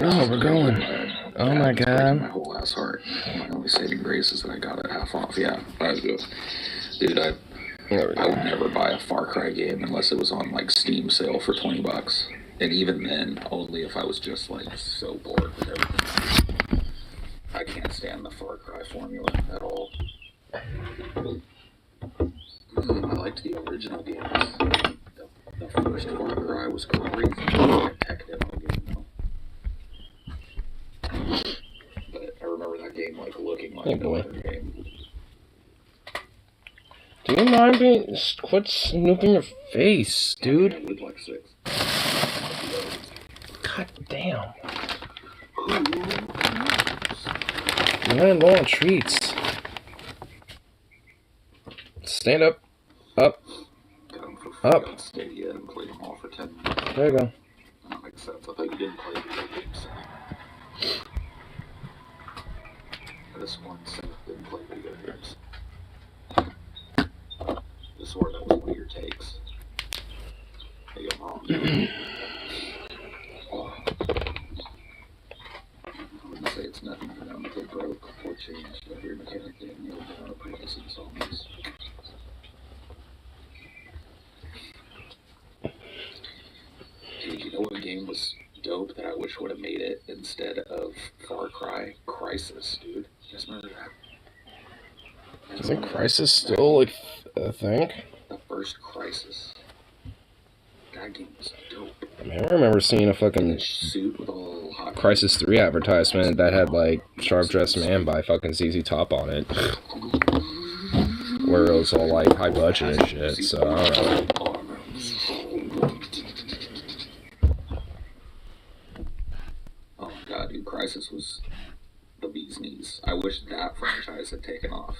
Oh, we're going. Oh my god. My whole ass heart. My only saving grace is that I got it half off. Yeah, dude, I would never buy a Far Cry game unless it was on like Steam sale for $20, and even then, only if I was just like so bored with everything. I can't stand the Far Cry formula at all. I liked the original games. The first Far Cry was crazy. A tech demo game, though. But I remember that game like looking like another game. Do you mind being... Quit snooping your face, dude. I lived like 6. God damn. You're running low on treats. Stand up. Up. Up. Stadia and played them all for 10 minutes. There you go. That makes sense. I thought you didn't play video games. This one said didn't play video games. I swore that was one of your takes. Hey, yo, Mom. I wouldn't say it's nothing for them to broke or changed every mechanic they nailed down a previous installments. Dude, you know what game was dope that I wish would have made it instead of Far Cry? Crisis, dude. You guys remember that? Isn't Crisis still like a thing? The first Crisis. That game was dope. I mean, I remember seeing a fucking suit with a little hot Crisis 3 advertisement that had like Sharp Dressed Man by fucking ZZ Top on it. Where it was all like high budget and shit, so I don't know. Oh my god, dude, Crisis was the bee's knees. I wish that franchise had taken off.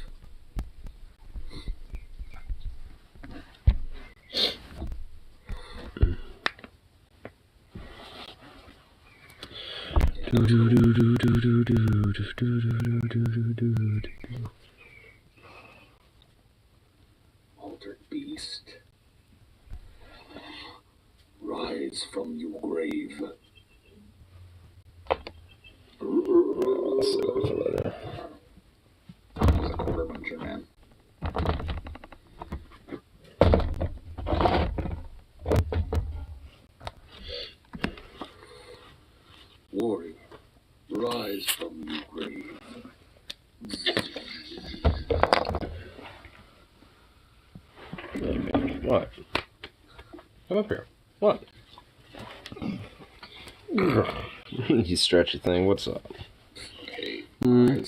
Altered beast, rise from your grave. That was a quarter muncher, man. Warrior, rise from your grave. What? Come up here. What? You stretchy thing. What's up? Hey, I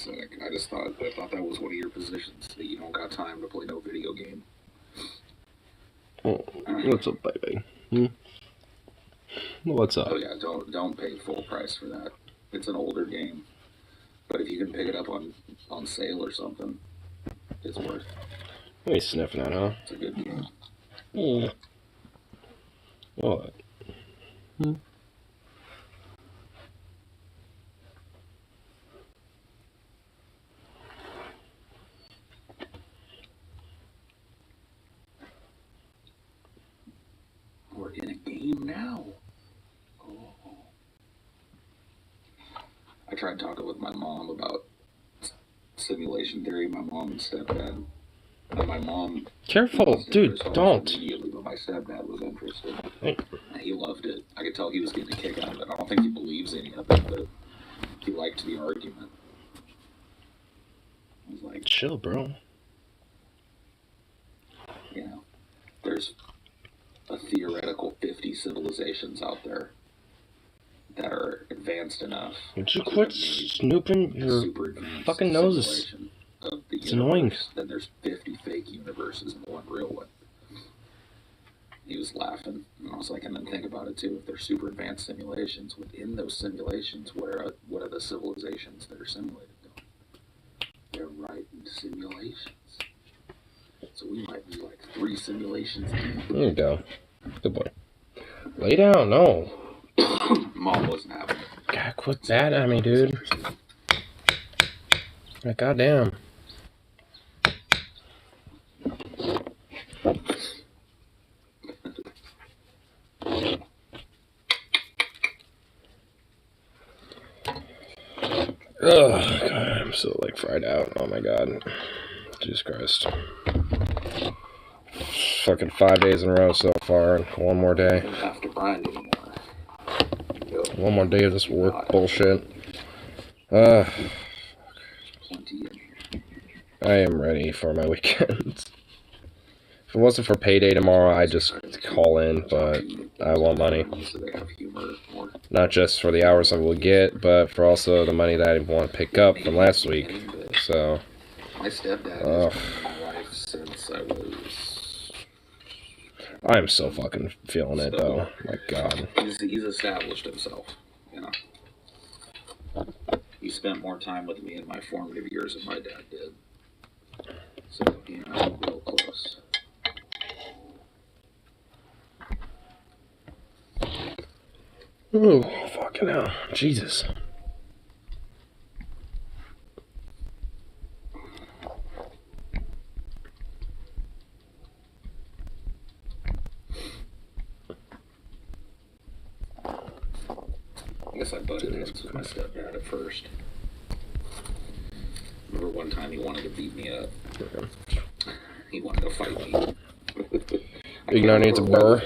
thought that was one of your positions, that you don't got time to play no video game. Oh, what's up, baby? What's up? Oh yeah, don't pay full price for that. It's an older game, but if you can pick it up on sale or something, it's worth. What are you sniffing at, huh? It's a good game. What? We're in a game now. Oh. I tried talking with my mom about simulation theory. My mom and stepdad. And my mom. Careful, dude! Don't. Immediately, but my stepdad was interested. Hey. He loved it. I could tell he was getting a kick out of it. I don't think he believes any of it, but he liked the argument. I was like, chill, bro. You know, there's a theoretical 50 civilizations out there that are advanced enough. Would you quit snooping your fucking noses? It's annoying. Then there's 50 fake universes and one real one. He was laughing, and I was like, and then think about it too. If they're super advanced simulations, within those simulations, what are the civilizations that are simulated? They're writing simulations. So we might be like 3 simulations deep. There you go. Good boy. Lay down, no. Mom wasn't having it. God, quit that at me, dude. Like, goddamn. Ugh, God, I'm so like fried out. Oh my God. Jesus Christ. Fucking 5 days in a row so far, and one more day. You don't have to grind anymore. One more day of this work bullshit. Plenty in here. I am ready for my weekends. If it wasn't for payday tomorrow, I'd just call in, but I want money. So they have humor more. Not just for the hours I will get, but for also the money that I want to pick up from last week. So, my stepdad has been my wife since I was. I'm so fucking feeling it though. My God. He's established himself, you know. He spent more time with me in my formative years than my dad did. So, you know, real close. Ooh, fucking hell. Jesus. I guess I butted heads with my stepdad at first. Remember one time he wanted to beat me up. He wanted to fight me. Ignar needs a burr.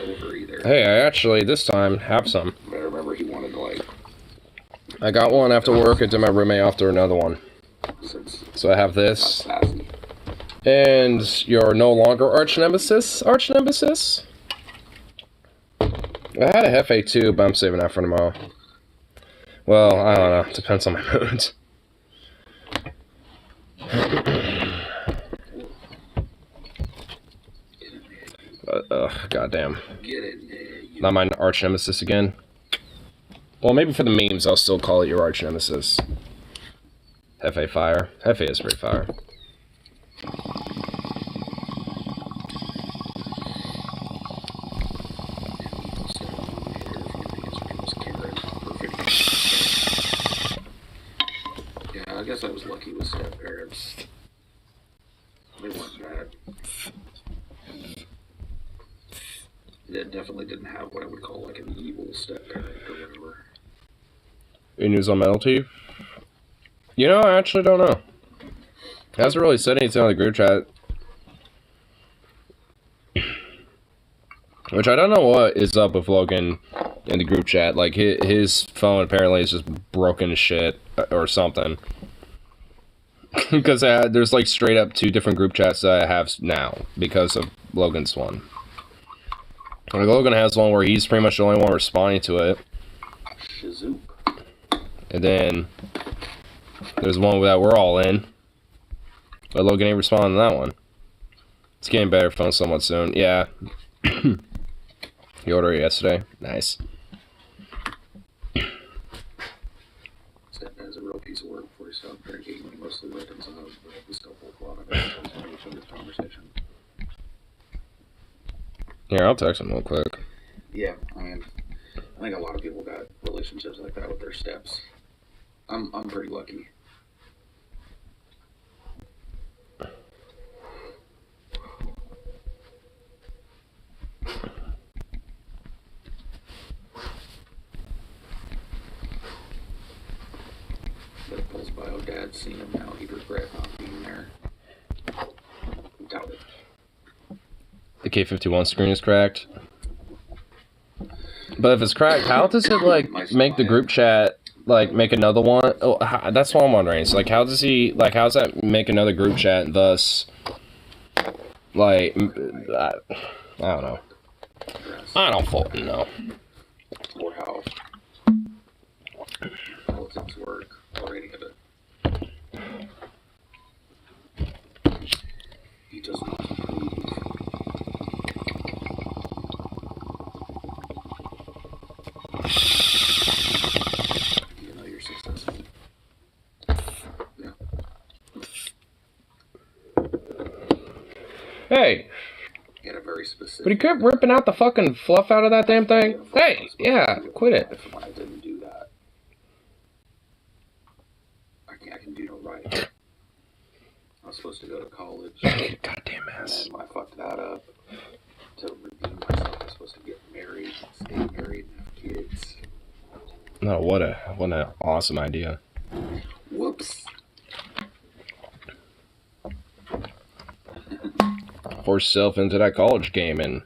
Hey, I actually, this time, have some. I remember he wanted to, like... I got one after work, and did my roommate after another one. So I have this. And your no longer arch nemesis? Arch nemesis? I had a Hefe too, but I'm saving that for tomorrow. Well, I don't know. Depends on my mood. Goddamn. Not my arch nemesis again. Well, maybe for the memes, I'll still call it your arch nemesis. Hefe fire. Hefe is pretty fire. Yeah, I guess I was lucky with step parents. They weren't bad. They definitely didn't have what I would call like an evil step parent or whatever. Any news on Metal Teeth? You know, I actually don't know. He hasn't really said anything on the group chat. Which I don't know what is up with Logan in the group chat. Like, his phone apparently is just broken as shit or something. Because there's like straight up 2 different group chats that I have now because of Logan's one. Like, Logan has one where he's pretty much the only one responding to it. Shazoop. And then there's one that we're all in. But Logan ain't responding to that one. It's getting better phone somewhat soon. Yeah. You ordered it yesterday? Nice. Stepdad's a real piece of work before he stopped drinking. He mostly reckons on the still whole lot of this conversation. Here, I'll text him real quick. Yeah, I mean, I think a lot of people got relationships like that with their steps. I'm pretty lucky. But if Paul's bio dad seen him now, he'd regret not being there. Doubt it. The K51 screen is cracked. But if it's cracked, how does it, like, make the group chat, like, make another one? Oh, that's what I'm wondering. So, like, how does that make another group chat and thus, like, I don't know. I don't fucking know. Or how politics work, or any of it. He does not approve. You know you're successful. Yeah. Hey! Get a very specific. But he kept ripping out the fucking fluff out of that damn thing. Hey! Yeah, quit it. When I didn't do that, I can do no right. I was supposed to go to college. Goddamn ass. And I fucked that up. To redeem myself, I was supposed to get married, stay married, and have kids. No, what an awesome idea. Whoop. force yourself into that college game and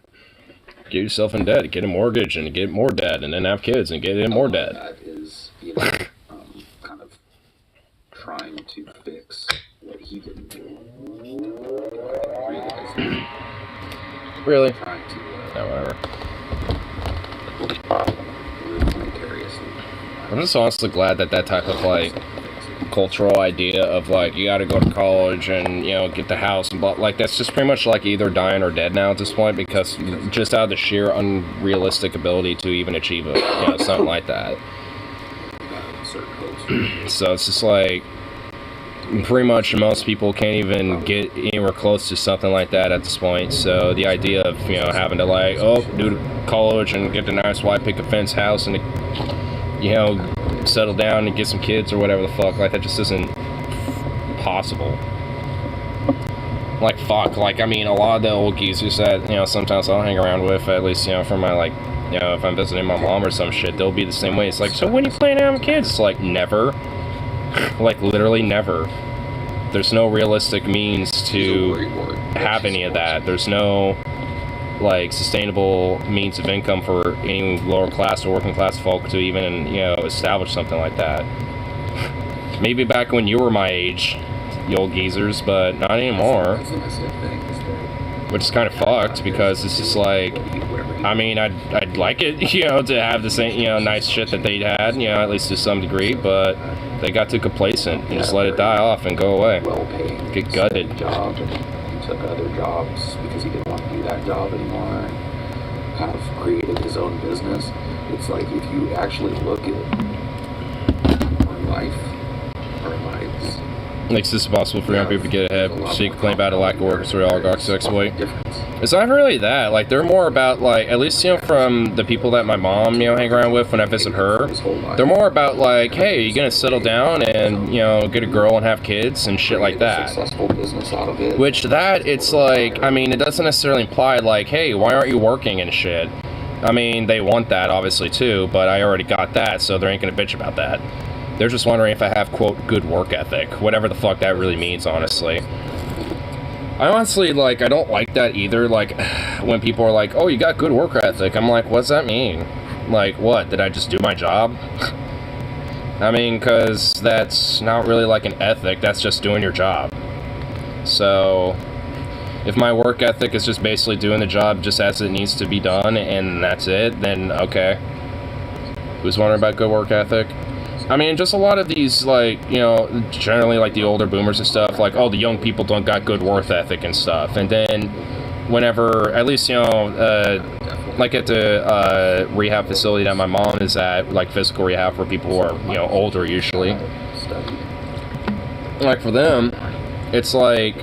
get yourself in debt, get a mortgage and get more debt, and then have kids and get in more debt. That is, kind of trying to fix what he didn't do. Really? Trying to, whatever. live vicariously. I'm just honestly glad that type of, like, cultural idea of, like, you gotta go to college and, you know, get the house and blah, like, that's just pretty much, like, either dying or dead now at this point, because just out of the sheer unrealistic ability to even achieve it, you know, something like that. Certain hopes. So it's just, like, pretty much most people can't even get anywhere close to something like that at this point. So the idea of, you know, having to, like, do college and get the nice white picket fence house and, you know, settle down and get some kids or whatever the fuck, like, that just isn't possible. Like, fuck, like, I mean, a lot of the old geezers that, you know, sometimes I'll hang around with, at least, you know, for my, like, you know, if I'm visiting my mom or some shit, they'll be the same way. It's like, so when you planning on having kids? It's like, never. Like, literally never. There's no realistic means to have any of that. There's no, like, sustainable means of income for any lower class or working class folk to even, you know, establish something like that. Maybe back when you were my age, you old geezers, but not anymore. Which is kind of fucked, because it's just like, I mean, I'd like it, you know, to have the same, you know, nice shit that they had, you know, at least to some degree, but they got too complacent and just let it die off and go away. Get gutted. Job, and he took other jobs because he didn't want to do that job anymore, and kind of created his own business. It's like, if you actually look at our lives, makes this impossible for young people to get ahead, so you complain about a lack of work, so oligarchs to exploit. It's not really that. Like, they're more about, like, at least, you know, from the people that my mom, you know, hang around with when I visit her, they're more about, like, hey, you gonna settle down and, you know, get a girl and have kids and shit like that. Which, that, it's like, I mean, it doesn't necessarily imply, like, hey, why aren't you working and shit? I mean, they want that, obviously, too, but I already got that, so they ain't gonna bitch about that. They're just wondering if I have, quote, good work ethic. Whatever the fuck that really means, honestly. I honestly, like, I don't like that either. Like, when people are like, oh, you got good work ethic. I'm like, what's that mean? Like, what? Did I just do my job? I mean, because that's not really like an ethic. That's just doing your job. So, if my work ethic is just basically doing the job just as it needs to be done and that's it, then okay. Who's wondering about good work ethic? I mean, just a lot of these, like, you know, generally, like, the older boomers and stuff, like, oh, the young people don't got good work ethic and stuff. And then whenever, at least, you know, like at the rehab facility that my mom is at, like physical rehab for people who are, you know, older usually. Like, for them, it's like,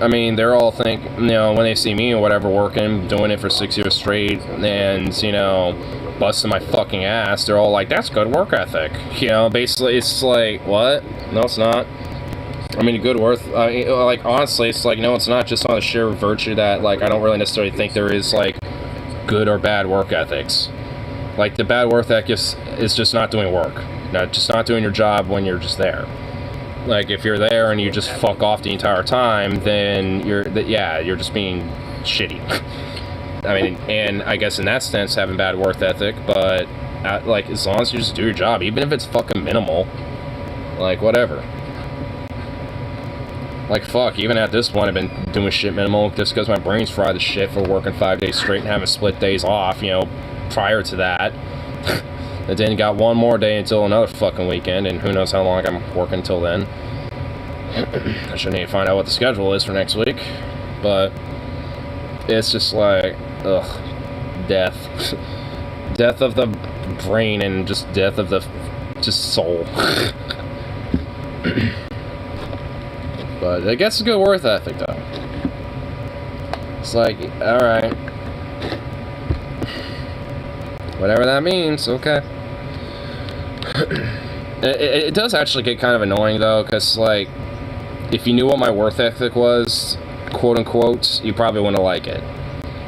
I mean, they're all think, you know, when they see me or whatever working, doing it for 6 years straight, and, you know, busting my fucking ass, they're all like, that's good work ethic. You know, basically, it's like, what? No, it's not. I mean, good work, like, honestly, it's like, no, it's not, just on the sheer virtue that, like, I don't really necessarily think there is, like, good or bad work ethics. Like, the bad work ethic is just not doing work. Just not doing your job when you're just there. Like, if you're there and you just fuck off the entire time, then you're just being shitty. I mean, and I guess in that sense, having bad work ethic, but, like, as long as you just do your job, even if it's fucking minimal, like, whatever. Like, fuck, even at this point, I've been doing shit minimal just because my brain's fried as shit for working 5 days straight and having split days off, you know, prior to that. And then got one more day until another fucking weekend, and who knows how long I'm working until then. I should need to find out what the schedule is for next week, but it's just like, ugh, death. Death of the brain and just death of the just soul. But I guess it's a good work ethic, though. It's like, alright. Whatever that means, okay. It does actually get kind of annoying, though, because, like, if you knew what my work ethic was, quote-unquote, you probably wouldn't like it.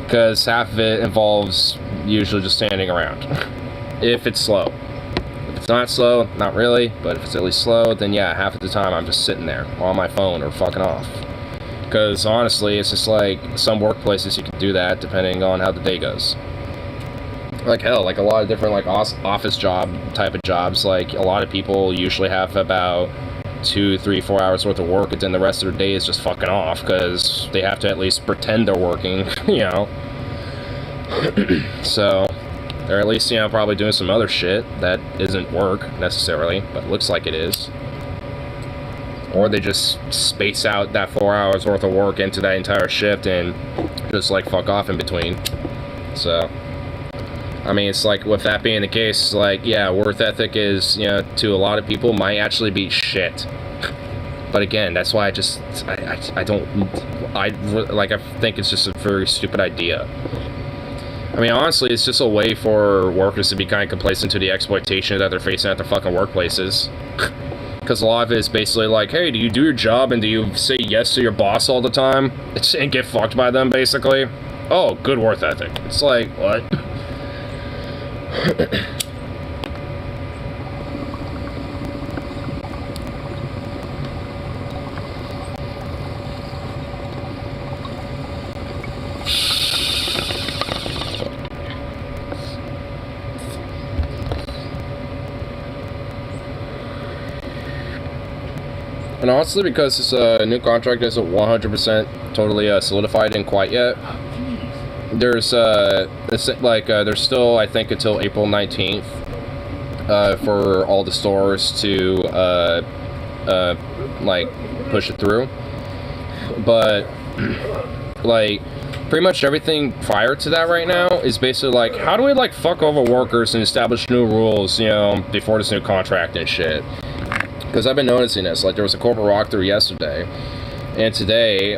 Because half of it involves usually just standing around. If it's slow. If it's not slow, not really, but if it's at least slow, then yeah, half of the time I'm just sitting there, or on my phone, or fucking off. Because honestly, it's just like some workplaces you can do that depending on how the day goes. Like hell, like a lot of different like office job type of jobs, like a lot of people usually have about 2, 3, 4 hours worth of work, and then the rest of their day is just fucking off because they have to at least pretend they're working, you know. So they're at least, you know, probably doing some other shit that isn't work necessarily, but looks like it is. Or they just space out that 4 hours worth of work into that entire shift and just like fuck off in between. So I mean, it's like, with that being the case, like, yeah, work ethic is, you know, to a lot of people might actually be shit. But again, that's why I think it's just a very stupid idea. I mean, honestly, it's just a way for workers to be kind of complacent to the exploitation that they're facing at their fucking workplaces. Because a lot of it is basically like, hey, do you do your job and do you say yes to your boss all the time? And get fucked by them, basically? Oh, good work ethic. It's like, what? And honestly, because this new contract isn't 100% totally solidified and quite yet, there's there's still, I think, until April 19th for all the stores to like push it through. But like pretty much everything prior to that right now is basically like, how do we like fuck over workers and establish new rules, you know, before this new contract and shit. Because I've been noticing this. Like, there was a corporate walkthrough yesterday, and today,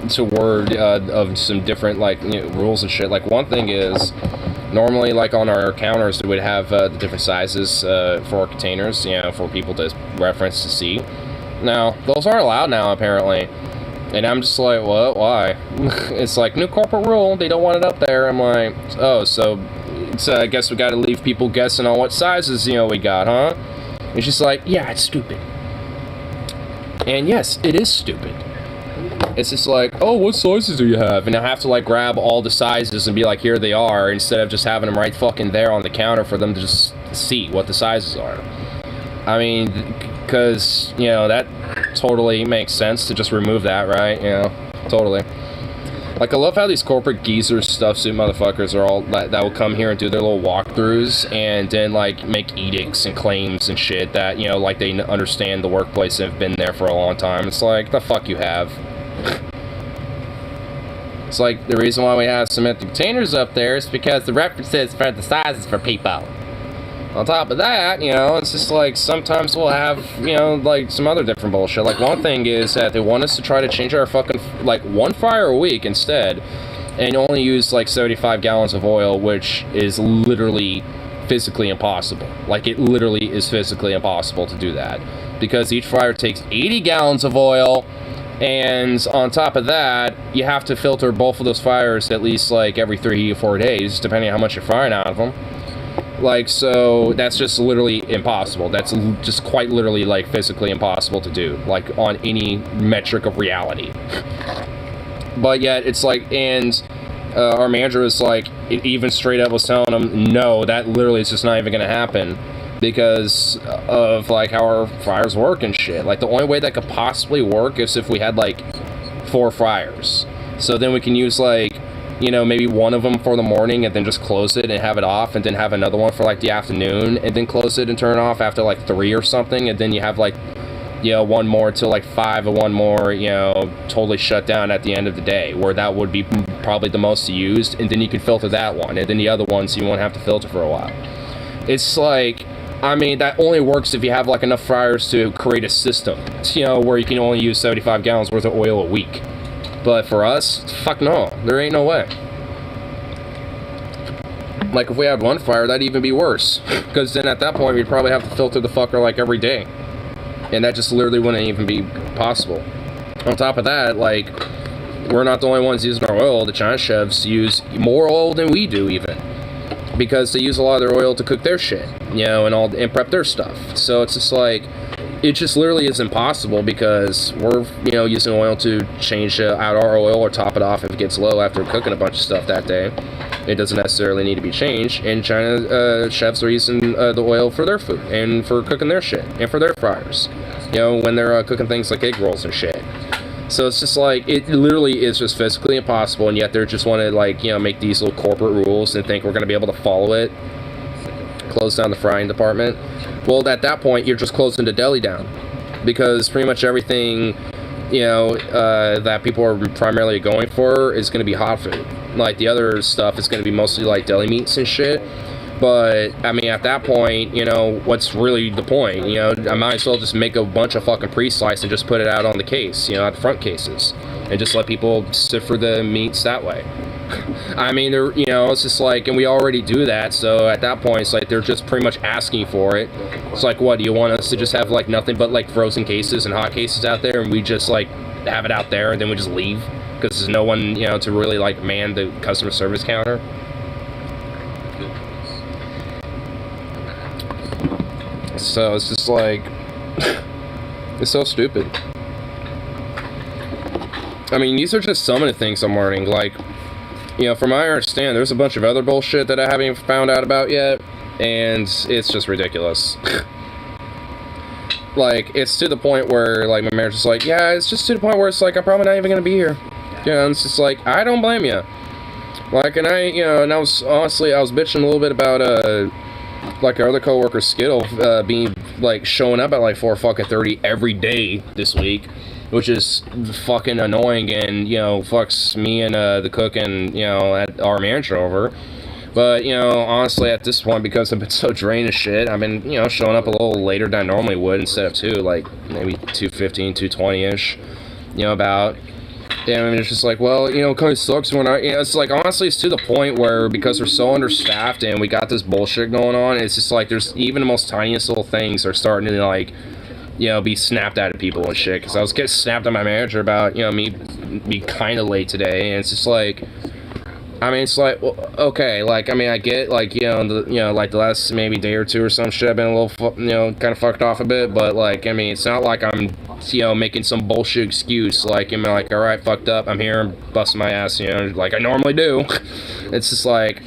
it's a word of some different, like, you know, rules and shit. Like, one thing is, normally, like, on our counters, we would have the different sizes for our containers, you know, for people to reference to see. Now, those aren't allowed now, apparently. And I'm just like, what? Why? It's like, new corporate rule. They don't want it up there. I'm like, oh, so I guess we got to leave people guessing on what sizes, you know, we got, huh? And she's like, yeah, it's stupid. And yes, it is stupid. It's just like, oh, what sizes do you have? And I have to like grab all the sizes and be like, here they are, instead of just having them right fucking there on the counter for them to just see what the sizes are. I mean, because, you know, that totally makes sense to just remove that, right? You know, totally. Like, I love how these corporate geezers, stuff suit motherfuckers are all that will come here and do their little walkthroughs and then, like, make edicts and claims and shit that, you know, like, they understand the workplace and have been there for a long time. It's like, the fuck you have. It's like, the reason why we have cement containers up there is because the references for the sizes for people. On top of that, you know, it's just like, sometimes we'll have, you know, like, some other different bullshit. Like, one thing is that they want us to try to change our fucking, like, one fryer a week instead, and only use, like, 75 gallons of oil, which is literally physically impossible. Like, it literally is physically impossible to do that. Because each fryer takes 80 gallons of oil, and on top of that, you have to filter both of those fryers at least, like, every 3 or 4 days, depending on how much you're frying out of them. Like, so that's just literally impossible. That's just quite literally, like, physically impossible to do, like, on any metric of reality. But yet, it's like, and our manager was like, it even straight up was telling him, no, that literally is just not even gonna happen because of, like, how our fryers work and shit. Like, the only way that could possibly work is if we had, like, 4 fryers. So then we can use, like, you know, maybe one of them for the morning and then just close it and have it off, and then have another one for like the afternoon and then close it and turn it off after like 3 or something, and then you have like, you know, one more till like 5 and one more, you know, totally shut down at the end of the day, where that would be probably the most used, and then you could filter that one, and then the other ones you won't have to filter for a while. It's like, I mean, that only works if you have like enough fryers to create a system, you know, where you can only use 75 gallons worth of oil a week. But for us, fuck no. There ain't no way. Like, if we had one fryer, that'd even be worse. Because then at that point, we'd probably have to filter the fucker, like, every day. And that just literally wouldn't even be possible. On top of that, like, we're not the only ones using our oil. The China chefs use more oil than we do, even. Because they use a lot of their oil to cook their shit, you know, and prep their stuff. So it's just like, it just literally is impossible because we're, using oil to change out our oil or top it off if it gets low after cooking a bunch of stuff that day. It doesn't necessarily need to be changed. In China, chefs are using the oil for their food and for cooking their shit and for their fryers. When they're cooking things like egg rolls and shit. So it's just like, it literally is just physically impossible, and yet they just want to, make these little corporate rules and think we're going to be able to follow it. Close down the frying department. Well, at that point, you're just closing the deli down. Because pretty much everything, that people are primarily going for is going to be hot food. Like, the other stuff is going to be mostly, like, deli meats and shit. But, I mean, at that point, what's really the point? I might as well just make a bunch of fucking pre-slice and just put it out on the case, at the front cases. And just let people sift for the meats that way. I mean, it's just like, and we already do that, so at that point, it's like they're just pretty much asking for it. It's like, what, do you want us to just have, like, nothing but, like, frozen cases and hot cases out there, and we just, like, have it out there, and then we just leave? Because there's no one, to really, like, man the customer service counter? So, it's just like, it's so stupid. I mean, these are just some of the things I'm learning, like, from my understanding, there's a bunch of other bullshit that I haven't even found out about yet, and it's just ridiculous. Like, it's to the point where, like, my manager's like, yeah, it's just to the point where it's like, I'm probably not even gonna be here. And it's just like, I don't blame you. Like, and and I was bitching a little bit about, like, our other coworker, Skittle, being, like, showing up at, like, 4:30 every day this week. Which is fucking annoying and, fucks me and the cook and, at our manager over. But, honestly, at this point, because I've been so drained of shit, I've been, showing up a little later than I normally would instead of 2, like, maybe 2:15, 2:20-ish, about. And I mean, it's just like, well, it kind of sucks when it's like, honestly, it's to the point where, because we're so understaffed and we got this bullshit going on, it's just like, there's even the most tiniest little things are starting to, like, be snapped at people and shit, because I was getting snapped at my manager about, me being kind of late today, and it's just like, I mean, it's like, well, okay, like, I mean, I get, like, like, the last maybe day or two or some shit, I've been a little, kind of fucked off a bit, but, like, I mean, it's not like I'm, making some bullshit excuse, like, I'm like, alright, fucked up, I'm here, I'm busting my ass, like I normally do. It's just like,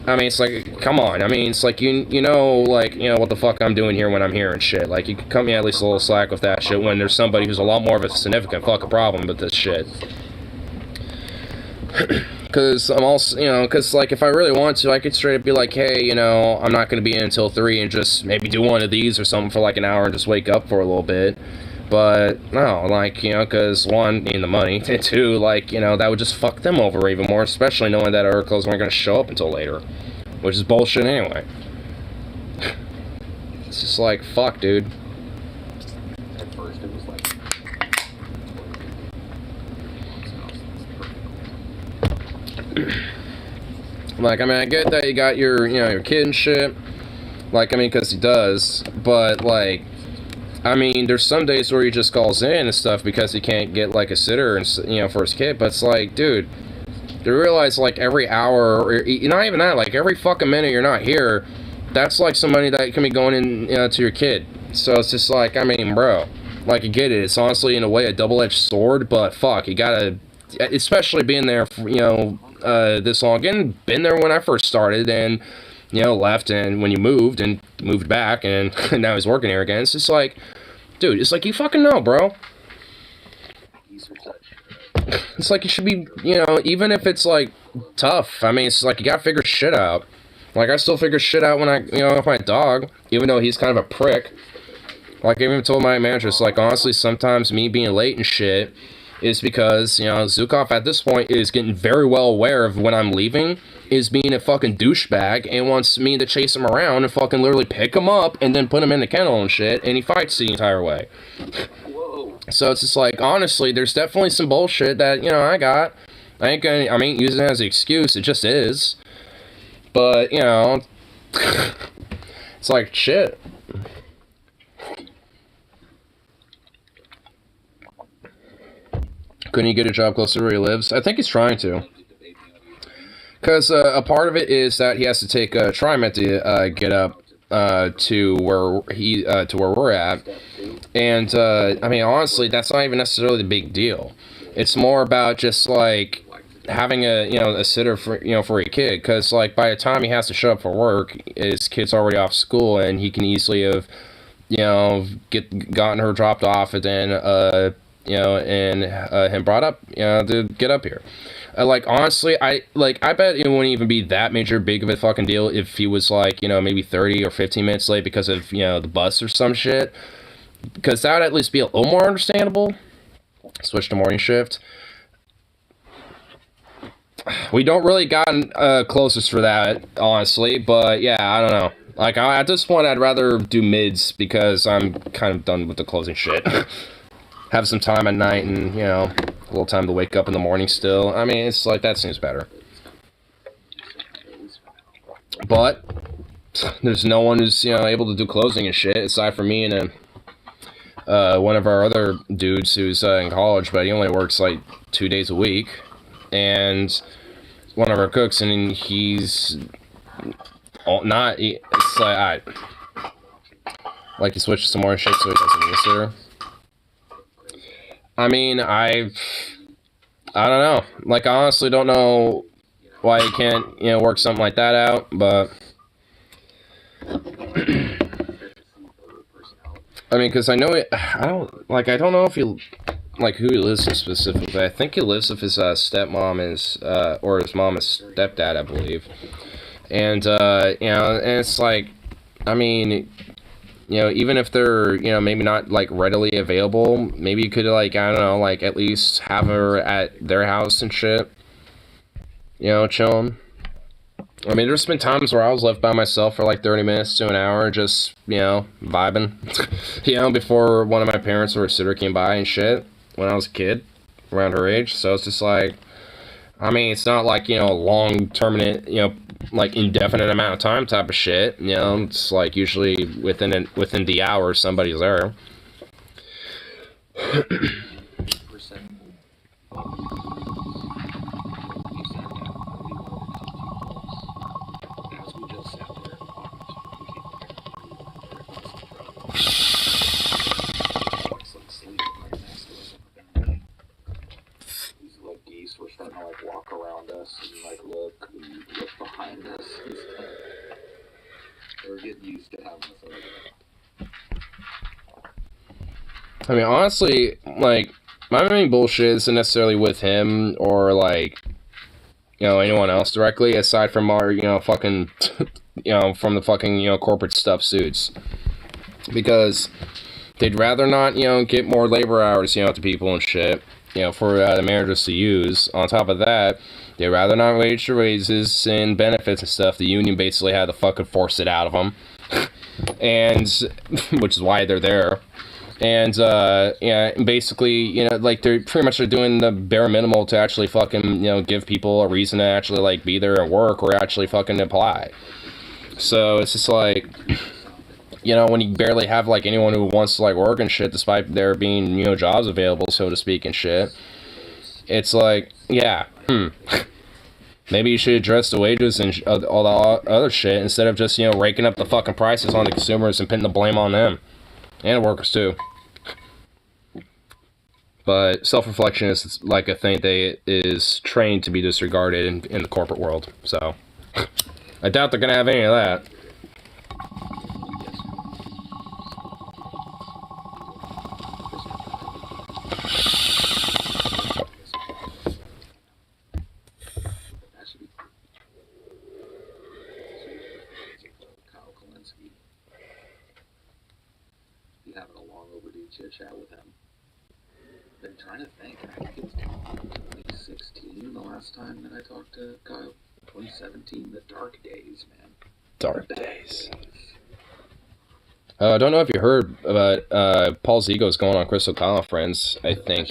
I mean, it's like, come on. I mean, it's like, like, what the fuck I'm doing here when I'm here and shit. Like, you can cut me at least a little slack with that shit when there's somebody who's a lot more of a significant fucking problem with this shit. Because I'm also, because, like, if I really want to, I could straight up be like, hey, I'm not going to be in until 3 and just maybe do one of these or something for, like, an hour and just wake up for a little bit. But, no, like, because, 1, need the money, and 2, like, that would just fuck them over even more, especially knowing that our clothes weren't going to show up until later. Which is bullshit anyway. It's just like, fuck, dude. At first it was like... Like, I mean, I get that you got your, your kid and shit. Like, I mean, because he does. But, like... I mean, there's some days where he just calls in and stuff because he can't get, like, a sitter, and for his kid, but it's like, dude, do you realize, like, every hour, or not even that, like, every fucking minute you're not here, that's, like, some money that can be going in, to your kid. So it's just like, I mean, bro, like, you get it, it's honestly, in a way, a double-edged sword, but fuck, you gotta, especially being there, for, this long, and been there when I first started, and, left, and when you moved back, and now he's working here again. It's just like, dude, it's like, you fucking know, bro. It's like, you should be, even if it's, like, tough, I mean, it's like, you gotta figure shit out. Like, I still figure shit out when I, with my dog, even though he's kind of a prick. Like, I even told my manager, it's like, honestly, sometimes me being late and shit is because, Zukov at this point is getting very well aware of when I'm leaving, is being a fucking douchebag, and wants me to chase him around and fucking literally pick him up and then put him in the kennel and shit, and he fights the entire way. Whoa. So it's just like, honestly, there's definitely some bullshit that, I got. I ain't using it as an excuse, it just is. But, it's like, shit. Couldn't he get a job closer to where he lives? I think he's trying to. Because a part of it is that he has to take a TriMet to get up to where we're at. And, I mean, honestly, that's not even necessarily the big deal. It's more about just, like, having a sitter for, for a kid. Because, like, by the time he has to show up for work, his kid's already off school, and he can easily have, gotten her dropped off, and then, him brought up, to get up here. Like, honestly, I bet it wouldn't even be that big of a fucking deal if he was, like, maybe 30 or 15 minutes late because of, the bus or some shit. Because that would at least be a little more understandable. Switch to morning shift. We don't really gotten closest for that, honestly. But, yeah, I don't know. Like, at this point, I'd rather do mids because I'm kind of done with the closing shit. Have some time at night and, a little time to wake up in the morning still. I mean, it's like, that seems better. But there's no one who's, able to do closing and shit, aside from me and one of our other dudes who's in college, but he only works, like, 2 days a week. And one of our cooks, and he's not, it's like, he switches to more shit so he doesn't miss her. I mean, I don't know. Like, I honestly don't know why you can't, work something like that out, but I mean, because I know it, I don't know if he, like, who he lives with specifically. I think he lives with his stepmom, or his mom and stepdad, I believe. And, and it's like, I mean, even if they're, maybe not, like, readily available, maybe you could, like, I don't know, like, at least have her at their house and shit, chilling. I mean, there's been times where I was left by myself for, like, 30 minutes to an hour, just, vibing, before one of my parents or a sitter came by and shit, when I was a kid, around her age. So it's just like, I mean, it's not like, long, permanent, like, indefinite amount of time type of shit, it's like usually within the hour somebody's there. These little geese were starting to, like, walk around us and, like, look behind us and stuff. We're getting used to having this over there. I mean, honestly, like, my main bullshit isn't necessarily with him or, like, anyone else directly, aside from our, fucking, from the fucking, corporate stuff suits. Because they'd rather not, get more labor hours, to people and shit, for the managers to use. On top of that, they'd rather not raise the raises and benefits and stuff. The union basically had to fucking force it out of them. And, which is why they're there. And, basically, like, they're pretty much doing the bare minimal to actually fucking, give people a reason to actually, like, be there and work or actually fucking apply. So, it's just like, when you barely have, like, anyone who wants to, like, work and shit, despite there being, jobs available, so to speak, and shit, it's like, yeah, maybe you should address the wages and all the other shit instead of just, raking up the fucking prices on the consumers and putting the blame on them. And workers, too. But self-reflection is, like, a thing that is trained to be disregarded in the corporate world. So, I doubt they're going to have any of that. Having a long overdue chit chat with him. Been trying to think. I think it's 2016 the last time that I talked to Kyle. 2017, the dark days, man. Dark days. I don't know if you heard about Paul Zigo's going on Crystal Kyle and Friends. I think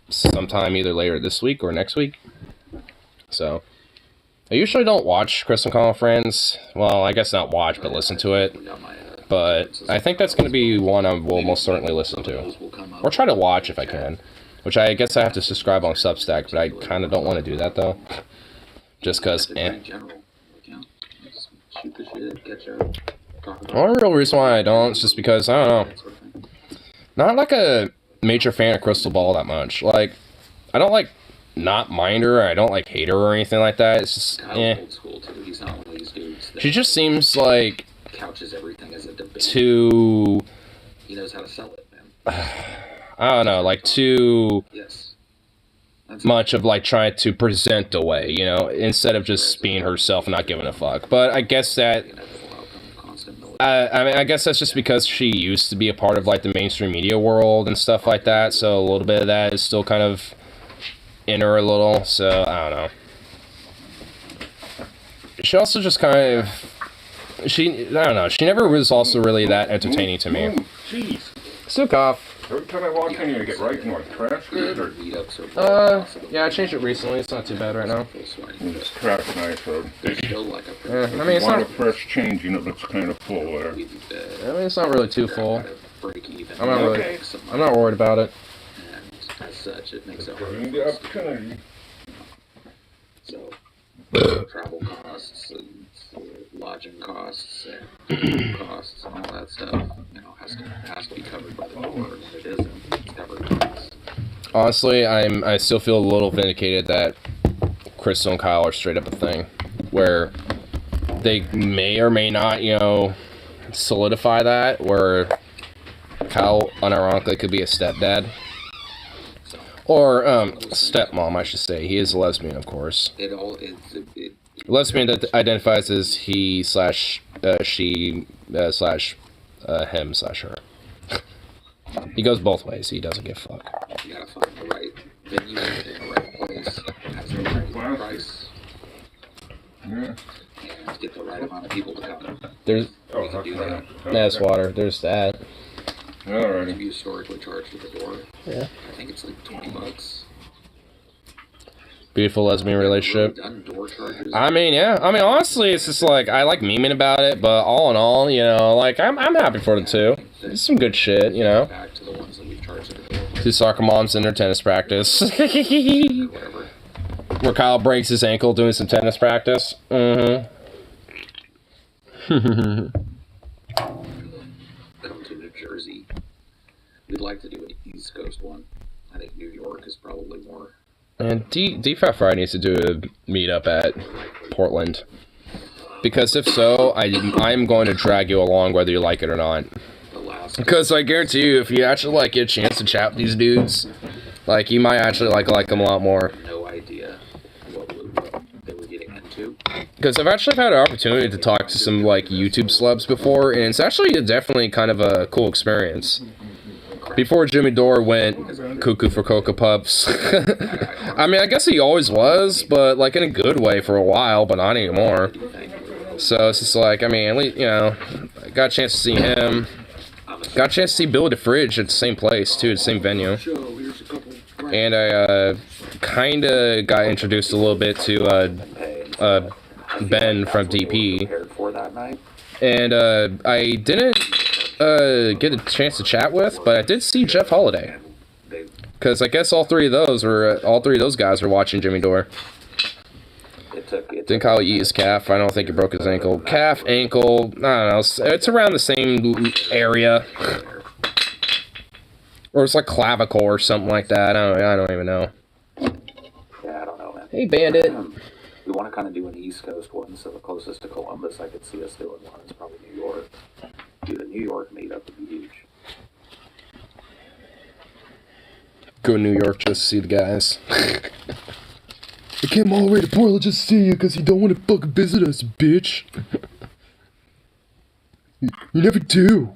sometime either later this week or next week. So I usually don't watch Crystal Kyle and Friends. Well, I guess not watch, but listen to it. But I think that's going to be one I will most certainly listen to. Or try to watch if I can. Which I guess I have to subscribe on Substack, but I kind of don't want to do that, though. Just because, Shoot the shit, catch up. talk about One real reason why I don't is just because, I don't know, that sort of thing. not like a major fan of Crystal Ball that much. Like, I don't like not mind her, I don't like hate her or anything like that. It's just, Kyle's old school too. He's not one of these dudes that She just seems like couches everything as a debate. too, He knows how to sell it, man. I don't know, like too Yes. That's much of like trying to present a way, you know, instead of just being herself and not giving a fuck. But I guess that, inevitable outcome of constant military. I mean, I guess that's just because she used to be a part of like the mainstream media world and stuff like that. So a little bit of that is still kind of in her a little. So I don't know. She also just kind of, I don't know. She never was also really that entertaining to me. Jeez. Still cough. Every time I walk in here, you get right in like trash good or Meetups or Yeah, I changed it recently. It's not too bad right now. it's trash nice road. There's still like a Yeah, I mean, it's Want not. a fresh change, you know, it looks kind of full there. I mean, it's not really too full. break even. I'm not really. Okay. I'm not worried about it. And as such, it makes it Bring hard. the opportunity. So travel costs and lodging costs and food costs and all that stuff, you know, has to be covered by the door. And when it isn't, it's covered by Honestly, I still feel a little vindicated that Crystal and Kyle are straight up a thing, where they may or may not, you know, solidify that, where Kyle unironically could be a stepdad. Or stepmom, I should say. He is a lesbian, of course. Lesbian that identifies as he slash she slash him slash her. He goes both ways. He doesn't give a fuck. You gotta find the right venue in the right place, has the right price, Yeah. and get the right amount of people to come. There's Oh, We can do that. that's water. There's that. Alrighty. You historically charge for the door. Yeah. I think it's like $20. Beautiful lesbian relationship. Done door charges. I mean, yeah. I mean, honestly, it's just like I like memeing about it, but all in all, you know, like I'm happy for the two. It's some good shit, you know. Back to the ones that we've charged at the door. Two soccer moms in their tennis practice, Whatever. where Kyle breaks his ankle doing some tennis practice. Mm-hmm. Come to New Jersey. We'd like to do an East Coast one. I think New York is probably more. And DFAT Friday needs to do a meetup at Portland, because if so, I'm going to drag you along whether you like it or not. Alaska. Because I guarantee you, if you actually like get a chance to chat with these dudes, like you might actually like them a lot more. No idea what they were getting into. Because I've actually had an opportunity to talk to some like YouTube celebs before, and it's actually definitely kind of a cool experience. Before Jimmy Dore went cuckoo for Cocoa Puffs. I mean, I guess he always was, but like in a good way for a while, but not anymore. So it's just like, I mean, at least, you know, I got a chance to see him. Got a chance to see Billy the Fridge at the same place, too, the same venue. And I kind of got introduced a little bit to Ben from DP. Prepared for that night. And I didn't get a chance to chat with, but I did see Jeff Holiday. Because I guess all three of those guys were watching Jimmy Dore. Didn't Kyle eat his calf? I don't think he broke his ankle. Calf, ankle, I don't know. It's around the same area. Or it's like clavicle or something like that. I don't even know. Yeah, I don't know, man. Hey, Bandit. We want to kind of do an East Coast one, so the closest to Columbus I could see us doing one is probably New York. Dude, a New York meetup would be huge. Go to New York just to see the guys. I came all the way to Portland just to see you because you don't want to fucking visit us, bitch. You never do.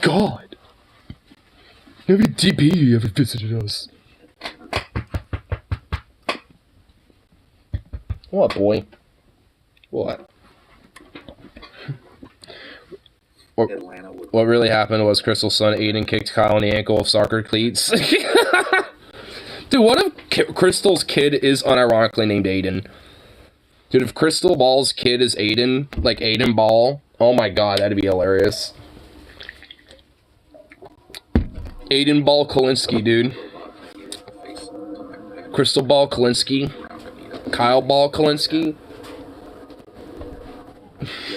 God. Every DP you ever visited us. What, boy? What? Atlanta would. What really happened was Crystal's son Aiden kicked Kyle in the ankle with soccer cleats. Dude, what if Crystal's kid is unironically named Aiden? Dude, if Crystal Ball's kid is Aiden, like Aiden Ball, oh my god, that'd be hilarious. Aiden Ball Kolinsky, dude. Crystal Ball Kolinsky. Kyle Ball Kolinsky.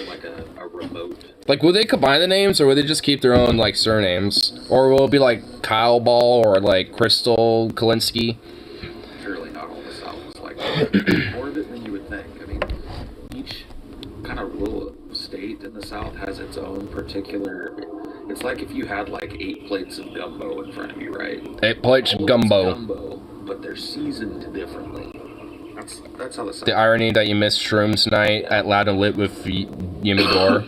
Like a remote Like, will they combine the names, or will they just keep their own, like, surnames? Or will it be, like, Kyle Ball or, like, Crystal Kalinsky? Surely not all the South is like that. More of it than you would think. I mean, each kind of rural state in the South has its own particular... It's like if you had, like, 8 plates of gumbo in front of you, right? 8 plates of gumbo. But they're seasoned differently. That's how the South... The irony that you missed Shrooms Night at Loud and Lit with Jimmy Dore.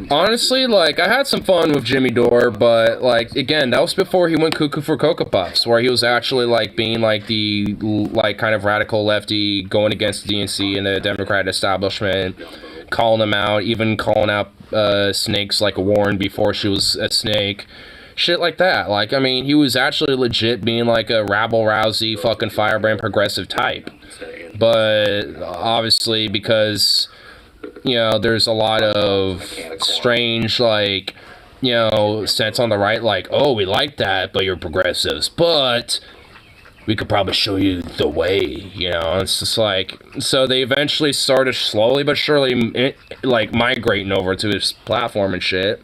Honestly, like, I had some fun with Jimmy Dore, but, like, again, that was before he went cuckoo for Cocoa Puffs, where he was actually, like, being, like, the, like, kind of radical lefty, going against the DNC and the Democrat establishment, calling them out, even calling out snakes like Warren before she was a snake. Shit like that. Like, I mean, he was actually legit being, like, a rabble-rousy, fucking firebrand progressive type. But, obviously, because... you know, there's a lot of strange, like, you know, sense on the right, like, oh, we like that, but you're progressives, but we could probably show you the way, you know, it's just like, so they eventually started slowly but surely, like, migrating over to his platform and shit,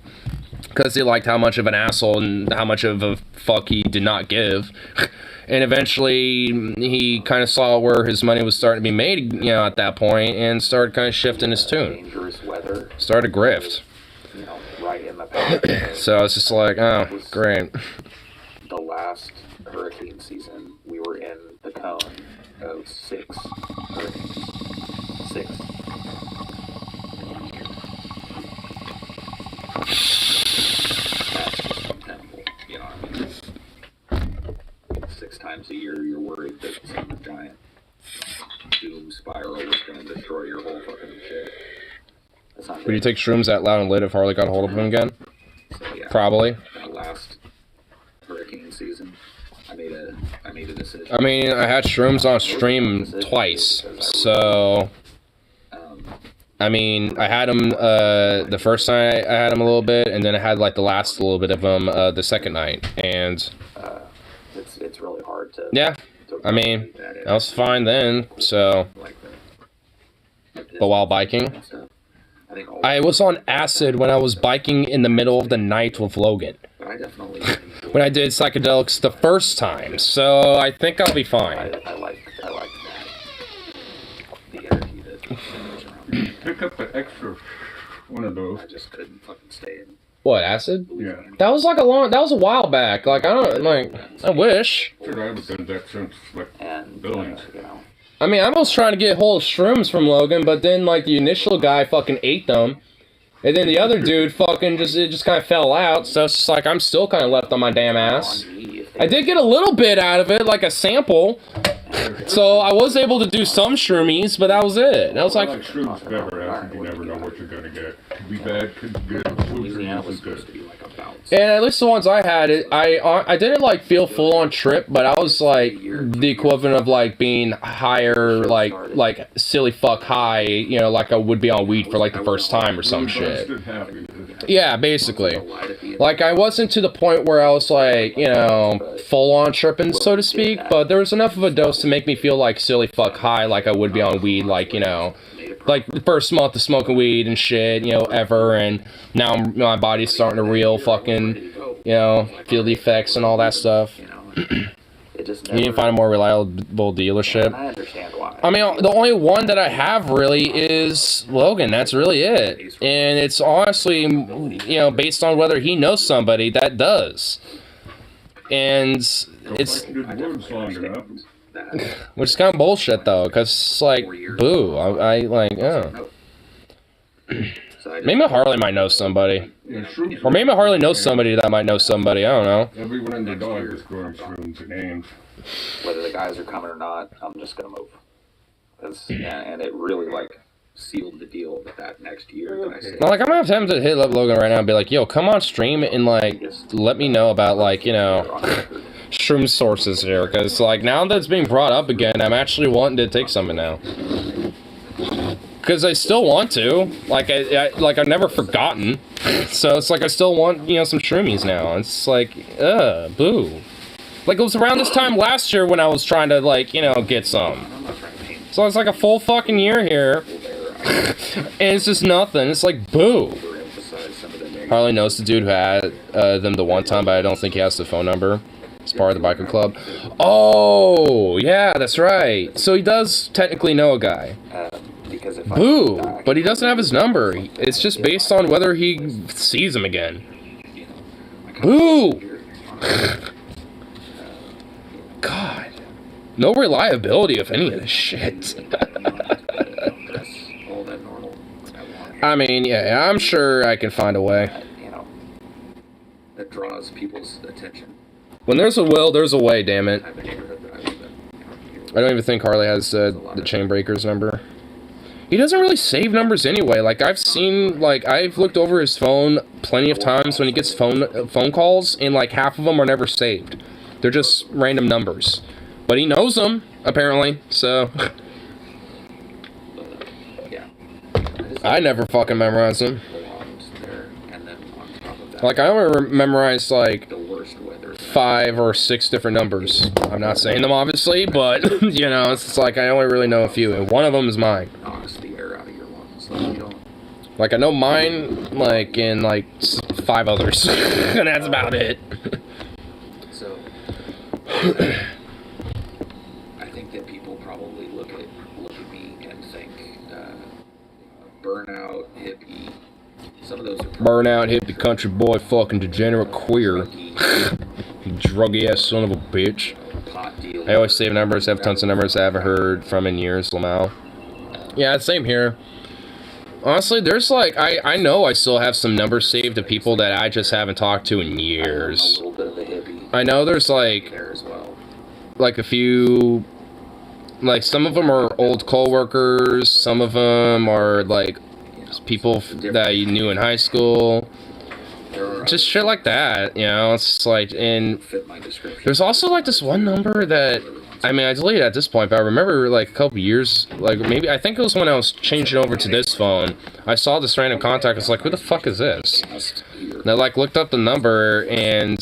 because they liked how much of an asshole and how much of a fuck he did not give. And eventually, he kind of saw where his money was starting to be made, you know, at that point, and started kind of shifting his tune. Started to grift. You know, right in the So it's just like, oh, great. The last hurricane season, we were in the cone of 6 hurricanes. 6. That's just untenable, you know what I mean? 6 times a year, you're worried that some giant doom spiral is going to destroy your whole fucking shit. Would you take Shrooms at Loud and Lit if Harley got a hold of him again? So, yeah, probably. That last hurricane season, I made a decision. I mean, I had Shrooms on stream twice, so... I mean, I had him the first night, I had him a little bit, and then I had, like, the last little bit of him the second night, and... It's really hard to... Yeah, I mean, that was fine then, so... But while biking... I was on acid when I was biking in the middle of the night with Logan. When I did psychedelics the first time, so I think I'll be fine. I like that. The energy that... Pick up an extra one of those. I just couldn't fucking stay in. What, acid? Yeah. That was like that was a while back. Like, I don't, like, I wish. Sure, I haven't done that since, like, billions. You know. I mean, I was trying to get hold of Shrooms from Logan, but then, like, the initial guy fucking ate them. And then the other dude fucking just kind of fell out. So it's just like, I'm still kind of left on my damn ass. I did get a little bit out of it, like a sample. So I was able to do some shroomies, but that was it. That was like shrooms never acid. You never know what you're gonna get. Could be bad, could be good. Louisiana was supposed to be like a bounce. And at least the ones I had, I didn't like feel full on trip, but I was like the equivalent of like being higher, like silly fuck high, you know, like I would be on weed for like the first time or some shit. Yeah, basically. Like I wasn't to the point where I was like, you know, full on tripping, so to speak, but there was enough of a dose to make me feel like silly fuck high, like I would be on weed, like, you know, like the first month of smoking weed and shit, you know, ever, and now my body's starting to real fucking, you know, feel the effects and all that stuff. You need to find a more reliable dealership. I mean, the only one that I have really is Logan. That's really it. And it's honestly, you know, based on whether he knows somebody that does. And it's... which is kind of bullshit, though, because it's like, boo. I like, oh. Maybe Harley might know somebody. Or maybe Harley knows somebody that might know somebody. I don't know. Everyone and their dog is growing shrooms and names. Whether the guys are coming or not, I'm just going to move. And it really, like, sealed the deal with that next year. That I stayed. Like, I'm going to have to hit up Logan right now and be like, yo, come on stream and, like, let me know about, like, you know, shroom sources here. Because, like, now that it's being brought up again, I'm actually wanting to take something now. Because I still want to. Like, I've never forgotten. So it's like I still want, you know, some shroomies now. It's like, boo. Like, it was around this time last year when I was trying to, like, you know, get some. So it's like a full fucking year here. And it's just nothing. It's like, boo. Harley knows the dude who had them the one time, but I don't think he has the phone number. It's part of the biker club. Oh, yeah, that's right. So he does technically know a guy. Boo! But he doesn't have his number. It's just based on whether he sees him again. Boo! God. No reliability of any of this shit. I mean, yeah, I'm sure I can find a way. That draws people's attention. When there's a will, there's a way, damn it. I don't even think Harley has the Chainbreaker's number. He doesn't really save numbers anyway. Like, I've seen, like, I've looked over his phone plenty of times when he gets phone calls, and, like, half of them are never saved. They're just random numbers. But he knows them, apparently, so... I never fucking memorized them. Like, I only memorized, like, 5 or 6 different numbers. I'm not saying them, obviously, but, you know, it's like I only really know a few, and one of them is mine. Like, I know mine, like, and, like, 5 others, and that's about it. So, I think that people probably look at me and think, burnout, hippie. Some of those are burnout, hippie, country boy, fucking degenerate queer. Druggy ass son of a bitch. I always save numbers, have tons of numbers I haven't heard from in years, Lamau. Yeah, same here. Honestly, there's like, I know I still have some numbers saved of people that I just haven't talked to in years. I know there's like a few, like some of them are old co-workers, some of them are like people that you knew in high school, just shit like that, you know. It's just like, and there's also like this one number that, I mean, I deleted at this point, but I remember like a couple years, like maybe, I think it was when I was changing over to this phone, I saw this random contact. I was like, who the fuck is this? And I like looked up the number and,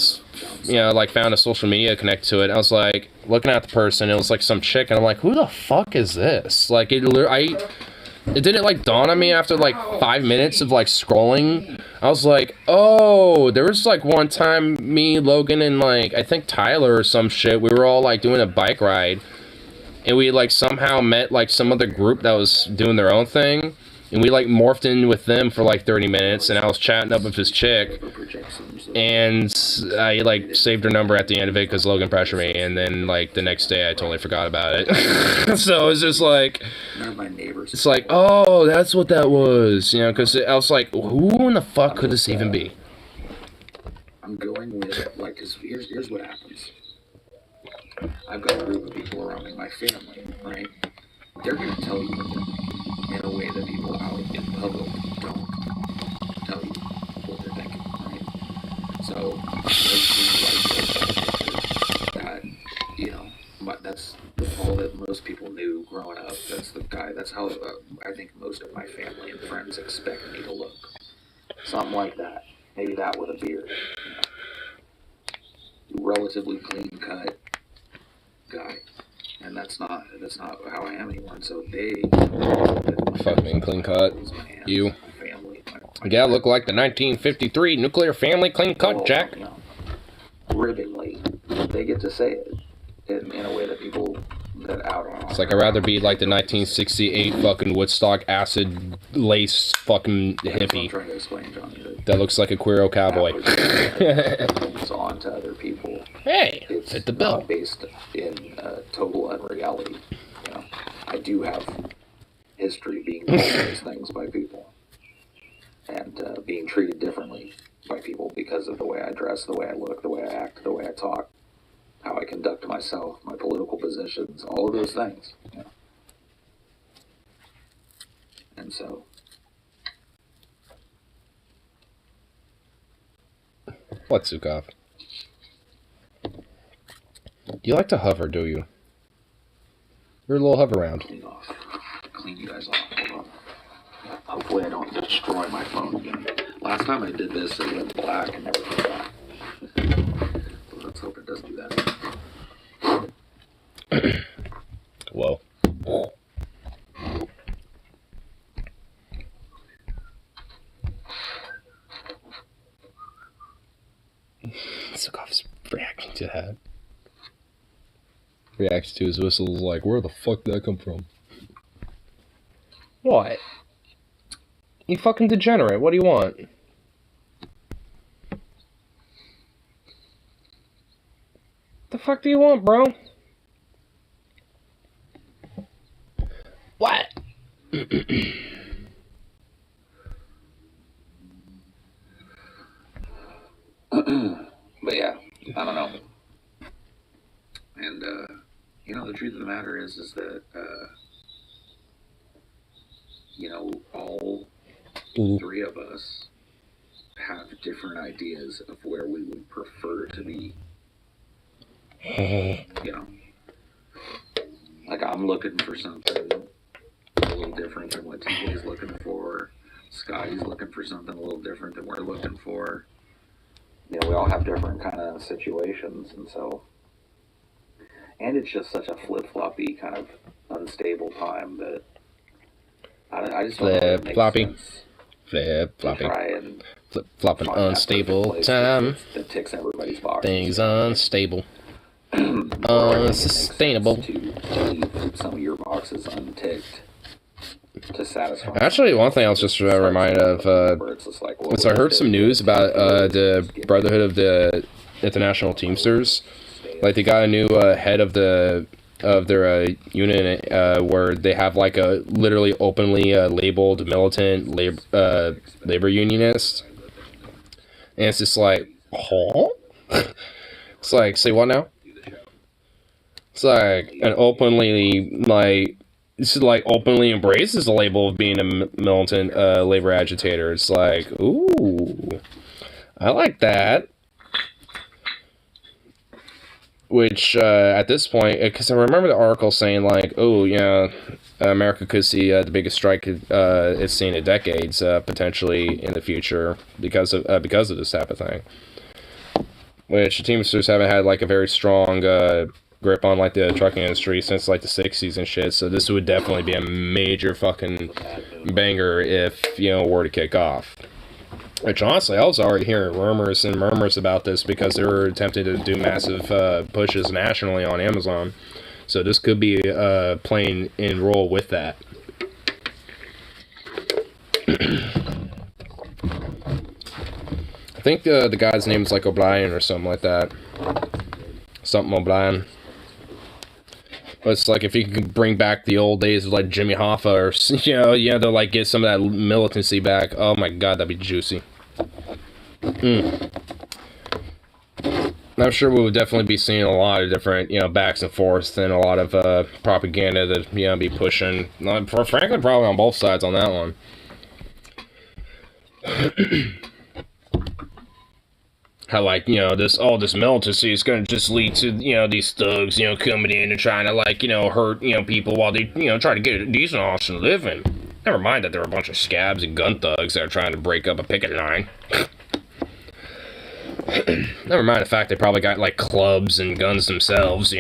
you know, like found a social media connect to it. I was like looking at the person, it was like some chick, and I'm like, who the fuck is this? Like, it didn't like dawn on me after like 5 minutes of like scrolling. I was like, oh, there was like one time me, Logan, and like I think Tyler or some shit, we were all like doing a bike ride, and we like somehow met like some other group that was doing their own thing, and we like morphed in with them for like 30 minutes, and I was chatting up with his chick, and I like saved her number at the end of it because Logan pressured me, and then like the next day I totally forgot about it. So it's just like, it's like, oh, that's what that was, you know, because I was like, who in the fuck could this even be? I'm going with, like, because here's what happens. I've got a group of people around me, my family, right? They're going to tell you in a way that people out in public don't tell you what they're thinking, right? So, that, you know, that's all that most people knew growing up. That's the guy, that's how I think most of my family and friends expect me to look. Something like that. Maybe that with a beard. You know. Relatively clean cut guy. And that's not how I am anymore. And so they fucking clean cut. You. Yeah, look like the 1953 nuclear family clean cut, Jack. You know, ribbonly. They get to say it in a way that people that out on. It's like I'd rather be like the 1968 fucking Woodstock acid lace fucking hippie that looks like a queero cowboy. It's on to other people. Hey, it's fit the bill. Not based in total unreality. You know, I do have history being called those things by people, and being treated differently by people because of the way I dress, the way I look, the way I act, the way I talk, how I conduct myself, my political positions, all of those things. You know? And so, what, Sukov? You like to hover, do you? You're a little hover round. Clean you guys off. Hold on. Hopefully I don't destroy my phone again. Last time I did this, it went black and never came back. Let's hope it doesn't do that. Whoa. Sukov's reacting to that. Reacts to his whistles like, where the fuck did that come from? What? You fucking degenerate. What do you want? The fuck do you want, bro? What? But yeah, I don't know. And the truth of the matter is that all three of us have different ideas of where we would prefer to be. Like I'm looking for something a little different than what TJ's looking for. Scotty's looking for something a little different than we're looking for. We all have different kind of situations, and it's just such a flip-floppy kind of unstable time that I just don't know if it makes sense. Flip-floppy. Try and Flip-flopping unstable time. That ticks everybody's boxes. Things unstable. Unsustainable. To leave some of your boxes unticked to satisfy. Actually, one thing I was just reminded of was I heard some news about the Brotherhood of the International Teamsters. Like they got a new head of their unit where they have like a literally openly labeled militant labor unionist, and it's just like, huh? It's like, say what now? It's like an openly openly embraces the label of being a militant labor agitator. It's like, ooh, I like that. Which at this point, because I remember the article saying like, oh yeah, America could see the biggest strike it's seen in decades potentially in the future because of this type of thing. Which the Teamsters haven't had like a very strong grip on like the trucking industry since like the 60s and shit, so this would definitely be a major fucking banger if were to kick off. Which honestly, I was already hearing rumors and murmurs about this because they were attempting to do massive pushes nationally on Amazon, so this could be playing in role with that. I think the guy's name is like O'Brien or something like that. Something O'Brien. But it's like if you could bring back the old days of like Jimmy Hoffa or they'll like get some of that militancy back. Oh my god, that'd be juicy. I'm sure we would definitely be seeing a lot of different backs and forths and a lot of propaganda that be pushing. Frankly, probably on both sides on that one. How like this militancy is going to just lead to these thugs coming in and trying to like hurt people while they try to get a decent honest living. Never mind that there are a bunch of scabs and gun thugs that are trying to break up a picket line. Never mind the fact they probably got like clubs and guns themselves,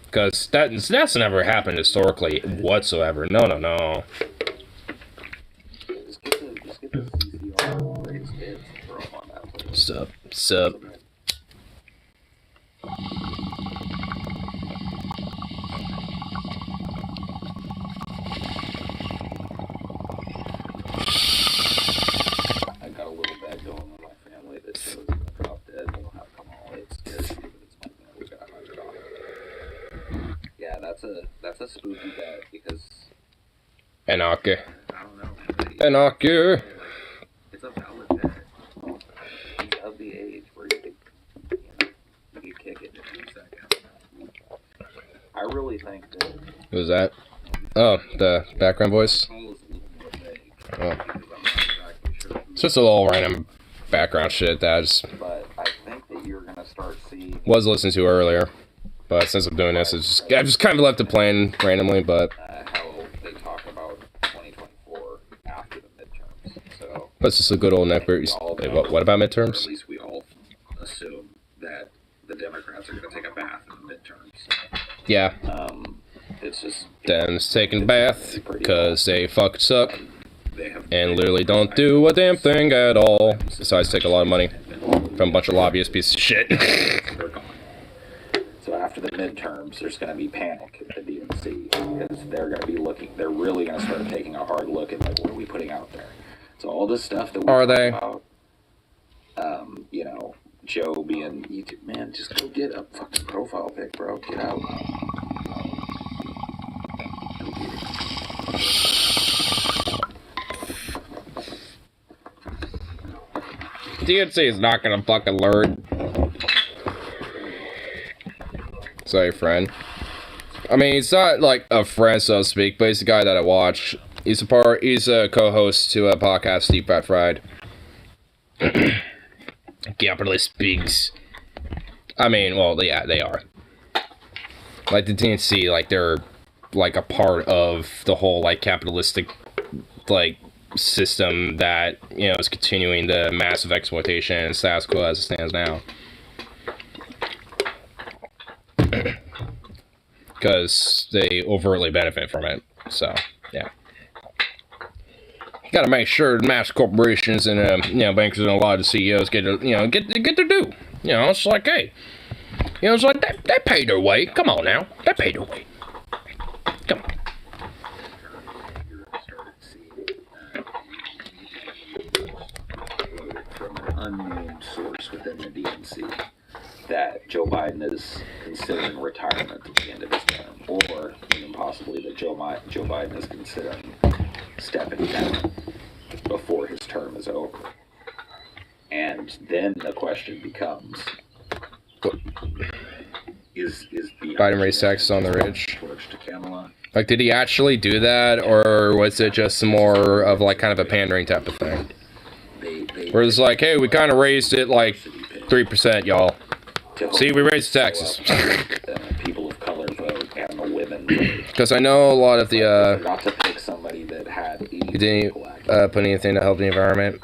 because that's never happened historically whatsoever. No. Sup. I got a little bad going with my family that was gonna drop dead. We'll have to come all it's scared me, but it's my thing. We got $100. Yeah, that's a spooky bet because Anarchy. I don't know. Anarchy. It's a valid bet. He's of the age where you could kick it in a few seconds. I really think that. Who's that? Oh, the background voice. Oh. It's just a little random background shit that I just But I think that you're gonna start seeing. was listening to earlier, but since I'm doing this, I just kind of left it playing randomly. But How they talk about 2024 after the midterms. So. that's just a good old neck. What about Or midterms? at least we all assume that the Democrats are going to take a bath in the midterms. Yeah, It's just Dems taking a bath because they fucking suck they have and literally don't do a damn thing at all besides take a lot of money. from a bunch of lobbyist pieces of shit. They're gone. So after the midterms, there's going to be panic at the DNC because they're going to be looking. They're really going to start taking a hard look at like what are we putting out there. So all this stuff that we talk about, you know, Joe being YouTube, man, just go get a fucking profile pic, bro. Get out. DNC is not gonna fucking learn. Sorry, friend. I mean, he's not like a friend, so to speak, but he's a guy that I watch. He's a co-host to a podcast, Deep Fat Fried. Capitalist pigs. I mean, well, yeah, they are. Like the DNC, like they're like a part of the whole like capitalistic like system that, you know, is continuing the massive exploitation and status quo as it stands now. Because they overtly benefit from it. So, yeah. You gotta make sure mass corporations and, you know, bankers and a lot of CEOs get their due. You know, it's like, hey, you know, it's like, they paid their way. Come on now. They paid their way. Come on. From an unnamed source within the DNC that Joe Biden is considering retirement at the end of his term, or even possibly that Joe Biden is considering stepping down before his term is over. And then the question becomes, is the Biden raised taxes on the rich? Torch to Kamala? Like, did he actually do that, or was it just more of like kind of a pandering type of thing? Where it's like, hey, we kind of raised it like 3%, y'all. See, we raised the taxes. People of color vote and the women vote. Because I know a lot of the, Not to pick somebody that had you didn't put anything to help the environment.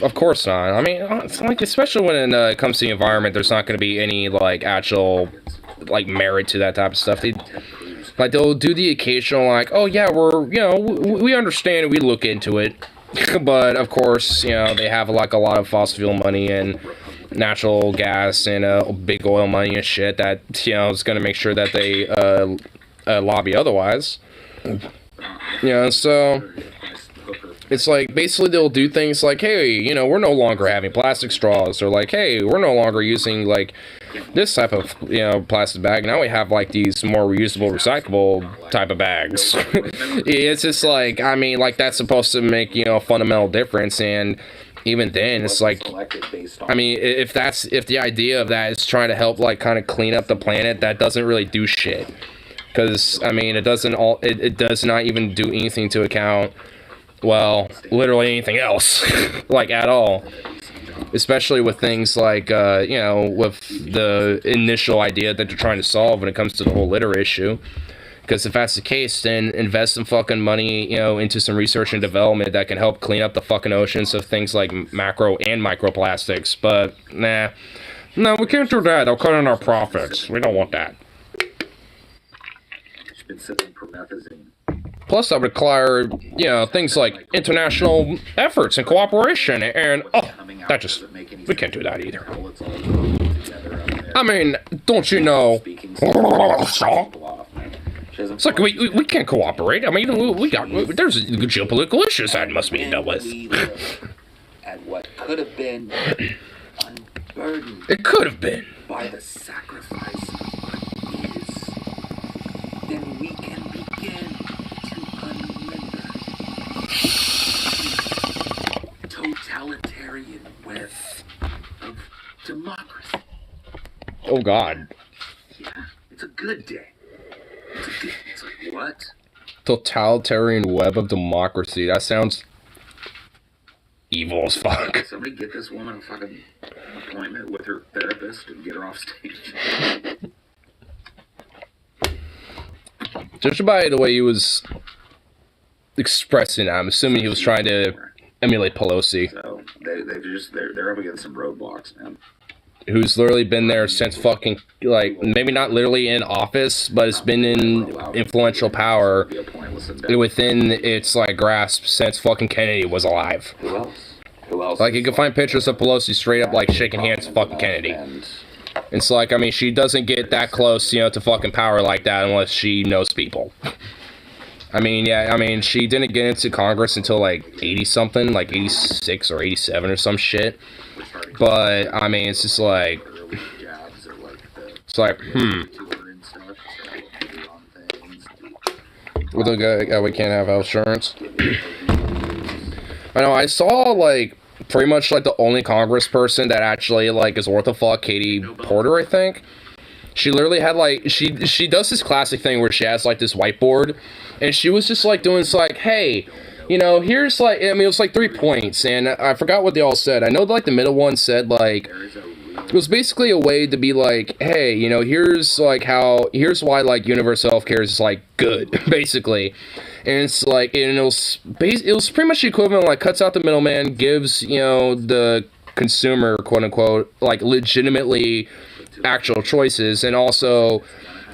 Of course not. I mean, it's like, especially when it comes to the environment, there's not going to be any like actual like merit to that type of stuff. Like they'll do the occasional like, oh yeah, we understand and we look into it. But of course, you know, they have like a lot of fossil fuel money and natural gas and big oil money and shit that, you know, is going to make sure that they lobby otherwise. You know, so it's like basically they'll do things like, hey, you know, we're no longer having plastic straws, or like, hey, we're no longer using like this type of, you know, plastic bag. Now we have like these more reusable, recyclable type of bags. It's just like, I mean, like that's supposed to make, you know, a fundamental difference. And even then, it's like, I mean, if the idea of that is trying to help like kind of clean up the planet, that doesn't really do shit. Because I mean, it does not even do anything to account, well, literally anything else, like at all. Especially with things like, you know, with the initial idea that they're trying to solve when it comes to the whole litter issue. Because if that's the case, then invest some fucking money, you know, into some research and development that can help clean up the fucking oceans of things like macro and microplastics. But, nah. No, we can't do that. They'll cut in our profits. We don't want that. Plus, that would require, you know, things like international efforts and cooperation, and, we can't do that either. I mean, don't you know, it's like, we can't cooperate. I mean, there's geopolitical issues that must be dealt with. And what could have been unburdened. It could have been. By the sacrifice of what is, then we can begin to unlimber totalitarian web of democracy. Oh God. Yeah, it's a good day. It's like, what? Totalitarian web of democracy. That sounds evil as fuck. Somebody get this woman a fucking appointment with her therapist and get her off stage. Judging by the way he was expressing it, I'm assuming he was trying to emulate Pelosi. So they're up against some roadblocks, man. Who's literally been there since fucking, like, maybe not literally in office, but it's been in influential power within its, like, grasp since fucking Kennedy was alive. Who else? Who else? Like, you can find pictures of Pelosi straight up, like, shaking hands with fucking Kennedy. It's like, I mean, she doesn't get that close, you know, to fucking power like that unless she knows people. I mean, yeah, I mean, she didn't get into Congress until, like, 80-something, like 86 or 87 or some shit. But, I mean, it's just like... It's like, we can't have health insurance. I know, I saw, like, pretty much, like, the only congressperson that actually, like, is worth a fuck, Katie Porter, I think. She literally had, like, she does this classic thing where she has, like, this whiteboard, and she was just, like, doing this, like, hey, you know, here's, like, I mean, it was, like, 3 points, and I forgot what they all said. I know, like, the middle one said, like, it was basically a way to be like, hey, you know, here's why, like, universal healthcare is, like, good, basically. And it's like, and it was pretty much the equivalent, like, cuts out the middleman, gives, you know, the consumer, quote unquote, like, legitimately actual choices. And also,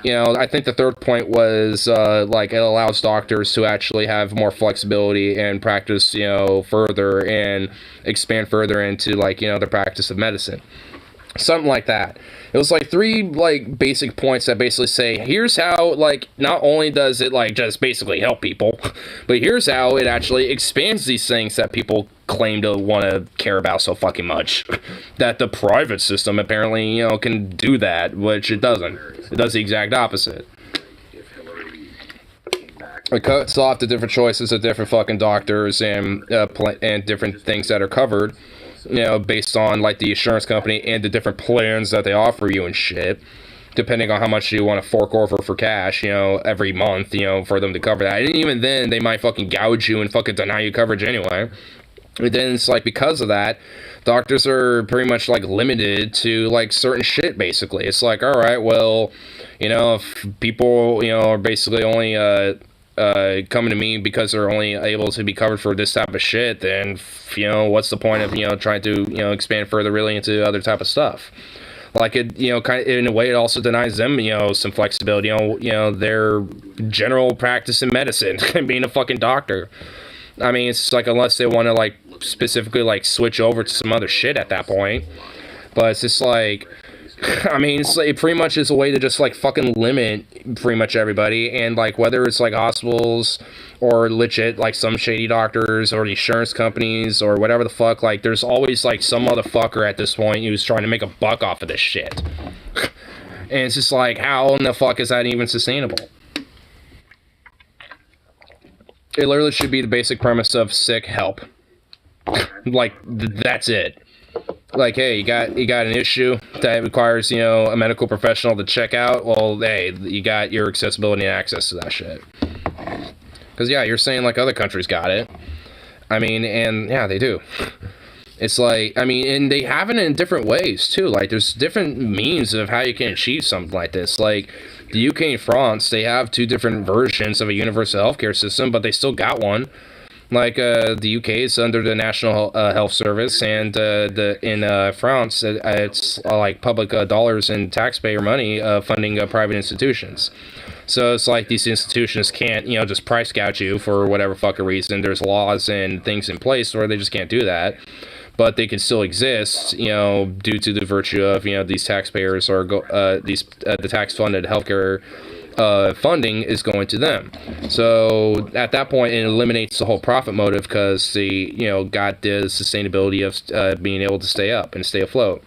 you know, I think the third point was, like, it allows doctors to actually have more flexibility and practice, you know, further and expand further into, like, you know, the practice of medicine. Something like that. It was like 3, like, basic points that basically say, here's how, like, not only does it, like, just basically help people, but here's how it actually expands these things that people claim to want to care about so fucking much. That the private system apparently, you know, can do that, which it doesn't. It does the exact opposite. It cuts off the different choices of different fucking doctors and different things that are covered, you know, based on, like, the insurance company and the different plans that they offer you and shit, depending on how much you want to fork over for cash, you know, every month, you know, for them to cover that. And even then, they might fucking gouge you and fucking deny you coverage anyway. And then it's like, because of that, doctors are pretty much, like, limited to, like, certain shit, basically. It's like, alright, well, you know, if people, you know, are basically only, coming to me because they're only able to be covered for this type of shit, then, you know, what's the point of, you know, trying to, you know, expand further really into other type of stuff? Like, it, you know, kind of, in a way, it also denies them, you know, some flexibility, you know, their general practice in medicine, being a fucking doctor. I mean, it's like, unless they want to, like, specifically, like, switch over to some other shit at that point. But it's just like, I mean, it pretty much is a way to just, like, fucking limit pretty much everybody. And, like, whether it's, like, hospitals or legit, like, some shady doctors or the insurance companies or whatever the fuck, like, there's always, like, some motherfucker at this point who's trying to make a buck off of this shit. And it's just like, how in the fuck is that even sustainable? It literally should be the basic premise of sick, help. Like, that's it. Like, hey, you got an issue that requires, you know, a medical professional to check out. Well, hey, you got your accessibility and access to that shit. Because, yeah, you're saying, like, other countries got it. I mean, and, yeah, they do. It's like, I mean, and they have it in different ways, too. Like, there's different means of how you can achieve something like this. Like, the UK and France, they have 2 different versions of a universal healthcare system, but they still got one. Like, the UK is under the National Health Service, and in France, it's like public dollars and taxpayer money funding private institutions. So it's like these institutions can't, you know, just price gouge you for whatever fucking reason. There's laws and things in place where they just can't do that. But they can still exist, you know, due to the virtue of, you know, these taxpayers or the tax-funded healthcare funding is going to them. So at that point, it eliminates the whole profit motive because they, you know, got the sustainability of being able to stay up and stay afloat.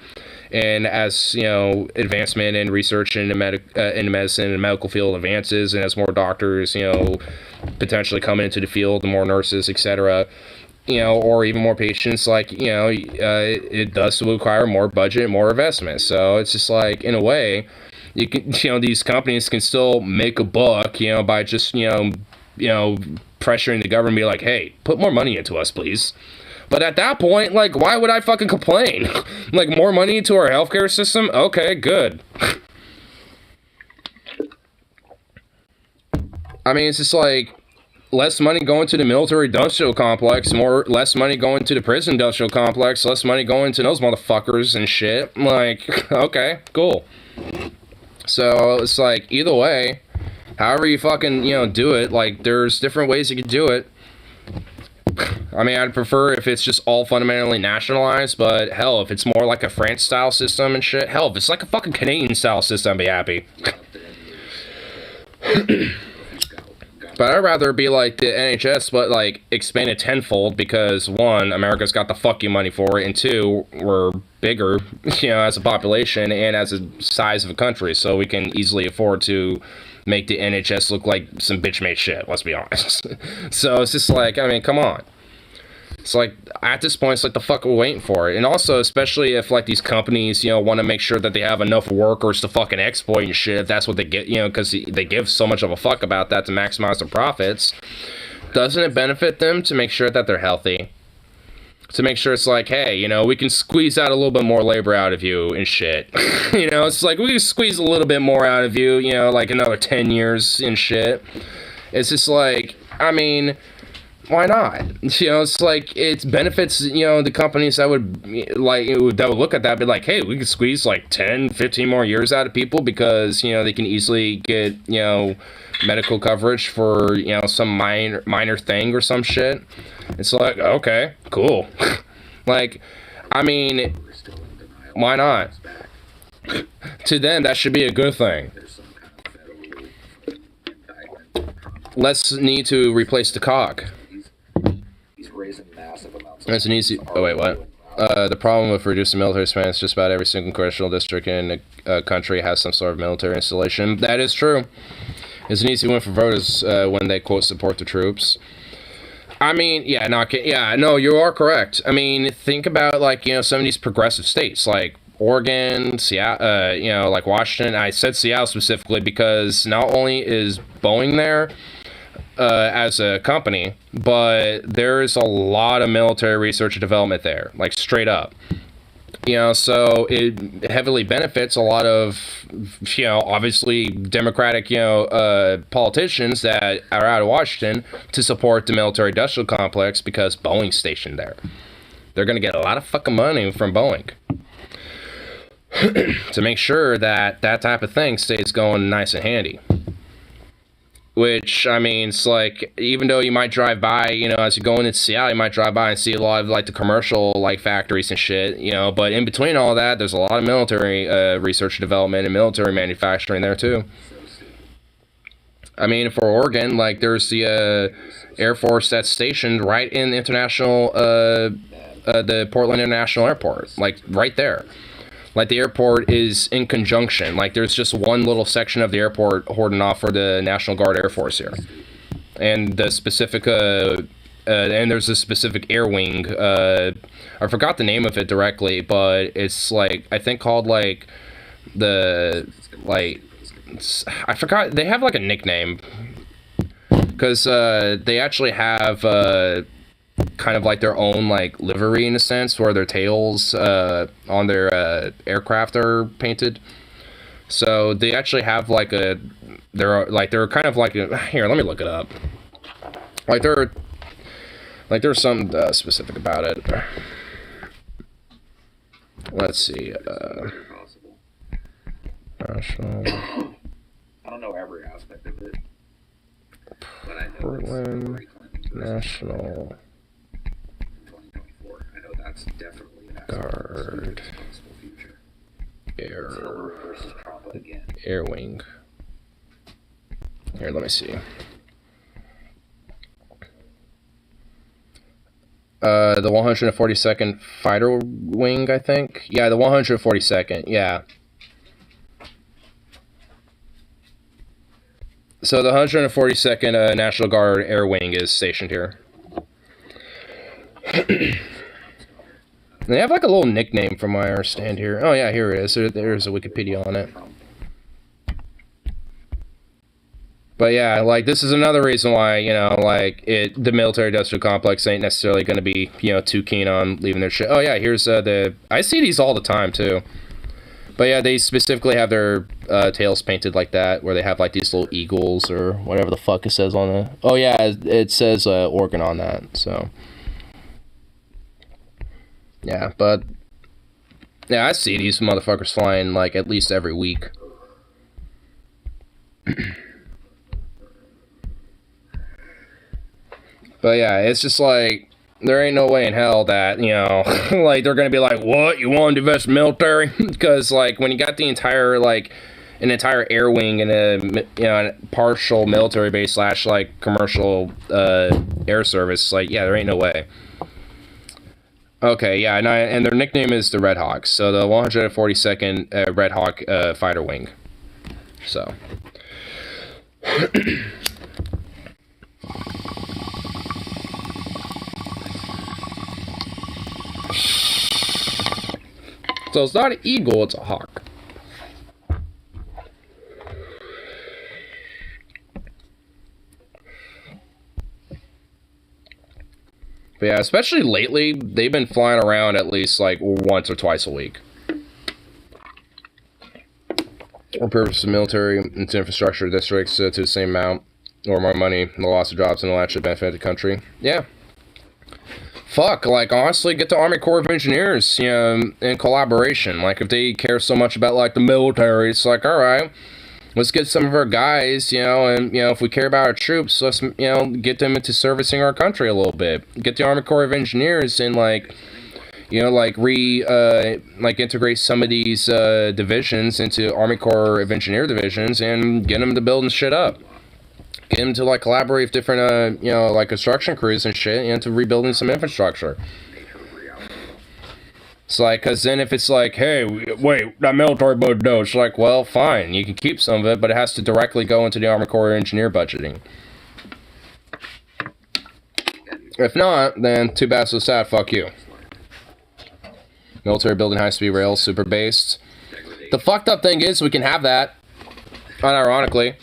And as, you know, advancement in research in the medicine and medical field advances, and as more doctors, you know, potentially come into the field, more nurses, etc., you know, or even more patients, like, you know, it does require more budget, more investment. So it's just like, in a way, you can, you know, these companies can still make a buck, you know, by just, you know, pressuring the government, be like, hey, put more money into us, please. But at that point, like, why would I fucking complain? Like, more money into our healthcare system? Okay, good. I mean, it's just like, less money going to the military industrial complex, less money going to the prison industrial complex, less money going to those motherfuckers and shit. Like, okay, cool. So it's like, either way, however you fucking, you know, do it, like, there's different ways you can do it. I mean, I'd prefer if it's just all fundamentally nationalized, but hell, if it's more like a France-style system and shit, hell, if it's like a fucking Canadian-style system, I'd be happy. But I'd rather be like the NHS, but like expanded tenfold because one, America's got the fuck you money for it, and two, we're bigger, you know, as a population and as a size of a country, so we can easily afford to make the NHS look like some bitch-made shit, let's be honest. So it's just like, I mean, come on. It's like, at this point, it's like, the fuck are we waiting for it? And also, especially if, like, these companies, you know, want to make sure that they have enough workers to fucking exploit and shit, if that's what they get, you know, because they give so much of a fuck about that to maximize their profits, doesn't it benefit them to make sure that they're healthy? To make sure it's like, hey, you know, we can squeeze out a little bit more labor out of you and shit. You know, it's like, we can squeeze a little bit more out of you, you know, like another 10 years and shit. It's just like, I mean, why not? You know, it's like, it benefits, you know, the companies that would, like, that would look at that and be like, hey, we could squeeze, like, 10, 15 more years out of people because, you know, they can easily get, you know, medical coverage for, you know, some minor thing or some shit. It's like, okay, cool. Like, I mean, why not? To them, that should be a good thing. Let's need to replace the cog. That's an easy. Oh wait, what? The problem with reducing military spending is just about every single congressional district in the country has some sort of military installation. That is true. It's an easy win for voters when they quote support the troops. I mean, no, you are correct. I mean, think about, like, you know, some of these progressive states, like Oregon, Seattle, you know, like Washington. I said Seattle specifically because not only is Boeing there as a company, but there's a lot of military research and development there, like straight up. You know, so it heavily benefits a lot of, you know, obviously Democratic, you know, politicians that are out of Washington to support the military-industrial complex because Boeing's stationed there. They're going to get a lot of fucking money from Boeing to make sure that that type of thing stays going nice and handy. Which, I mean, it's like, even though you might drive by, you know, as you're going into Seattle, you might drive by and see a lot of, like, the commercial, like, factories and shit, you know, but in between all that, there's a lot of military research and development and military manufacturing there, too. I mean, for Oregon, like, there's the Air Force that's stationed right in the the Portland International Airport, like, right there. Like, the airport is in conjunction. Like, there's just one little section of the airport hoarding off for the National Guard Air Force here. And the specific, and there's a specific air wing. I forgot the name of it directly, but it's, like, I think called, like, I forgot, they have, like, a nickname. Because they actually have, kind of like their own, like, livery in a sense, where their tails on their aircraft are painted. So they actually have like they're kind of like here, let me look it up. There's something specific about it. Let's see. National. I don't know every aspect of it, but I know Portland National that's definitely an Guard future. Air Wing. Here, let me see. The 142nd Fighter Wing, I think. Yeah, the 142nd. Yeah. So the 142nd National Guard Air Wing is stationed here. They have like a little nickname from what I understand here. Oh yeah, here it is. There's a Wikipedia on it. But yeah, like, this is another reason why, you know, like, the military-industrial complex ain't necessarily going to be, you know, too keen on leaving their shit. Oh yeah, here's I see these all the time too. But yeah, they specifically have their tails painted like that, where they have like these little eagles or whatever the fuck it says on it. Oh yeah, it says Oregon on that, so. Yeah, but yeah, I see these motherfuckers flying like at least every week. But yeah, it's just like, There ain't no way in hell that, you know, like, they're gonna be like, what, you want to invest in military? Because, like, when you got the entire, like, an entire air wing and a, you know, a partial military base / like, commercial, air service, like, yeah, there ain't no way. Okay, yeah, and their nickname is the Red Hawks, so the 142nd, Red Hawk, fighter wing. So. So it's not an eagle, it's a hawk. But yeah, especially lately, they've been flying around at least like once or twice a week. Or purpose of military into infrastructure districts to the same amount or more money, the loss of jobs and all that should benefit the country. Yeah. Fuck, like, honestly, get the Army Corps of Engineers, you know, in collaboration. Like, if they care so much about, like, the military, it's like, alright, let's get some of our guys, you know, and, you know, if we care about our troops, let's, you know, get them into servicing our country a little bit. Get the Army Corps of Engineers and, like, you know, like, like, integrate some of these, divisions into Army Corps of Engineer divisions and get them to building shit up. Get them to, like, collaborate with different, you know, like, construction crews and shit, you know, to rebuilding some infrastructure. It's like, because then if it's like, hey, wait, that military budget, no, it's like, well, fine, you can keep some of it, but it has to directly go into the Army Corps Engineer budgeting. If not, then too bad, so sad, fuck you. Military building high-speed rail, super based. The fucked up thing is we can have that, unironically.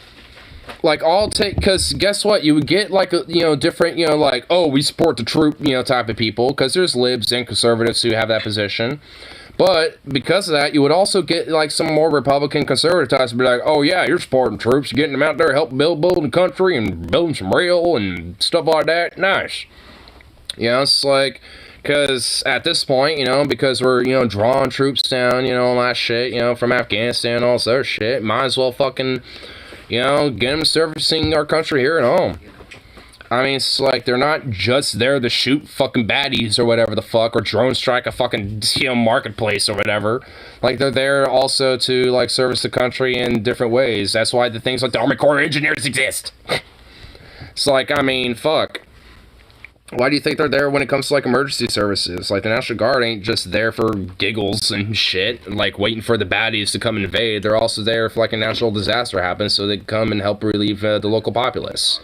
Like, I'll take, because guess what, you would get, like, you know, different, you know, like, oh, we support the troop, you know, type of people, because there's libs and conservatives who have that position, but because of that, you would also get, like, some more Republican conservative types to be like, oh, yeah, you're supporting troops, you're getting them out there, help build the country, and building some rail, and stuff like that, nice. You know, it's like, because at this point, you know, because we're, you know, drawing troops down, you know, all that shit, you know, from Afghanistan, all this other shit, might as well fucking, you know, get them servicing our country here at home. I mean, it's like, they're not just there to shoot fucking baddies or whatever the fuck, or drone strike a fucking, you know, marketplace or whatever. Like, they're there also to, like, service the country in different ways. That's why the things like the Army Corps of Engineers exist. It's like, I mean, fuck. Why do you think they're there when it comes to, like, emergency services? Like, the National Guard ain't just there for giggles and shit, like, waiting for the baddies to come invade. They're also there if, like, a natural disaster happens, so they can come and help relieve the local populace.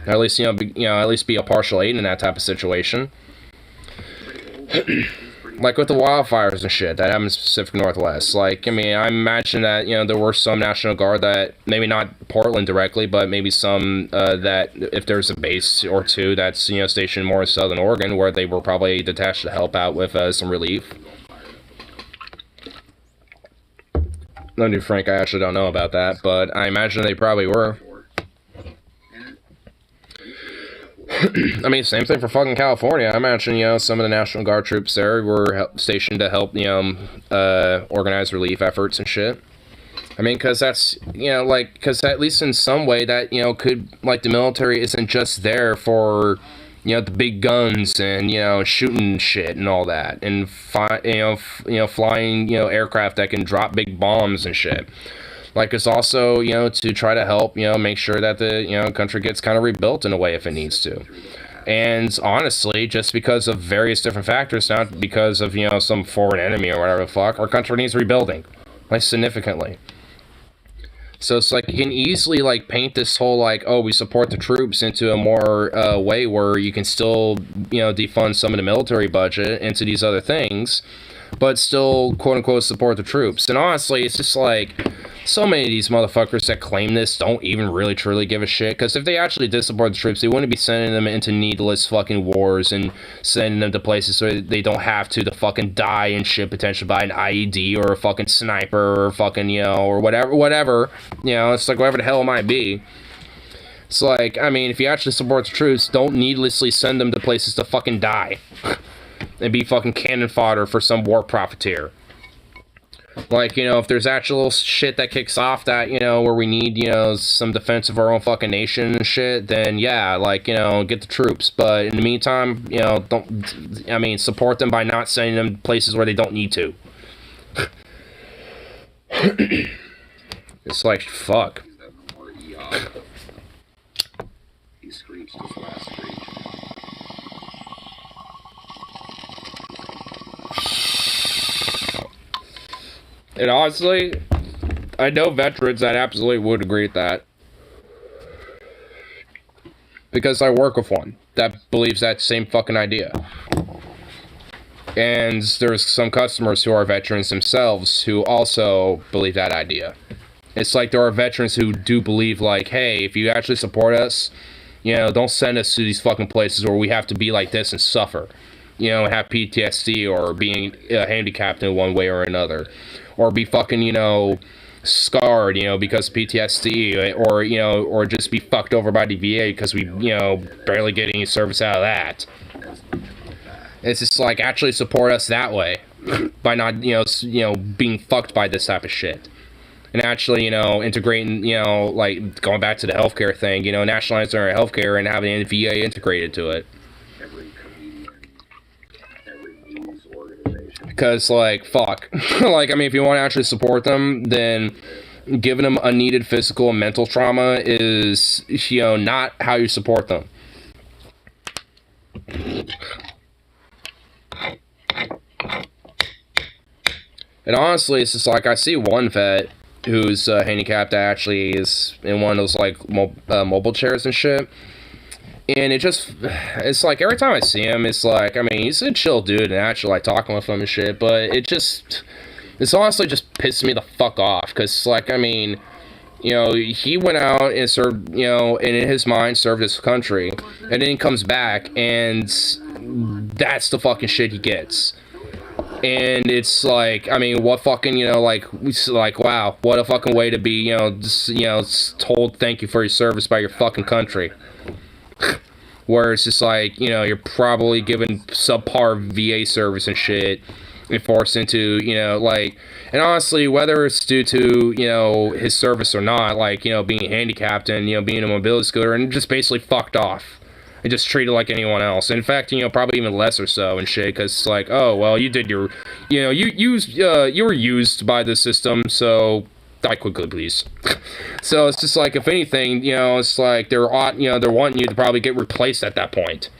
Or at least, you know, at least be a partial aid in that type of situation. Like with the wildfires and shit that happened in the Pacific Northwest. Like, I mean, I imagine that, you know, there were some National Guard that, maybe not Portland directly, but maybe some that, if there's a base or two that's, you know, stationed more in Southern Oregon, where they were probably detached to help out with some relief. No, to be frank, I actually don't know about that, but I imagine they probably were. I mean, same thing for fucking California. I imagine, you know, some of the National Guard troops there were stationed to help, you know, organize relief efforts and shit. I mean, because that's, you know, like, because at least in some way that, you know, could, like, the military isn't just there for, you know, the big guns and, you know, shooting shit and all that, and, you know, flying, you know, aircraft that can drop big bombs and shit. Like, it's also, you know, to try to help, you know, make sure that the, you know, country gets kind of rebuilt in a way if it needs to. And honestly, just because of various different factors, not because of, you know, some foreign enemy or whatever the fuck, our country needs rebuilding, like, significantly. So it's like, you can easily, like, paint this whole, like, oh, we support the troops into a more way where you can still, you know, defund some of the military budget into these other things, but still, quote-unquote, support the troops. And honestly, it's just like, so many of these motherfuckers that claim this don't even really truly give a shit, because if they actually did support the troops, they wouldn't be sending them into needless fucking wars and sending them to places where they don't have to fucking die and shit, potentially by an IED or a fucking sniper or fucking, you know, or whatever, you know, it's like whatever the hell it might be. It's like, I mean, if you actually support the troops, don't needlessly send them to places to fucking die and be fucking cannon fodder for some war profiteer. Like, you know, if there's actual shit that kicks off that, you know, where we need, you know, some defense of our own fucking nation and shit, then yeah, like, you know, get the troops. But in the meantime, you know, support them by not sending them places where they don't need to. It's like, fuck. He screeched his last screech. And honestly, I know veterans that absolutely would agree with that. Because I work with one that believes that same fucking idea. And there's some customers who are veterans themselves who also believe that idea. It's like there are veterans who do believe, like, hey, if you actually support us, you know, don't send us to these fucking places where we have to be like this and suffer. You know, and have PTSD or being handicapped in one way or another. Or be fucking, you know, scarred, you know, because of PTSD, or, you know, or just be fucked over by the VA because we, you know, barely get any service out of that. It's just like, actually support us that way by not, you know, being fucked by this type of shit. And actually, you know, integrating, you know, like, going back to the healthcare thing, you know, nationalizing our healthcare and having the VA integrated to it. Because, like, fuck. Like, I mean, if you want to actually support them, then giving them unneeded physical and mental trauma is, you know, not how you support them. And honestly, it's just like, I see one vet who's handicapped that actually is in one of those, like, mobile chairs and shit. And it's like, every time I see him, it's like, I mean, he's a chill dude and actually like talking with him and shit, but it's honestly just pissing me the fuck off, because, like, I mean, you know, he went out and served, you know, and in his mind served his country, and then he comes back, and that's the fucking shit he gets. And it's like, I mean, what fucking, you know, like, wow, what a fucking way to be, you know, just, you know, told thank you for your service by your fucking country. Where it's just like, you know, you're probably given subpar VA service and shit and forced into, you know, like, and honestly, whether it's due to, you know, his service or not, like, you know, being handicapped and, you know, being a mobility scooter, and just basically fucked off and just treated like anyone else. In fact, you know, probably even less or so and shit, because it's like, oh, well, you did your, you know, you were used by the system, so die quickly, please. So it's just like, if anything, you know, it's like they're wanting you to probably get replaced at that point,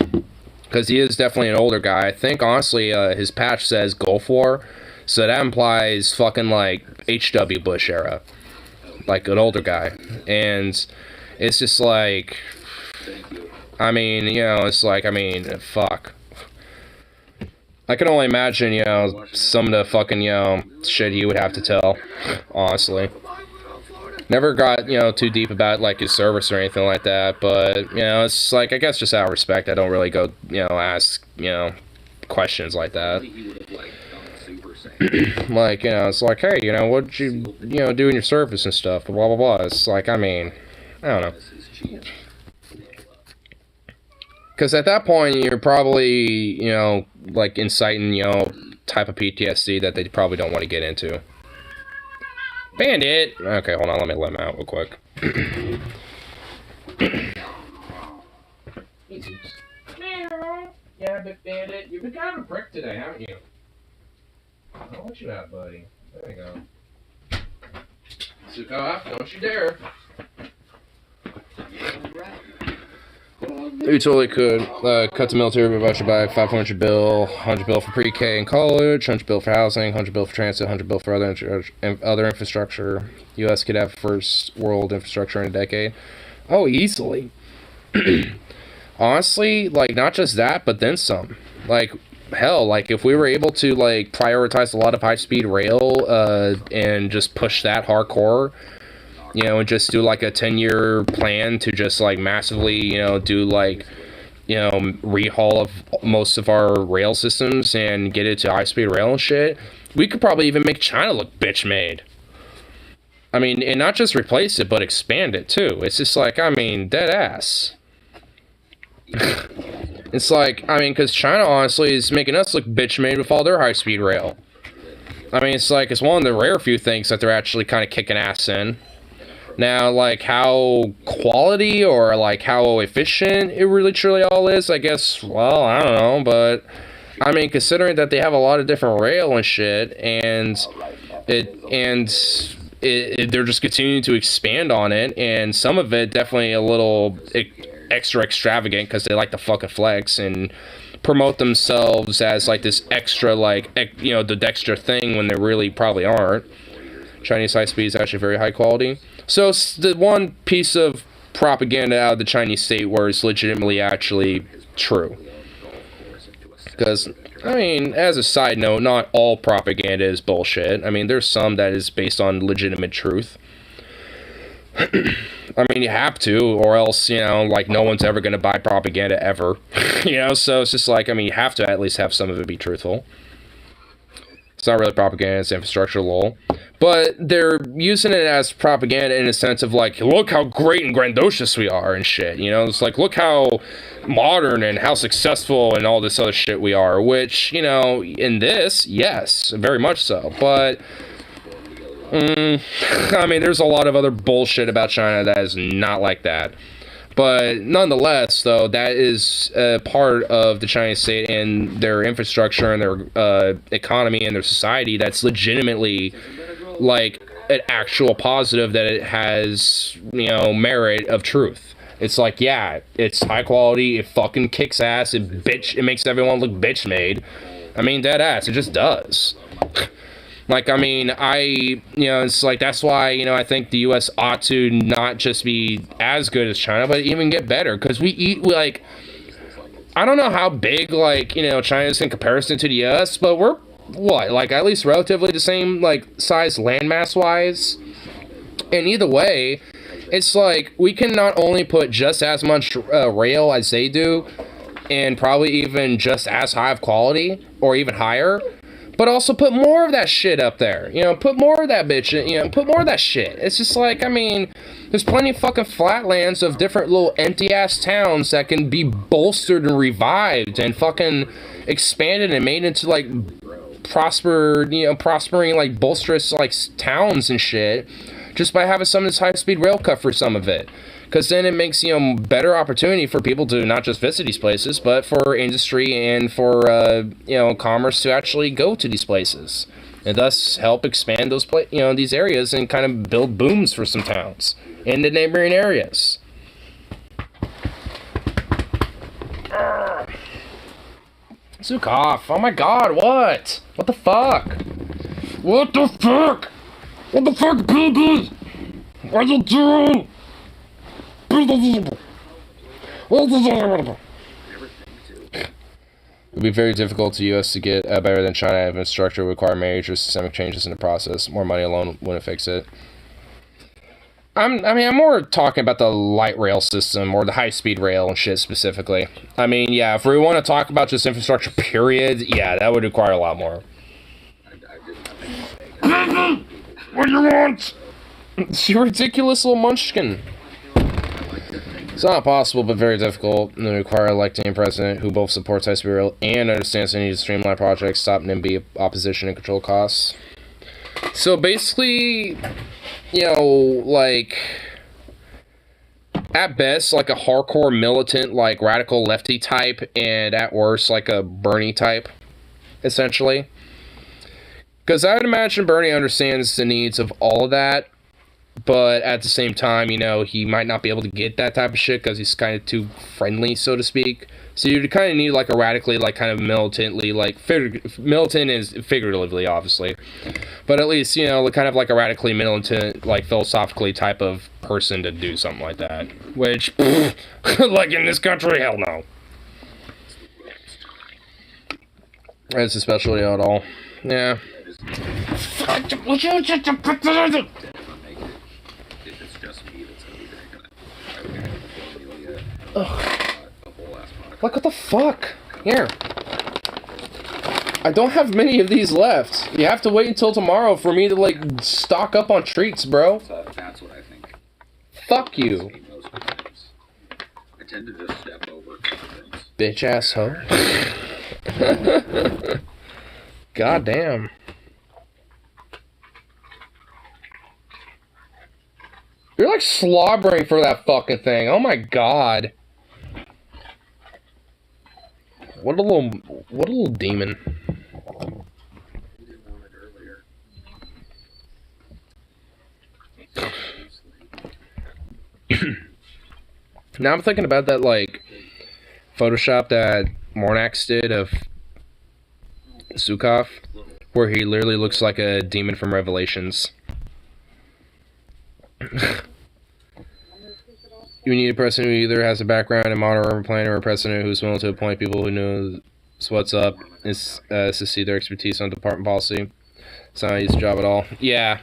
because he is definitely an older guy. I think honestly, his patch says Gulf War, so that implies fucking like H.W. Bush era, like an older guy. And it's just like, I mean, you know, it's like, I mean, fuck. I can only imagine, you know, some of the fucking, you know, shit he would have to tell, honestly. Never got, you know, too deep about, like, his service or anything like that, but, you know, it's like, I guess just out of respect, I don't really go, you know, ask, you know, questions like that. Like, you know, it's like, hey, you know, what'd you, you know, do in your service and stuff, blah, blah, blah. It's like, I mean, I don't know. Because at that point, you're probably, you know, like, inciting, you know, type of PTSD that they probably don't want to get into. Bandit! Okay, hold on, let me let him out real quick. Yeah, but Bandit, you've been kind of a prick today, haven't you? I don't want you out, buddy. There you go. Zuko, don't you dare. You totally could. Cut the military voucher by 500 bill, 100 bill for pre-K and college, 100 bill for housing, 100 bill for transit, 100 bill for other infrastructure. U.S. could have first world infrastructure in a decade. Oh, easily. Honestly, like, not just that, but then some. Like, hell, like, if we were able to, like, prioritize a lot of high-speed rail, and just push that hardcore, you know, and just do, like, a 10-year plan to just, like, massively, you know, do, like, you know, rehaul of most of our rail systems and get it to high-speed rail and shit, we could probably even make China look bitch-made. I mean, and not just replace it, but expand it, too. It's just like, I mean, dead ass. It's like, I mean, because China, honestly, is making us look bitch-made with all their high-speed rail. I mean, it's like, it's one of the rare few things that they're actually kind of kicking ass in. Now, like, how quality or, like, how efficient it really truly all is, I guess, well, I don't know, but, I mean, considering that they have a lot of different rail and shit, and they're just continuing to expand on it, and some of it definitely a little extra extravagant, because they like to fucking flex and promote themselves as, like, this extra, like, you know, the extra thing when they really probably aren't. Chinese high speed is actually very high quality. So it's the one piece of propaganda out of the Chinese state where it's legitimately actually true. Because, I mean, as a side note, not all propaganda is bullshit. I mean, there's some that is based on legitimate truth. I mean, you have to, or else, you know, like, no one's ever going to buy propaganda ever. You know, so it's just like, I mean, you have to at least have some of it be truthful. It's not really propaganda, it's infrastructure, lol. But they're using it as propaganda in a sense of, like, look how great and grandiose we are and shit, you know? It's like, look how modern and how successful and all this other shit we are, which, you know, in this, yes, very much so. But, I mean, there's a lot of other bullshit about China that is not like that. But nonetheless, though, that is part of the Chinese state and their infrastructure and their economy and their society that's legitimately, like, an actual positive that it has, you know, merit of truth. It's like, yeah, it's high quality, it fucking kicks ass, it makes everyone look bitch made. I mean, dead ass, it just does. Like, I mean, you know, it's like, that's why, you know, I think the U.S. ought to not just be as good as China, but even get better, because we eat, like, I don't know how big, like, you know, China is in comparison to the U.S., but we're, what, like, at least relatively the same, like, size landmass-wise, and either way, it's like, we can not only put just as much rail as they do, and probably even just as high of quality, or even higher, but also put more of that shit up there. You know, put more of that bitch, you know, put more of that shit. It's just like, I mean, there's plenty of fucking flatlands of different little empty-ass towns that can be bolstered and revived and fucking expanded and made into, like, prospering, like, bolsterous, like, towns and shit, just by having some of this high-speed rail cut for some of it. Because then it makes, you know, better opportunity for people to not just visit these places, but for industry and for, you know, commerce to actually go to these places. And thus help expand those, you know, these areas and kind of build booms for some towns in the neighboring areas. Zukov, oh my god, what? What the fuck? What the fuck? What the fuck, baby? What are you doing? It would be very difficult to the U.S. to get better than China if infrastructure would require major systemic changes in the process. More money alone wouldn't fix it. I'm more talking about the light rail system or the high-speed rail and shit specifically. I mean, yeah, if we want to talk about just infrastructure, period, yeah, that would require a lot more. What do you want? You ridiculous little munchkin. It's not possible, but very difficult, and require electing a president who both supports high-speed rail and understands the need to streamline projects, stop NIMBY opposition, and control costs. So basically, you know, like, at best, like a hardcore militant, like, radical lefty type, and at worst, like a Bernie type, essentially. Because I would imagine Bernie understands the needs of all of that, but at the same time, you know, he might not be able to get that type of shit because he's kind of too friendly, so to speak. So you kind of need, like, a radically, like, kind of militantly, like, militant is figuratively, obviously. But at least, you know, kind of like a radically militant, like, philosophically type of person to do something like that. Which, like, in this country, hell no. It's especially at all. Yeah. Like, what the fuck? Here. I don't have many of these left. You have to wait until tomorrow for me to, like, stock up on treats, bro. That's what I think. Fuck you. I tend to just step over things. Bitch ass hoe. God damn. You're like slobbering for that fucking thing. Oh my god. What a little demon. You didn't want it earlier. Now I'm thinking about that, like, Photoshop that Mornax did of Zukov, where he literally looks like a demon from Revelations. You need a president who either has a background in modern urban planning or a president who's willing to appoint people who knows what's up and to see their expertise on department policy. It's not an easy job at all. Yeah.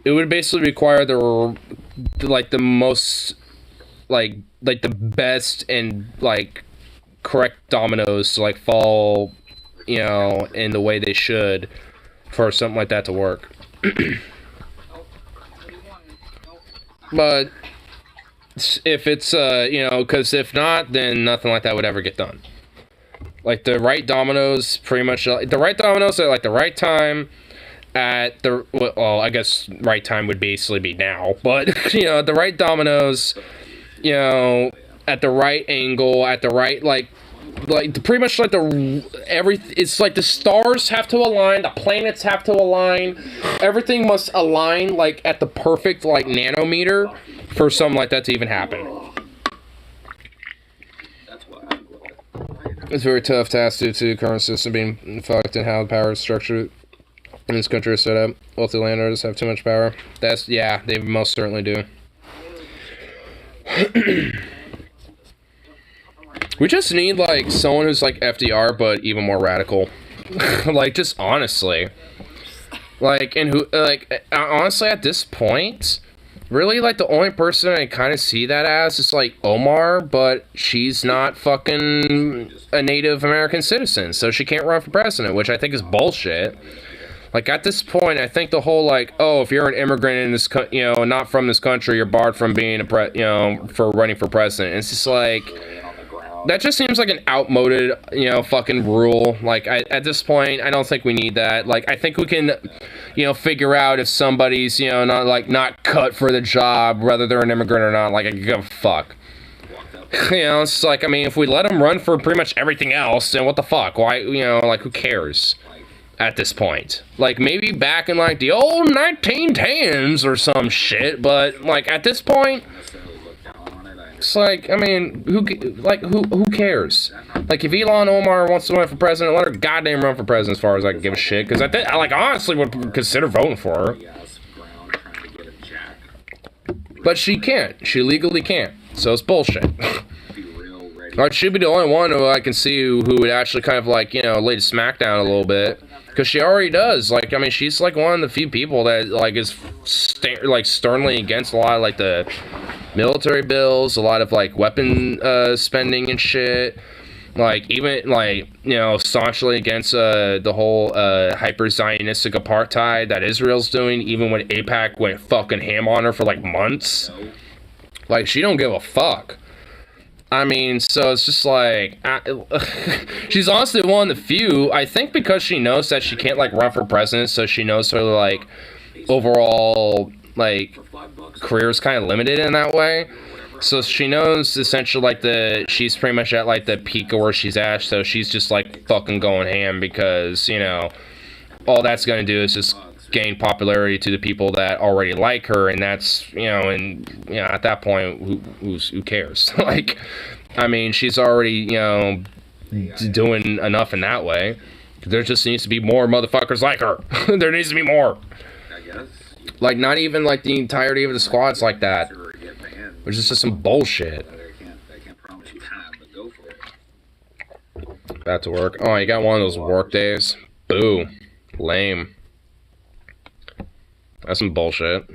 It would basically require the most, like the best and, like, correct dominoes to, like, fall, you know, in the way they should for something like that to work. But if it's, you know, because if not, then nothing like that would ever get done. Like, the right dominoes, pretty much, the right dominoes at, like, the right time, at the, well, I guess right time would basically be now, but, you know, the right dominoes, you know, at the right angle, at the right, like pretty much like it's like the stars have to align, the planets have to align, everything must align, like, at the perfect, like, nanometer for something like that to even happen. It's a very tough task due to the current system being fucked and how the power is structured in this country is set up. Wealthy landowners have too much power. Yeah, they most certainly do. We just need, like, someone who's like FDR, but even more radical. Like, just honestly. Like, and who, like, honestly, at this point, really, like, the only person I kind of see that as is, like, Omar, but she's not fucking a Native American citizen, so she can't run for president, which I think is bullshit. Like, at this point, I think the whole, like, oh, if you're an immigrant in this, you know, not from this country, you're barred from being you know, for running for president. It's just like, that just seems like an outmoded, you know, fucking rule. Like, at this point, I don't think we need that. Like, I think we can, you know, figure out if somebody's, you know, not cut for the job, whether they're an immigrant or not. Like, I give a fuck. You know, it's like, I mean, if we let them run for pretty much everything else, then what the fuck? Why, you know, like, who cares at this point? Like, maybe back in, like, the old 1910s or some shit, but, like, at this point, it's like, I mean, who cares? Like, if Ilhan Omar wants to run for president, let her goddamn run for president as far as I can give a shit, because I think, I, like, honestly would consider voting for her. But she can't. She legally can't. So it's bullshit. Like, she'd be the only one who I can see who would actually kind of, like, you know, lay the smack down a little bit. Because she already does. Like, I mean, she's, like, one of the few people that, like, is, sternly against a lot of, like, the military bills, a lot of, like, weapon spending and shit. Like, even, like, you know, staunchly against the whole hyper-Zionistic apartheid that Israel's doing, even when AIPAC went fucking ham on her for, like, months. Like, she don't give a fuck. I mean, so it's just like, she's honestly one of the few, I think, because she knows that she can't, like, run for president, so she knows her, like, overall, like, career is kind of limited in that way. So she knows, essentially, like, she's pretty much at, like, the peak of where she's at, so she's just, like, fucking going ham because, you know, all that's gonna do is just gain popularity to the people that already like her, and that's, you know, and, you know, at that point, who cares? Like, I mean, she's already, you know, doing enough in that way. There just needs to be more motherfuckers like her. There needs to be more. Like, not even, like, the entirety of the squad's like that. Which is just some bullshit. Back to work. Oh, you got one of those work days? Boo. Lame. That's some bullshit.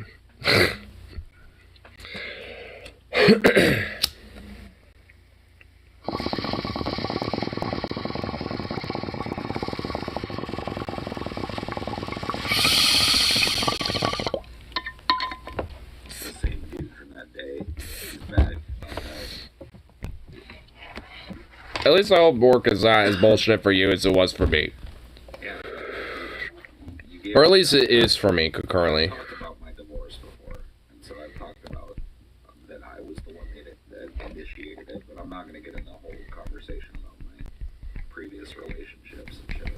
At least I hope work is not as bullshit for you as it was for me. Or at least it is for me currently. previous relationships and shit.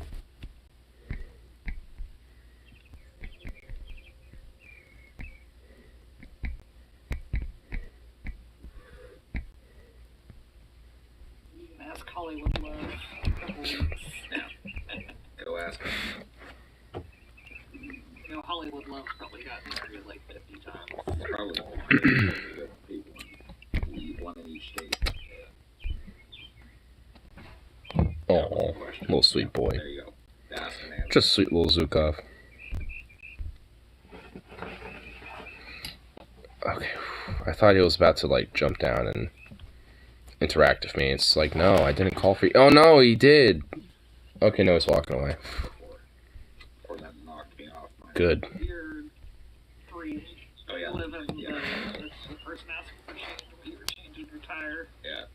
Ask Hollywood Love. Go ask him. You know, Hollywood Love's probably gotten married like 50 times. Probably people one in each state. Oh, little sweet boy. There you go. Ask and answer. Just sweet little Zukov. Okay, I thought he was about to like jump down and interact with me. It's like, no, I didn't call for you. Oh no, he did. Okay, no, he's walking away. Or that knocked me off. Good. Weird free Oh yeah. live in Yeah. the person asking for change when you're changing your tire. Yeah.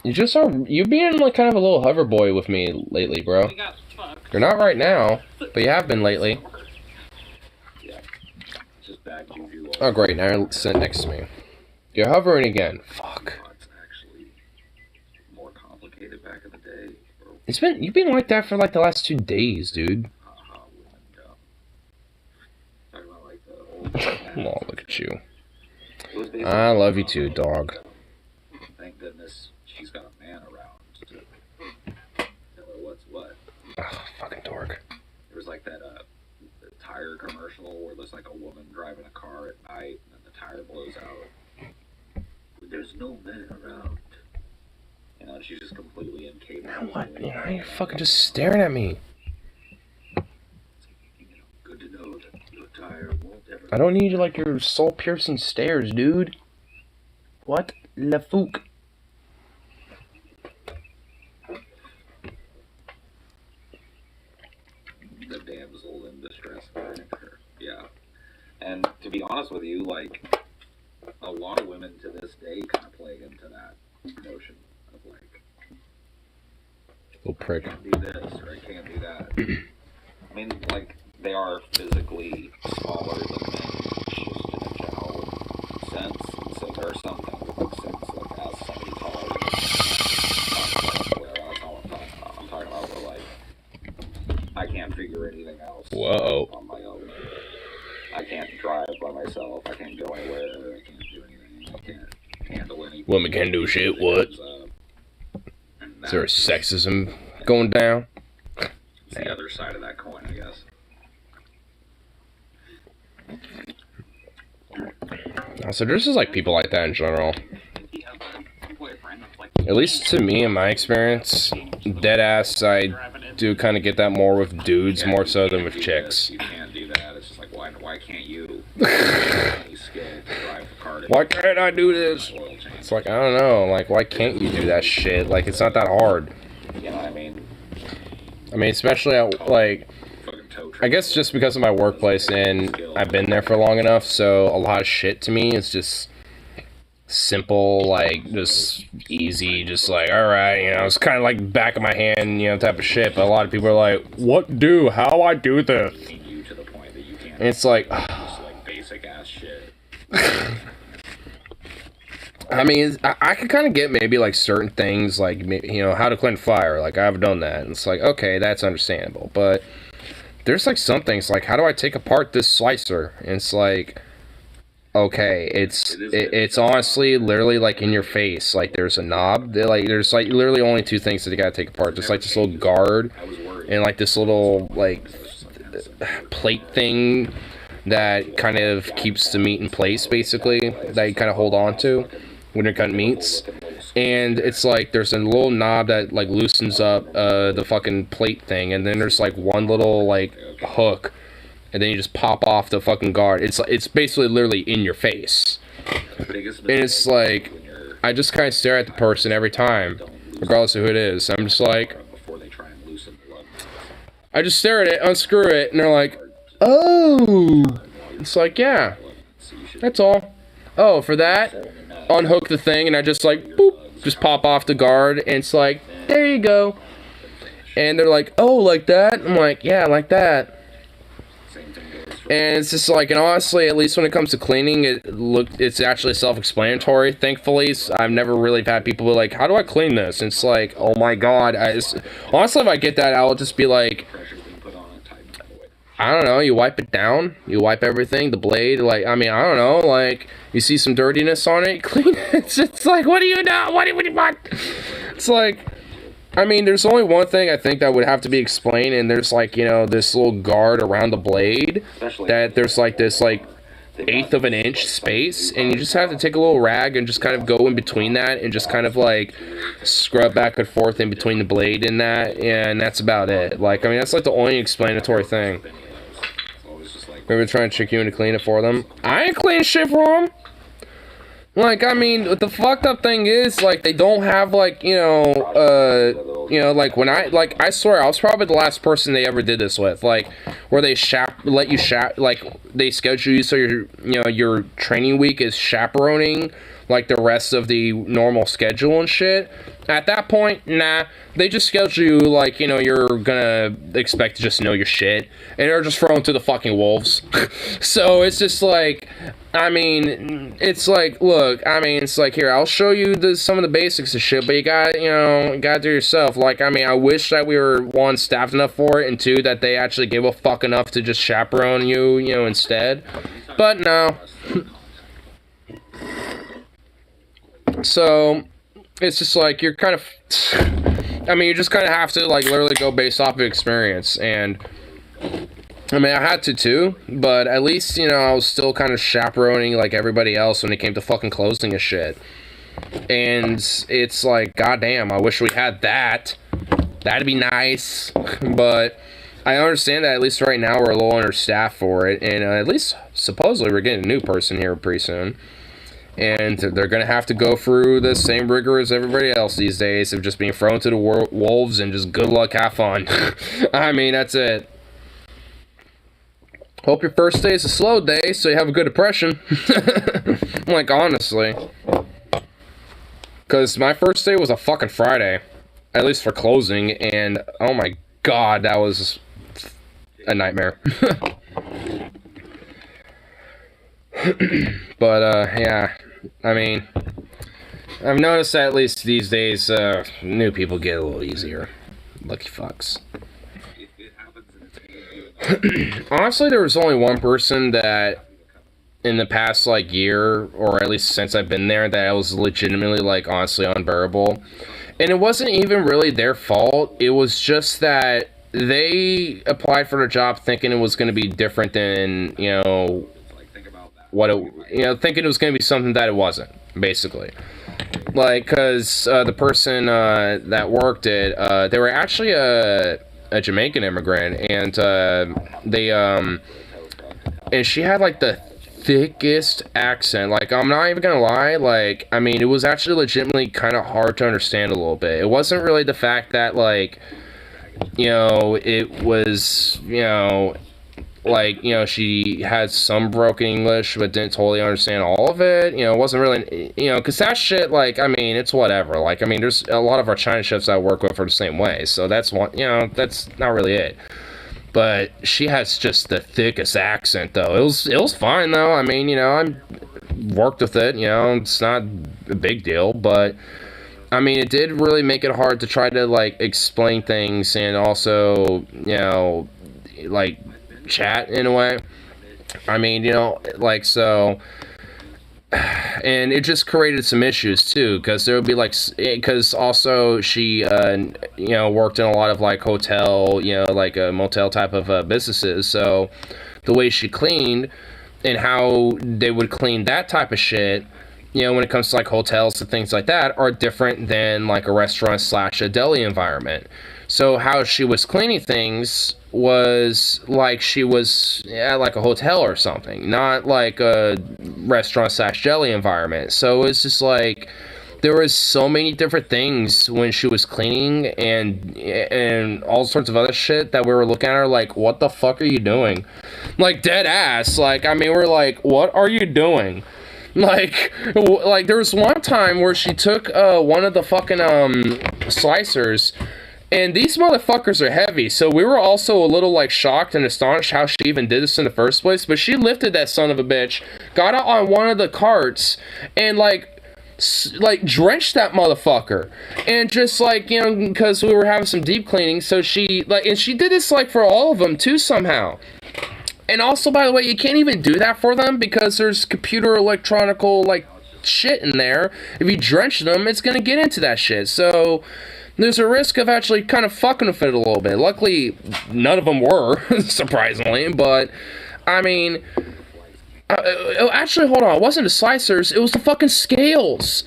You just are. You're being like kind of a little hover boy with me lately, bro. We got fucked. You're not right now, but you have been lately. Yeah. Just bad juju. Oh great, now you're sitting next to me. You're hovering again. Fuck. It's actually more complicated back in the day. You've been like that for like the last 2 days, dude. Women dumb. Talking about like the old. Oh, look at you. It was basically- I love you too, dog. Thank goodness she's got a man around to tell her what's what. Ugh, fucking dork. There was like that the tire commercial where there's like a woman driving a car at night and then the tire blows out. There's no man around. You know, she's just completely incapable. What? You know, you're fucking just staring at me. You know, good to know that your tire won't ever. I don't need like your soul-piercing stares, dude. What? La fook. The damsel in distress. Yeah. And to be honest with you, like, a lot of women to this day kind of play into that notion of like, Little prick. can't do this or I can't do that. I mean, like, they are physically smaller than men, just in a general sense. And so there are some things that make sense, like, as somebody taller than that's not what I'm talking about. I'm talking about where, like, I can't figure anything else Whoa. on my own. I can't drive by myself. I can't go anywhere. I can't do anything. I can't handle anything. Women can't do shit, what? And Is there a that's sexism going down? the other side of that coin, I guess. So there's just like people like that in general. If you have a boyfriend that's like. At least to me, in my experience, dead ass, I do kind of get that more with dudes more so than with chicks. You can't do that. It's just like, why can't you? Any skill to drive a car to Why can't I do this? oil change. It's like, I don't know, like, why can't you do that shit? Like, it's not that hard. You know what I mean? I mean, especially at, like, Fucking tow truck. I guess just because of my workplace and I've been there for long enough, so a lot of shit to me is just simple, like, just easy, just like, alright, you know, it's kind of like back of my hand, you know, type of shit, but a lot of people are like, what do, how I do this? You to the point that you can't. And it's like, Just like basic ass shit. I mean, I could kind of get maybe like certain things, like, you know, how to clean fire. Like, I've done that. And it's like, okay, that's understandable. But there's like some things, like, how do I take apart this slicer? And it's like, okay, it's honestly literally like in your face. Like, there's a knob. There's like literally only 2 things that you gotta take apart. Just like this little guard I was worried. and like this little like plate thing that kind of keeps the meat in place, basically, that you kind of hold on to when you're cutting meats. And it's like there's a little knob that like loosens up the fucking plate thing, and then there's like one little like hook, and then you just pop off the fucking guard. It's basically literally in your face, and it's like I just kind of stare at the person every time, regardless of who it is. I'm just like, Before they try and loosen the lug. I just stare at it, unscrew it, and they're like, oh. It's like, yeah, that's all. Oh, for that, unhook the thing, and I just like, boop, just pop off the guard, and it's like, there you go. And they're like, oh, like that? I'm like, yeah, like that. Same thing goes And it's just like, and honestly, at least when it comes to cleaning, it's actually self-explanatory. Thankfully, I've never really had people be like, how do I clean this? And it's like, oh my god. Honestly, if I get that, I'll just be like, I don't know, you wipe it down, you wipe everything, the blade, like, I mean, I don't know, like, you see some dirtiness on it, clean it. It's just like, what do you know? What do you want? It's like, I mean, there's only one thing I think that would have to be explained, and there's like, you know, this little guard around the blade, that there's like this like 1/8 of an inch space, and you just have to take a little rag and just kind of go in between that and just kind of like scrub back and forth in between the blade and that, and that's about it. Like, I mean, that's like the only explanatory thing. Maybe trying to trick you into cleaning it for them. I ain't cleaning shit for them. Like, I mean, the fucked up thing is, like, they don't have, like, you know, like, when I swear, I was probably the last person they ever did this with, like, where they like, they schedule you so your training week is chaperoning, like, the rest of the normal schedule and shit. At that point, nah, they just schedule you, like, you know, you're gonna expect to just know your shit, and they're just thrown to the fucking wolves. So, it's just like, I mean, it's like, look, I mean, it's like, here, I'll show you some of the basics of shit, but you gotta do yourself. Like, I mean, I wish that we were, one, staffed enough for it, and two, that they actually gave a fuck enough to just chaperone you, you know, instead. But, no. So, it's just like, you're kind of, I mean, you just kind of have to, like, literally go based off of experience, and, I mean, I had to too, but at least, you know, I was still kind of chaperoning, like, everybody else when it came to fucking closing and shit, and it's like, goddamn, I wish we had that. That'd be nice, but I understand that at least right now we're a little understaffed for it, and at least, supposedly, we're getting a new person here pretty soon. And they're going to have to go through the same rigor as everybody else these days of just being thrown to the wolves and just good luck, have fun. I mean, that's it. Hope your first day is a slow day so you have a good impression. Like, honestly. Because my first day was a fucking Friday. At least for closing. And, oh my god, that was a nightmare. But, yeah, I mean, I've noticed that at least these days, new people get a little easier. Lucky fucks. Honestly, there was only one person that, in the past, like, year, or at least since I've been there, that was legitimately, like, honestly unbearable. And it wasn't even really their fault. It was just that they applied for the job thinking it was going to be different than, you know, thinking it was going to be something that it wasn't, basically. Like, because the person that worked it, they were actually a Jamaican immigrant, and and she had, like, the thickest accent. Like, I'm not even gonna lie, like, I mean, it was actually legitimately kind of hard to understand a little bit. It wasn't really the fact that, like, you know, it was, you know, like, you know, she had some broken English, but didn't totally understand all of it. You know, it wasn't really, you know, because that shit, like, I mean, it's whatever. Like, I mean, there's a lot of our China chefs I work with are the same way, so that's one, you know, that's not really it. But she has just the thickest accent, though. It was fine, though. I mean, you know, I worked with it, you know, it's not a big deal, but, I mean, it did really make it hard to try to, like, explain things and also, you know, like, chat in a way. I mean, you know, like, so, and it just created some issues too, because there would be like, because also she you know, worked in a lot of like hotel, you know, like a motel type of businesses, so the way she cleaned and how they would clean that type of shit, you know, when it comes to like hotels and things like that, are different than like a restaurant / a deli environment. So how she was cleaning things was like she was at like a hotel or something, not like a restaurant / deli environment. So it's just like there was so many different things when she was cleaning and all sorts of other shit that we were looking at her like, what the fuck are you doing? Like, dead ass. Like, I mean, we're like, what are you doing? Like there was one time where she took one of the fucking slicers And these motherfuckers are heavy, so we were also a little, like, shocked and astonished how she even did this in the first place. But she lifted that son of a bitch, got out on one of the carts, and, like, drenched that motherfucker. And just, like, you know, because we were having some deep cleaning, so she, like, and she did this, like, for all of them, too, somehow. And also, by the way, you can't even do that for them, because there's computer electronical, like, shit in there. If you drench them, it's gonna get into that shit. So there's a risk of actually kind of fucking with it a little bit. Luckily, none of them were, surprisingly, but, I mean, actually, hold on, it wasn't the slicers, it was the fucking scales.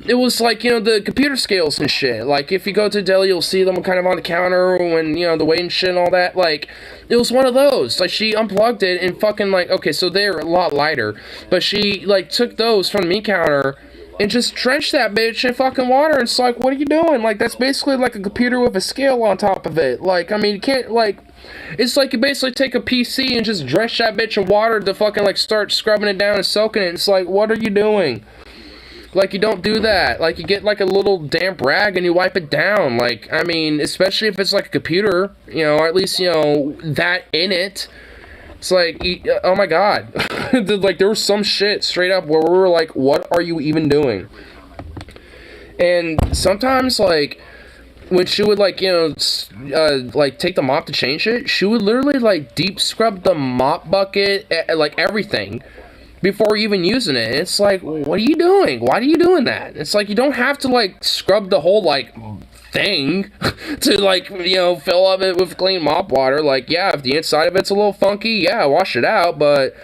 It was like, you know, the computer scales and shit. Like, if you go to deli, you'll see them kind of on the counter when, you know, the weight and shit and all that. Like, it was one of those. Like, she unplugged it and fucking, like, okay, so they're a lot lighter. But she, like, took those from the meat counter and just drenched that bitch in fucking water. And it's like, what are you doing? Like, that's basically like a computer with a scale on top of it. Like, I mean, you can't, like, it's like you basically take a PC and just drench that bitch in water to fucking, like, start scrubbing it down and soaking it. It's like, what are you doing? Like, you don't do that. Like, you get, like, a little damp rag and you wipe it down. Like, I mean, especially if it's, like, a computer, you know, or at least, you know, that in it. It's like, oh my god. Like, there was some shit straight up where we were like, what are you even doing? And sometimes, like, when she would, like, you know, like, take the mop to change it, she would literally, like, deep scrub the mop bucket, like, everything, before even using it. It's like, what are you doing? Why are you doing that? It's like, you don't have to, like, scrub the whole, like, thing to, like, you know, fill up it with clean mop water. Like, yeah, if the inside of it's a little funky, yeah, wash it out, but,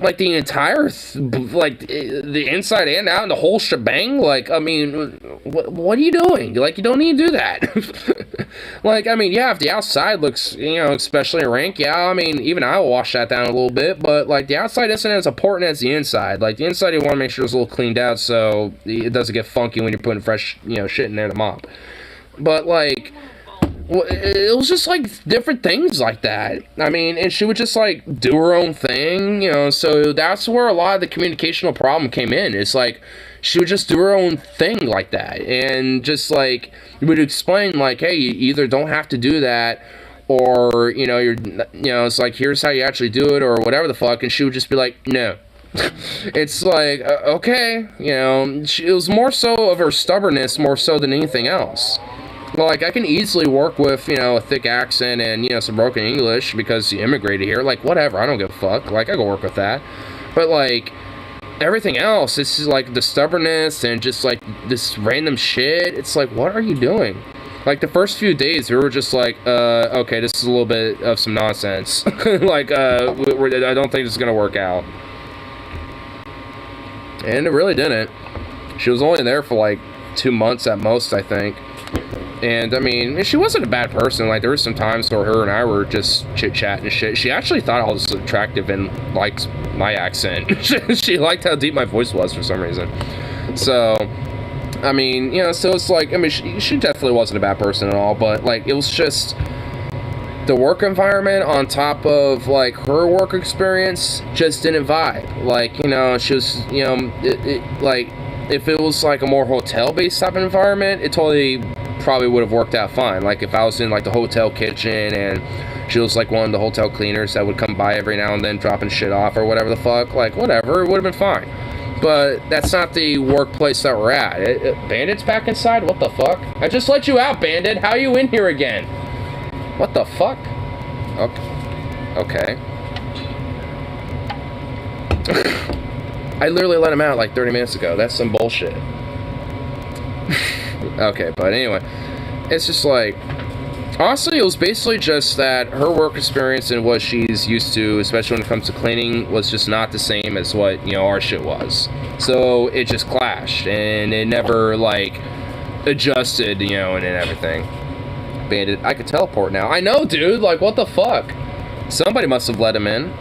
like, the entire, like, the inside and out and the whole shebang, like, I mean, what are you doing? Like, you don't need to do that. Like, I mean, yeah, if the outside looks, you know, especially rank, yeah, I mean, even I will wash that down a little bit, but, like, the outside isn't as important as the inside. Like, the inside, you want to make sure it's a little cleaned out so it doesn't get funky when you're putting fresh, you know, shit in there to mop. But, like, it was just, like, different things like that. I mean, and she would just, like, do her own thing, you know, so that's where a lot of the communicational problem came in. It's like, she would just do her own thing like that, and just, like, would explain, like, hey, you either don't have to do that, or, you know, it's like, here's how you actually do it, or whatever the fuck, and she would just be like, no. It's like, okay, you know, it was more so of her stubbornness, more so than anything else. Like, I can easily work with, you know, a thick accent and, you know, some broken English because you immigrated here. Like, whatever, I don't give a fuck. Like, I can work with that. But, like, everything else, it's just, like, the stubbornnness and just, like, this random shit. It's like, what are you doing? Like, the first few days, we were just like, okay, this is a little bit of some nonsense. Like, I don't think this is gonna work out. And it really didn't. She was only there for, like, 2 months at most, I think. And, I mean, she wasn't a bad person. Like, there were some times where her and I were just chit-chatting and shit. She actually thought I was attractive and liked my accent. She liked how deep my voice was for some reason. So, I mean, you know, so it's like, I mean, she definitely wasn't a bad person at all, but, like, it was just the work environment on top of, like, her work experience just didn't vibe. Like, you know, she was, you know, like, if it was, like, a more hotel-based type of environment, it totally probably would have worked out fine. Like, if I was in, like, the hotel kitchen and she was, like, one of the hotel cleaners that would come by every now and then dropping shit off or whatever the fuck, like, whatever, it would have been fine. But that's not the workplace that we're at. Bandit's back inside? What the fuck? I just let you out, Bandit. How are you in here again? What the fuck? Okay. I literally let him out like 30 minutes ago. That's some bullshit. Okay, but anyway, it's just like, honestly, it was basically just that her work experience and what she's used to, especially when it comes to cleaning, was just not the same as what, you know, our shit was. So it just clashed, and it never, like, adjusted, you know, and everything. Bandit, I could teleport now. I know, dude, like, what the fuck? Somebody must have let him in.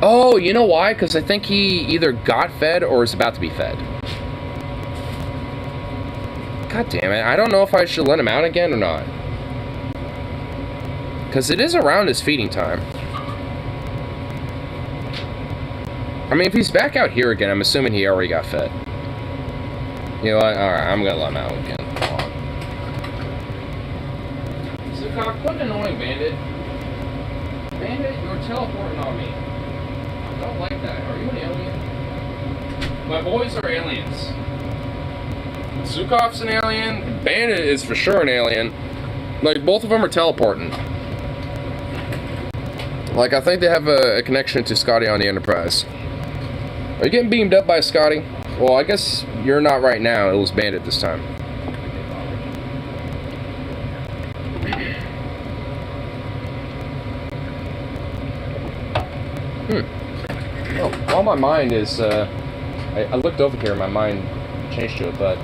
Oh, you know why? Because I think he either got fed or is about to be fed. God damn it. I don't know if I should let him out again or not. Because it is around his feeding time. I mean, if he's back out here again, I'm assuming he already got fed. You know what? Alright, I'm gonna let him out again. Cock, quit annoying Bandit. Bandit, you're teleporting on me. I don't like that. Are you an alien? My boys are aliens. Zukov's an alien. Bandit is for sure an alien. Like, both of them are teleporting. Like, I think they have a connection to Scotty on the Enterprise. Are you getting beamed up by Scotty? Well, I guess you're not right now. It was Bandit this time. Oh, while my mind is, I looked over here, my mind changed to it, but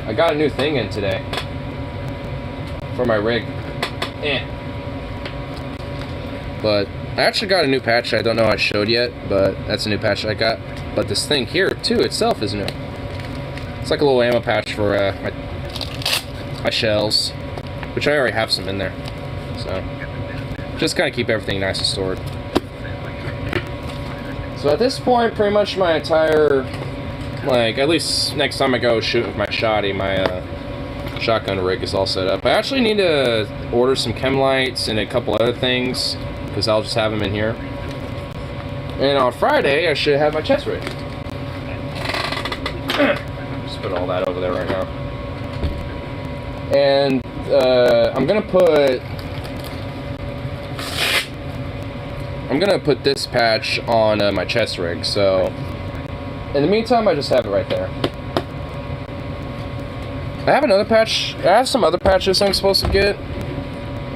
I got a new thing in today for my rig. But I actually got a new patch I don't know I showed yet, but that's a new patch I got. But this thing here, too, itself is new. It's like a little ammo patch for my shells, which I already have some in there. So, just kind of keep everything nice and stored. So at this point, pretty much my entire, like, at least next time I go shoot with my shotty, my shotgun rig is all set up. I actually need to order some chem lights and a couple other things, because I'll just have them in here. And on Friday, I should have my chest rig. Just put all that over there right now. And I'm gonna put this patch on my chest rig, so in the meantime I just have it right there. I have another patch, I have some other patches I'm supposed to get,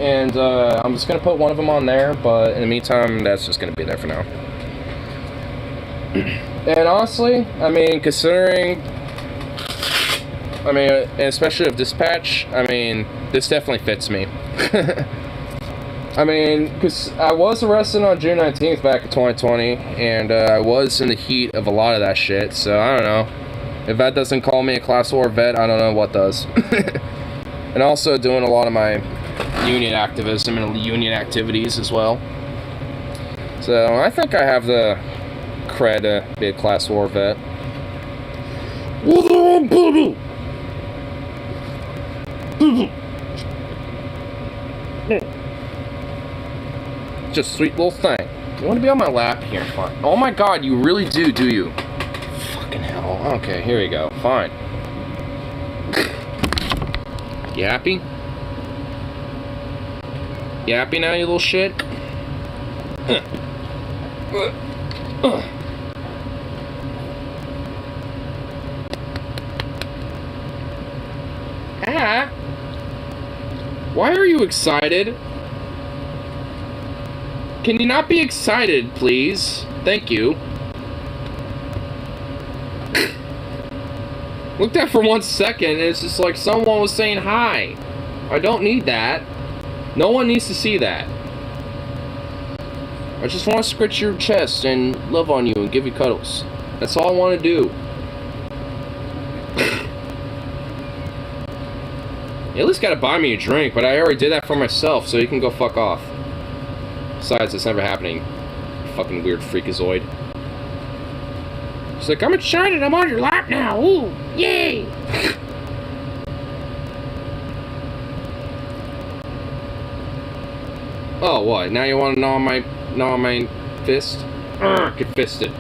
and I'm just going to put one of them on there, but in the meantime that's just going to be there for now. And honestly, I mean, considering, I mean, especially with this patch, I mean, this definitely fits me. I mean, because I was arrested on June 19th back in 2020, and I was in the heat of a lot of that shit, so I don't know. If that doesn't call me a class war vet, I don't know what does. And also doing a lot of my union activism and union activities as well. So I think I have the cred to be a class war vet. Just a sweet little thing. You want to be on my lap here? Fine. Oh my god, you really do you? Fucking hell. Okay, here we go. Fine. You happy? You happy now, you little shit? Ah! Why are you excited? Can you not be excited, please? Thank you. Looked at for 1 second, and it's just like someone was saying hi. I don't need that. No one needs to see that. I just want to scratch your chest and love on you and give you cuddles. That's all I want to do. You at least gotta buy me a drink, but I already did that for myself, so you can go fuck off. Besides, it's never happening. Fucking weird freakazoid. She's like, I'm excited, I'm on your lap now. Ooh, yay! Oh, what? Now you want to gnaw on my fist? Get fisted.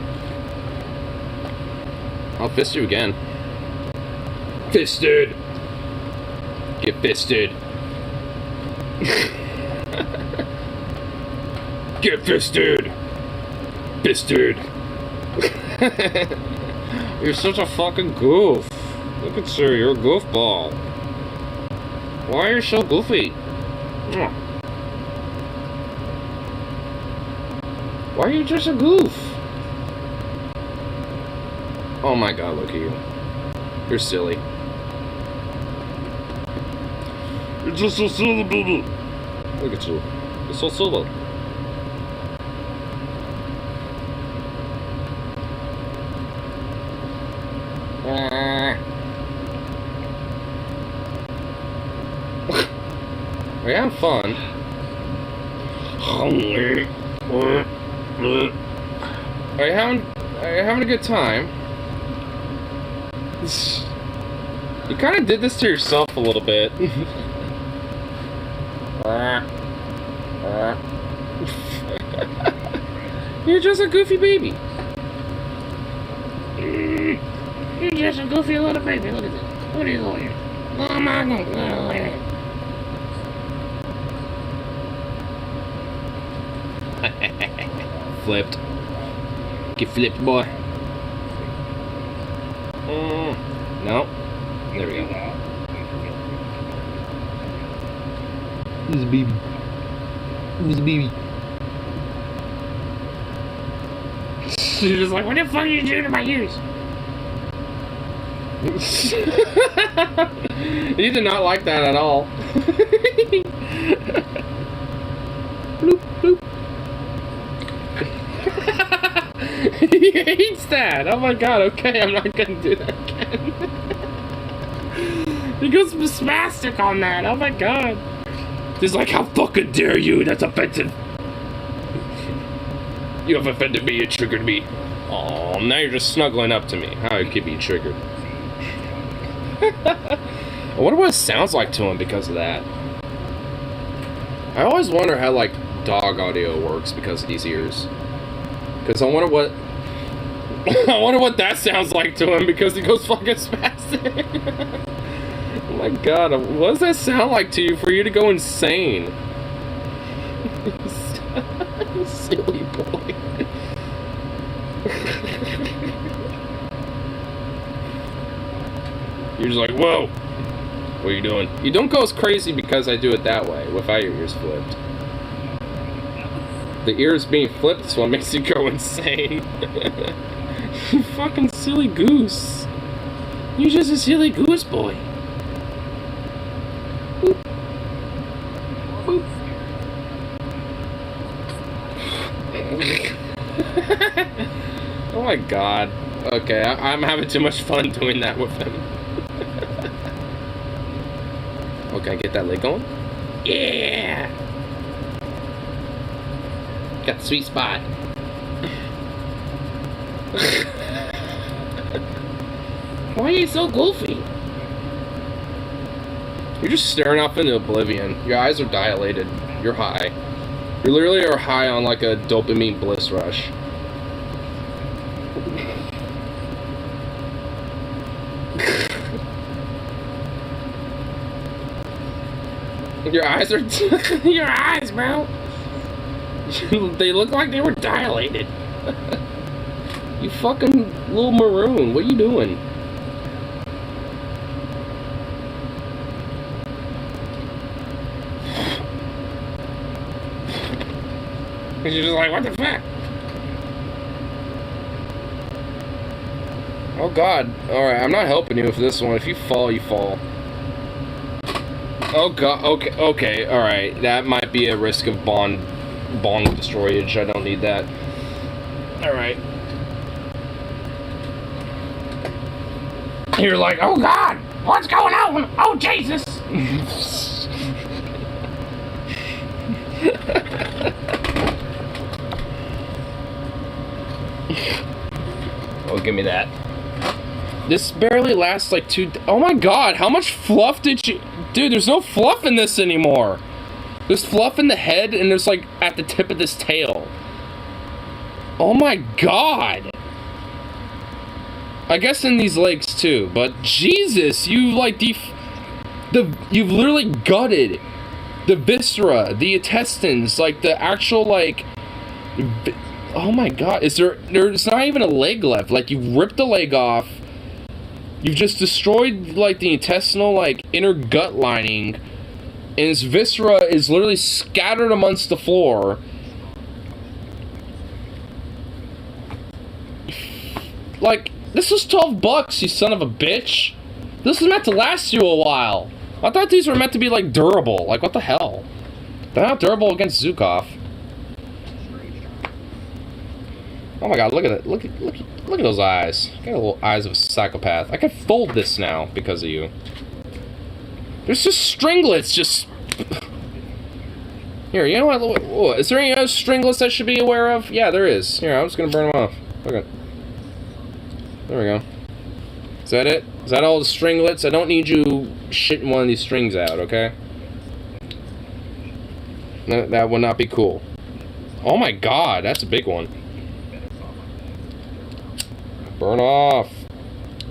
I'll fist you again. Fisted! Get fisted. Get fisted! Fisted! You're such a fucking goof. Look at you, you're a goofball. Why are you so goofy? Why are you just a goof? Oh my god, look at you. You're silly. You're just so silly, baby. Look at you. You're so silly. Are you having fun? Are you having a good time? You kind of did this to yourself a little bit. You're just a goofy baby. You're just a goofy little baby. Look at this. What are you doing? Oh my God. Flipped. Get flipped, boy. No. There we go. Who's a baby? Who's a baby? She's just like, what the fuck are you doing to my ears? He did not like that at all. Bloop, bloop. He hates that. Oh my god, okay, I'm not gonna do that again. He goes spastic on that. Oh my god. He's like, how fucking dare you? That's offensive. You have offended me, you triggered me. Oh, now you're just snuggling up to me. How it could be triggered. I wonder what it sounds like to him because of that. I always wonder how, like, dog audio works because of these ears. Because I wonder what... I wonder what that sounds like to him because he goes fucking spastic. Oh my god, what does that sound like to you for you to go insane? Silly boy. You're just like, whoa! What are you doing? You don't go as crazy because I do it that way, without your ears flipped. The ears being flipped is what makes you go insane. You fucking silly goose. You're just a silly goose boy. Boop. Boop. Oh my god. Okay, I'm having too much fun doing that with him. Okay, get that leg going? Yeah! Got the sweet spot. Why are you so goofy? You're just staring off into oblivion. Your eyes are dilated. You're high. You literally are high on like a dopamine bliss rush. Your eyes are... Your eyes, bro. They look like they were dilated. You fucking little maroon. What are you doing? She's just like, what the fuck? Oh god. Alright, I'm not helping you with this one. If you fall, you fall. Oh god, okay, alright. That might be a risk of bong destroyage. I don't need that. Alright. You're like, oh god, what's going on? Oh Jesus! Oh, give me that. This barely lasts like 2... Oh my god, how much fluff did you... Dude, there's no fluff in this anymore. There's fluff in the head and there's like at the tip of this tail. Oh my god. I guess in these legs too, but Jesus, you like you've literally gutted the viscera, the intestines, like the actual like... Oh my god, there's not even a leg left. Like, you ripped the leg off. You've just destroyed, like, the intestinal, like, inner gut lining. And his viscera is literally scattered amongst the floor. Like, this was $12, you son of a bitch. This is meant to last you a while. I thought these were meant to be, like, durable. Like, what the hell? They're not durable against Zukov. Oh my god, look at it. Look at those eyes. Got little eyes of a psychopath. I can fold this now because of you. There's just stringlets just... Here, you know what? Whoa, is there any other stringlets I should be aware of? Yeah, there is. Here, I'm just gonna burn them off. Look at... There we go. Is that it? Is that all the stringlets? I don't need you shitting one of these strings out, okay? That would not be cool. Oh my god, that's a big one. Burn off.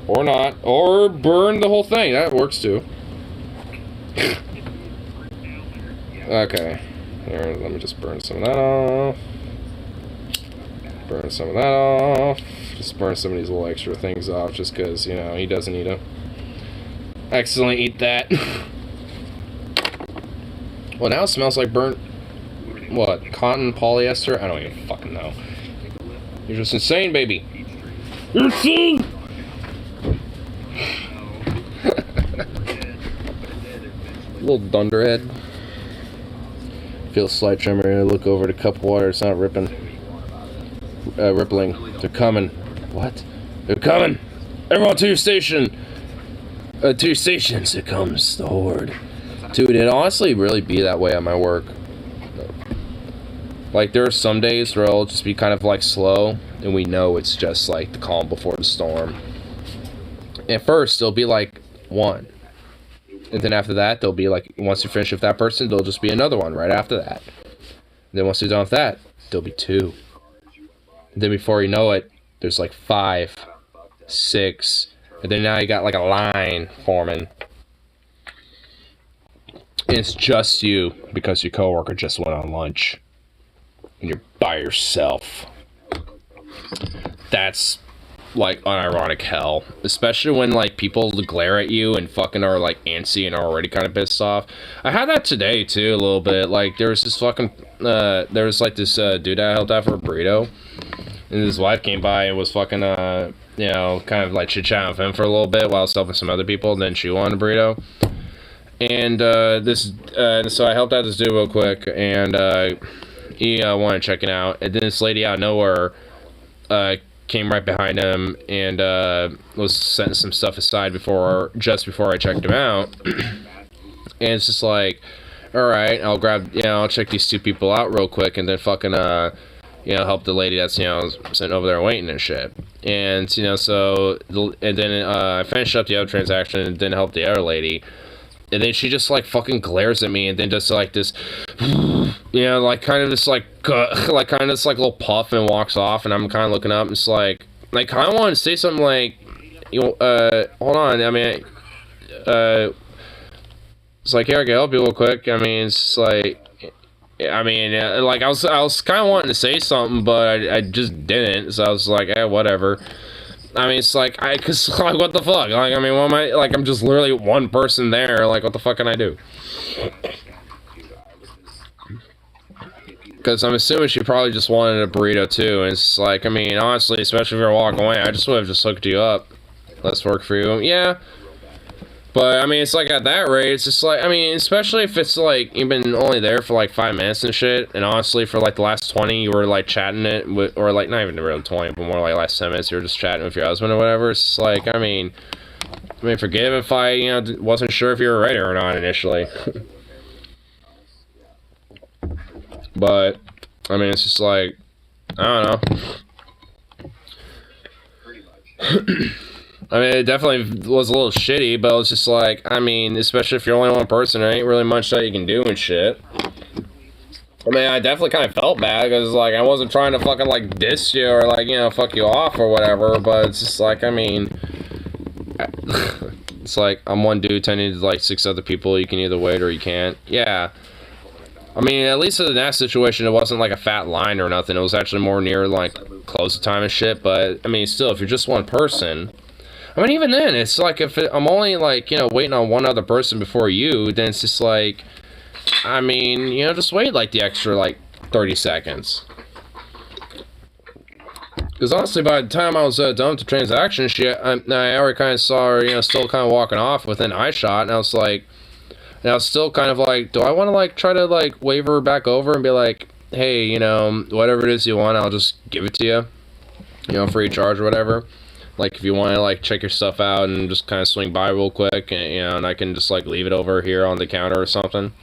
Or not. Or burn the whole thing. That works too. Okay. Here, let me just burn some of that off. Burn some of that off. Just burn some of these little extra things off just because, you know, he doesn't need to accidentally eat that. Well, now it smells like burnt, what, cotton polyester? I don't even fucking know. You're just insane, baby. You're insane! Little dunderhead. Feel a slight tremor. Look over the cup of water. It's not rippling. They're coming. What? They're coming! Everyone to your station! To your stations. Here comes the horde. Dude, it honestly really be that way at my work. Like, there are some days where it'll just be kind of like slow, and we know it's just like the calm before the storm. At first, it'll be like one. And then after that, there'll be like, once you finish with that person, there'll just be another one right after that. And then once you're done with that, there'll be two. And then before you know it, there's like 5, 6, and then now you got like a line forming. And it's just you because your coworker just went on lunch. And you're by yourself. That's like unironic hell. Especially when like people glare at you and fucking are like antsy and are already kind of pissed off. I had that today too a little bit. Like there was this fucking there was like this dude I helped out for a burrito. And his wife came by and was fucking you know, kind of like chit-chatting with him for a little bit while I was helping some other people, and then she wanted a burrito. And so I helped out this dude real quick, and he wanted to check it out. And then this lady out of nowhere came right behind him and was setting some stuff aside just before I checked him out. And it's just like, all right, I'll grab, you know, I'll check these 2 people out real quick, and then fucking you know, help the lady that's, you know, sitting over there waiting and shit. And, you know, so, and then I finished up the other transaction and then helped the other lady. And then she just, like, fucking glares at me and then just, like, this, you know, like, kind of this, like, like, kind of this, like, little puff and walks off. And I'm kind of looking up and it's like, I kind of want to say something like, you know, hold on, I mean, it's like, here, I can help you real quick. I mean, it's like, I mean, like, I was kind of wanting to say something, but I just didn't, so I was like, whatever. I mean, it's like, cause, like, what the fuck? Like, I mean, what am I, like, I'm just literally one person there, like, what the fuck can I do? Because I'm assuming she probably just wanted a burrito, too, and it's like, I mean, honestly, especially if you're walking away, I just would have just hooked you up. Let's work for you. Yeah. But, I mean, it's like, at that rate, it's just like, I mean, especially if it's like, you've been only there for like 5 minutes and shit, and honestly, for like the last 20, you were like chatting it with, or like, not even really 20, but more like last 10 minutes, you were just chatting with your husband or whatever. It's just like, I mean, forgive if I, you know, wasn't sure if you were ready or not initially. But, I mean, it's just like, I don't know. I mean, it definitely was a little shitty, but it was just like, I mean, especially if you're only one person, there ain't really much that you can do and shit. I mean, I definitely kind of felt bad, because, like, I wasn't trying to fucking, like, diss you or, like, you know, fuck you off or whatever, but it's just like, I mean, it's like, I'm one dude tending to, like, 6 other people, you can either wait or you can't. Yeah. I mean, at least in that situation, it wasn't, like, a fat line or nothing. It was actually more near, like, close to time and shit, but, I mean, still, if you're just one person, I mean, even then, it's like, if I'm only, like, you know, waiting on one other person before you, then it's just like, I mean, you know, just wait, like, the extra, like, 30 seconds. Because, honestly, by the time I was done with the transaction shit, I already kind of saw her, you know, still kind of walking off within eye shot, and I was like, and I was still kind of like, do I want to, like, try to, like, wave her back over and be like, hey, you know, whatever it is you want, I'll just give it to you, you know, free charge or whatever. Like, if you want to, like, check your stuff out and just kind of swing by real quick, and, you know, and I can just, like, leave it over here on the counter or something.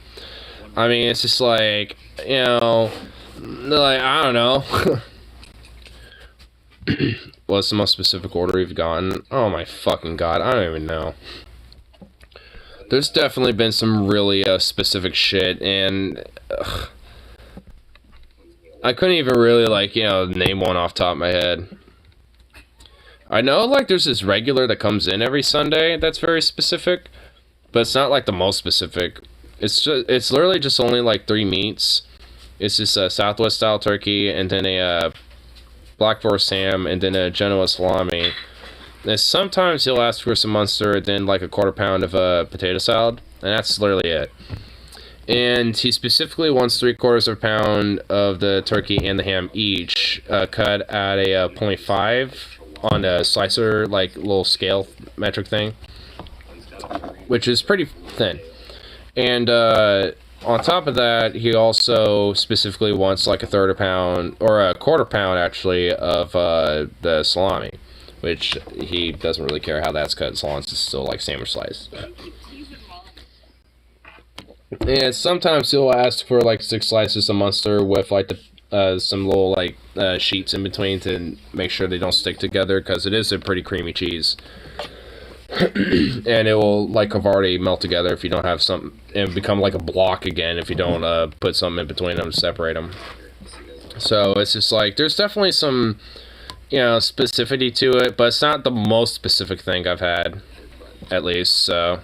I mean, it's just, like, you know, like, I don't know. What's the most specific order you've gotten? Oh, my fucking God. I don't even know. There's definitely been some really specific shit, and I couldn't even really, like, you know, name one off the top of my head. I know, like, there's this regular that comes in every Sunday that's very specific, but it's not, like, the most specific. It's literally just only, like, 3 meats. It's just a Southwest-style turkey, and then a Black Forest ham, and then a Genoa salami. And sometimes he'll ask for some Munster, then, like, a quarter pound of potato salad, and that's literally it. And he specifically wants 3/4 of a pound of the turkey and the ham each, cut at a 0.5 on a slicer, like, little scale metric thing, which is pretty thin. And on top of that, he also specifically wants like a 1/3 pound, or a 1/4 pound actually, of the salami, which he doesn't really care how that's cut as long as it's still like sandwich slice. And sometimes he'll ask for like 6 slices of Munster with like the some little like sheets in between to make sure they don't stick together, because it is a pretty creamy cheese. And it will like already melt together if you don't have something, and become like a block again if you don't put something in between them to separate them. So it's just like, there's definitely some, you know, specificity to it, but it's not the most specific thing I've had, at least, so.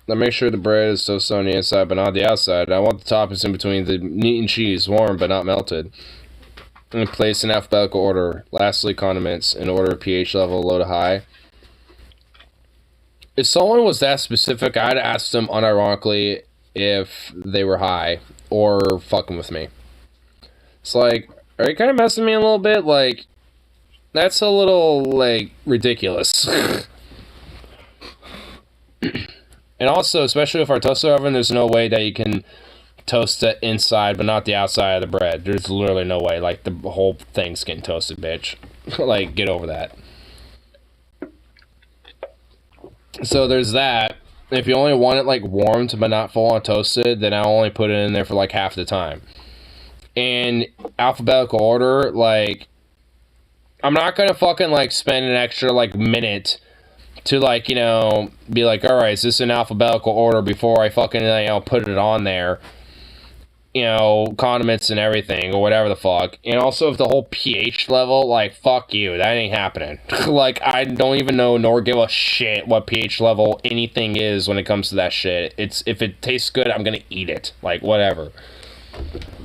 Now make sure the bread is toasted on the inside but not the outside. I want the toppings in between the meat and cheese warm but not melted. And place in alphabetical order. Lastly, condiments in order of pH level, low to high. If someone was that specific, I'd ask them unironically if they were high or fucking with me. It's like, are you kind of messing me a little bit? Like, that's a little, like, ridiculous. And also, especially with our toaster oven, there's no way that you can toast the inside but not the outside of the bread. There's literally no way. Like, the whole thing's getting toasted, bitch. Like, get over that. So there's that. If you only want it, like, warmed but not full on toasted, then I'll only put it in there for, like, half the time. In alphabetical order, like, I'm not gonna fucking, like, spend an extra, like, minute to, like, you know, be like, alright, is this in alphabetical order before I fucking, you know, put it on there, you know, condiments and everything, or whatever the fuck. And also, if the whole pH level, like, fuck you, that ain't happening. Like, I don't even know nor give a shit what pH level anything is when it comes to that shit. It's, if it tastes good, I'm gonna eat it. Like, whatever.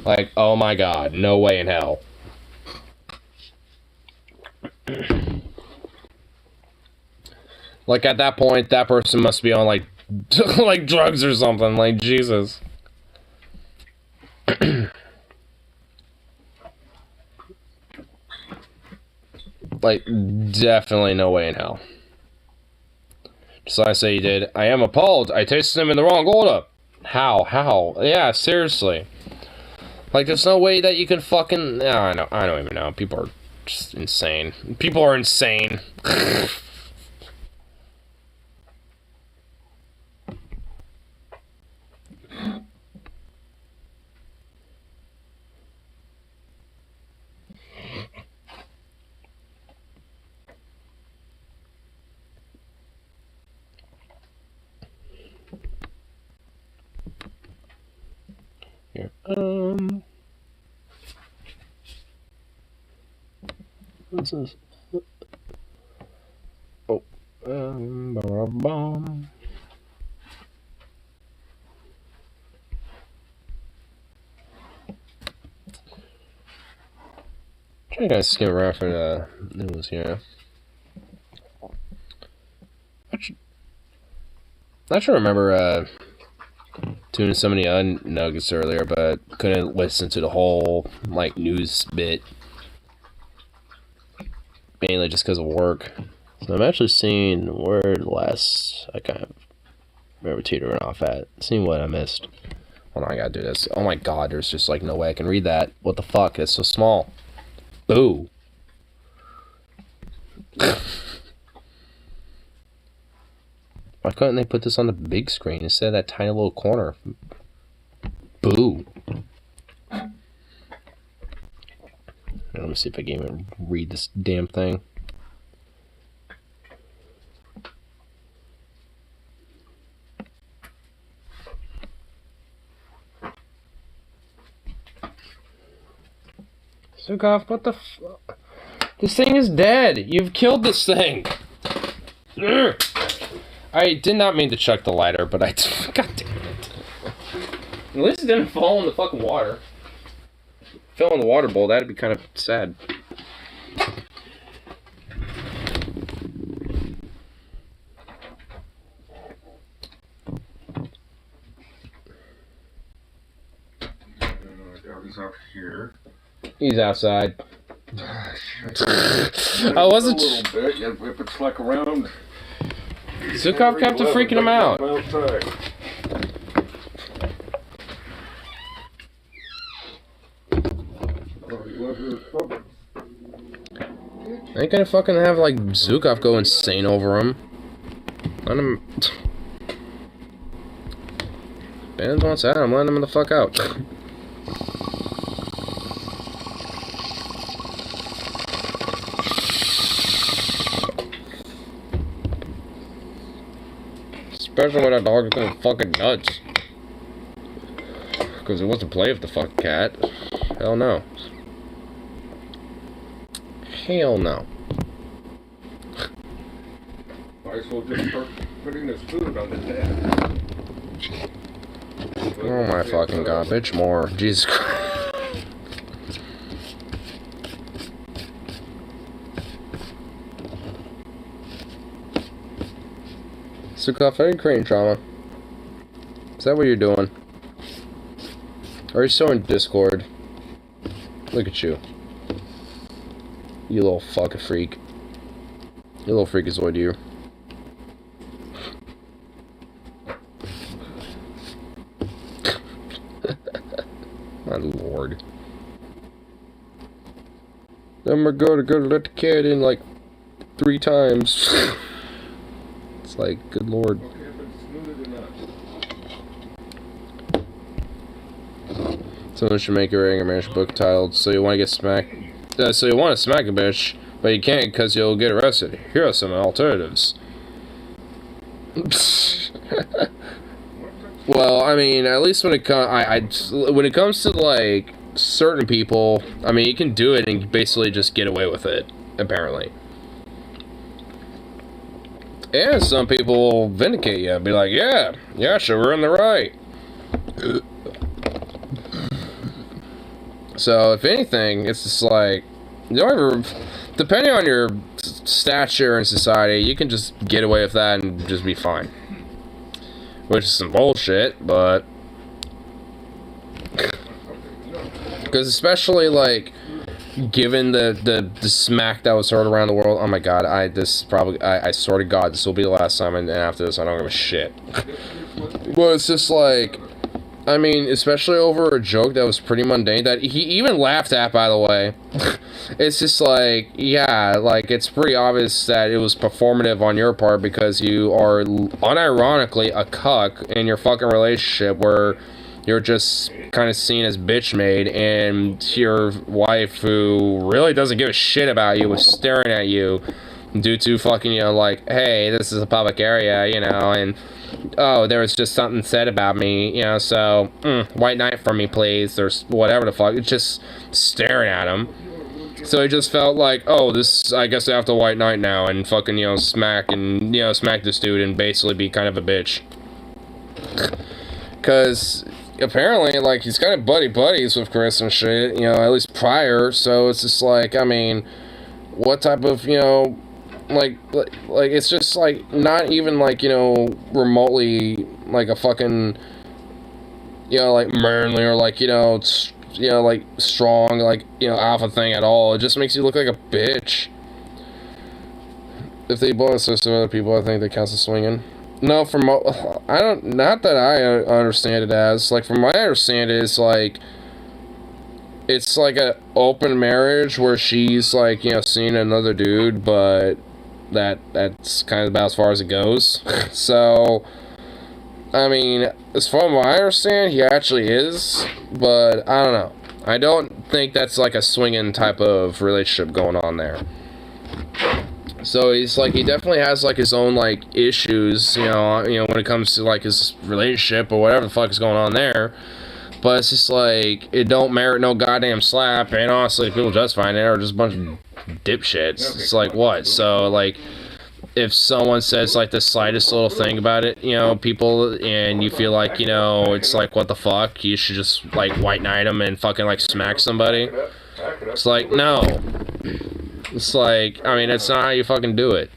Like, oh my god, no way in hell. Like, at that point, that person must be on, like, like, drugs or something. Like, Jesus. Like, definitely no way in hell. Just like I say you did. I am appalled. I tasted them in the wrong order. How? How? Yeah, seriously. Like, there's no way that you can fucking... I don't even know. People are just insane. People are insane. Here. What's this? Oh. Trying to skim around for the news here. Not sure I remember tuning so many nuggets earlier, but couldn't listen to the whole like news bit, mainly just because of work. So I'm actually seeing where last I kind of remember teetering off at, seeing what I missed. Hold on, I gotta do this. Oh my god, there's just like no way I can read that. What the fuck? It's so small. Boo. Why couldn't they put this on the big screen instead of that tiny little corner? Boo. Let me see if I can even read this damn thing. Zukov, what the fuck? This thing is dead. You've killed this thing. I did not mean to chuck the lighter, but I... God damn it. At least it didn't fall in the fucking water. If it fell in the water bowl, that'd be kind of sad. He's up here. He's outside. I wasn't... A little bit. You whip its fleck around. Zukov kept freaking him out. I ain't gonna fucking have, like, Zukov go insane over him. Let him... Bands wants out, I'm letting him the fuck out. Especially when that dog is going fucking nuts. Because it wants to play with the fucking cat. Hell no. Hell no. Might as well just start putting his food on the desk. Oh my fucking god, bitch more. Jesus Christ. Zukov, are you creating trauma? Is that what you're doing? Or are you still in Discord? Look at you. You little fucking freak. You little freakazoid, you. My lord. Then we're gonna let the cat in like 3 times. It's like, good lord. Someone should make a Anger Management book titled "So You Want to Get Smacked." So you want to smack a bitch, but you can't because you'll get arrested. Here are some alternatives. Well, I mean, at least when it when it comes to like certain people, I mean, you can do it and basically just get away with it. Apparently. And some people will vindicate you, be like, yeah, sure, we're in the right. So, if anything, it's just like, depending on your stature in society, you can just get away with that and just be fine. Which is some bullshit, but... Because especially, like, given the smack that was heard around the world, oh my god, I swear to god, this will be the last time, and after this, I don't give a shit. Well, it's just like, I mean, especially over a joke that was pretty mundane, that he even laughed at, by the way. It's just like, yeah, like, it's pretty obvious that it was performative on your part, because you are unironically a cuck in your fucking relationship, where you're just kind of seen as bitch-made, and your wife, who really doesn't give a shit about you, was staring at you due to fucking, you know, like, hey, this is a public area, you know, and, oh, there was just something said about me, you know, so, white knight for me, please, or whatever the fuck. It's just staring at him. So he just felt like, oh, this, I guess I have to white knight now, and fucking, you know, smack this dude and basically be kind of a bitch. Because apparently, like, he's kind of buddies with Chris and shit, you know, at least prior, so it's just like, I mean, what type of, you know, like, it's just, like, not even, like, you know, remotely, like, a fucking, you know, like, manly, or, like, you know, like, strong, like, you know, alpha thing at all. It just makes you look like a bitch. If they blow assist to other people, I think that counts as swinging. No, not that I understand it as, like, from my understanding, it's like an open marriage where she's, like, you know, seeing another dude, but that's kind of about as far as it goes. So, I mean, as far as I understand, he actually is, but I don't know. I don't think that's like a swinging type of relationship going on there. So he's like, he definitely has like his own like issues, you know, when it comes to like his relationship or whatever the fuck is going on there. But it's just like, it don't merit no goddamn slap. And honestly, people justifying it are just a bunch of dipshits. It's like, what? So like, if someone says like the slightest little thing about it, you know, people, and you feel like, you know, it's like, what the fuck, you should just like white knight them and fucking like smack somebody. It's like, no. It's like, I mean, that's not how you fucking do it.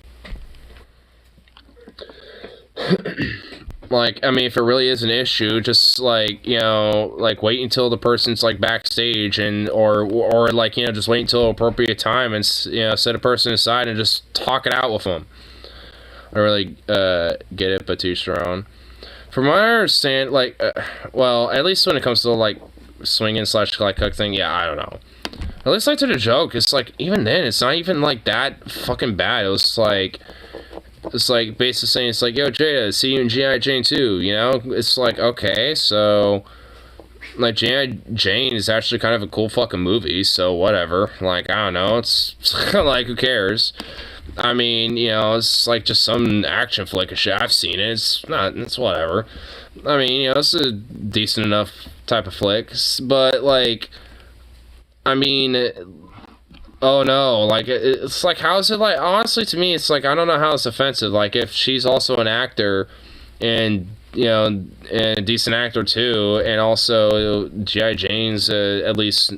Like, I mean, if it really is an issue, just like, you know, like wait until the person's like backstage, and or like, you know, just wait until appropriate time and, you know, set a person aside and just talk it out with them. I don't really get it, but to each their own. From what I understand, like, well, at least when it comes to like swinging slash like cook thing, yeah, I don't know. At least like to the joke, it's like, even then, it's not even like that fucking bad. It was like, it's like basically saying, it's like, yo, Jada, see you in G.I. Jane 2, you know? It's like, okay, so, like, G.I. Jane is actually kind of a cool fucking movie, so whatever. Like, I don't know, it's like, who cares? I mean, you know, it's like just some action flick of shit. I've seen it, it's not, it's whatever. I mean, you know, it's a decent enough type of flick, but, like, I mean, oh no, like, it's like, how is it, like, honestly, to me, it's like, I don't know how it's offensive. Like, if she's also an actor, and, you know, and a decent actor too, and also G.I. Jane's at least,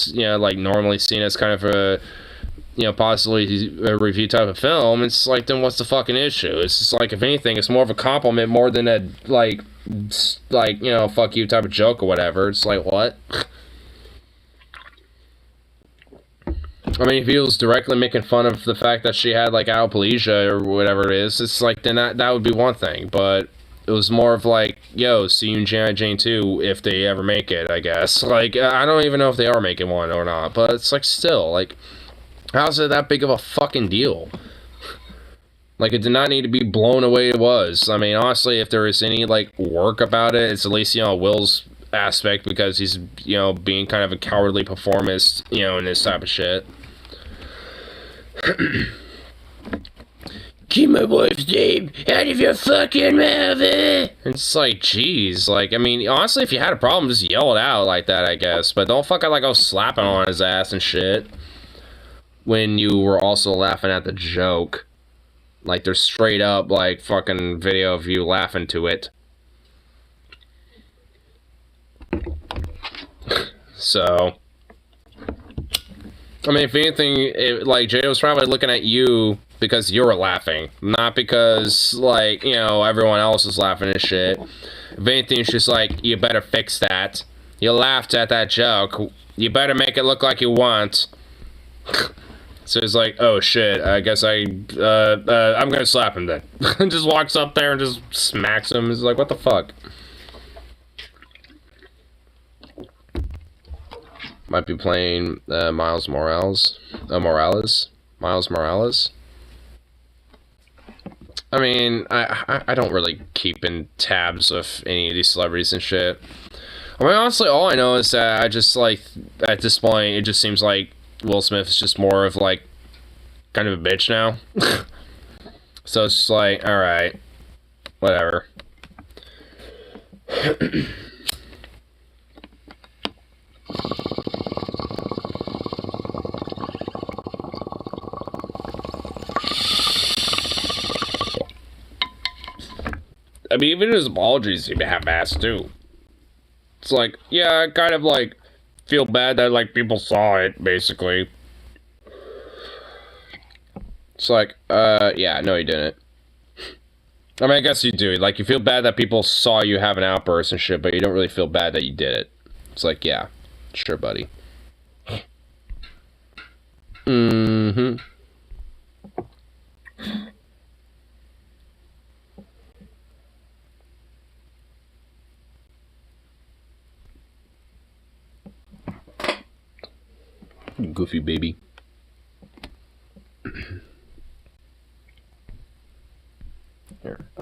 you know, like, normally seen as kind of a, you know, possibly a review type of film, it's like, then what's the fucking issue? It's just like, if anything, it's more of a compliment more than a, like, you know, fuck you type of joke or whatever. It's like, what? I mean, if he was directly making fun of the fact that she had, like, alopecia or whatever it is, it's like, then that would be one thing. But it was more of like, yo, see you in G.I. Jane 2 if they ever make it, I guess. Like, I don't even know if they are making one or not, but it's like, still, like, how's it that big of a fucking deal? Like, it did not need to be blown away it was. I mean, honestly, if there is any, like, work about it, it's at least, you know, Will's aspect, because he's, you know, being kind of a cowardly performance, you know, in this type of shit. Keep my wife's name out of your fucking mouth, eh? It's like, jeez, like, I mean, honestly, if you had a problem, just yell it out like that, I guess, but don't fucking, like, go slapping on his ass and shit, when you were also laughing at the joke. Like, there's straight up, like, fucking video of you laughing to it. So, I mean, if anything, like, Jada was probably looking at you because you were laughing, not because, like, you know, everyone else is laughing and shit. If anything, she's like, you better fix that. You laughed at that joke. You better make it look like you want. So he's like, oh shit, I guess I'm gonna slap him then. Just walks up there and just smacks him. He's like, what the fuck? Might be playing Miles Morales. Miles Morales. I mean, I don't really keep in tabs of any of these celebrities and shit. I mean, honestly, all I know is that I just, like, at this point, it just seems like Will Smith is just more of, like, kind of a bitch now. So it's just like, alright, whatever. I mean, even his apologies seem to have ass too. It's like, yeah, I kind of, like, feel bad that, like, people saw it, basically. It's like, yeah, no, you didn't. I mean, I guess you do. Like, you feel bad that people saw you have an outburst and shit, but you don't really feel bad that you did it. It's like, yeah, sure, buddy. Mm-hmm. Goofy baby.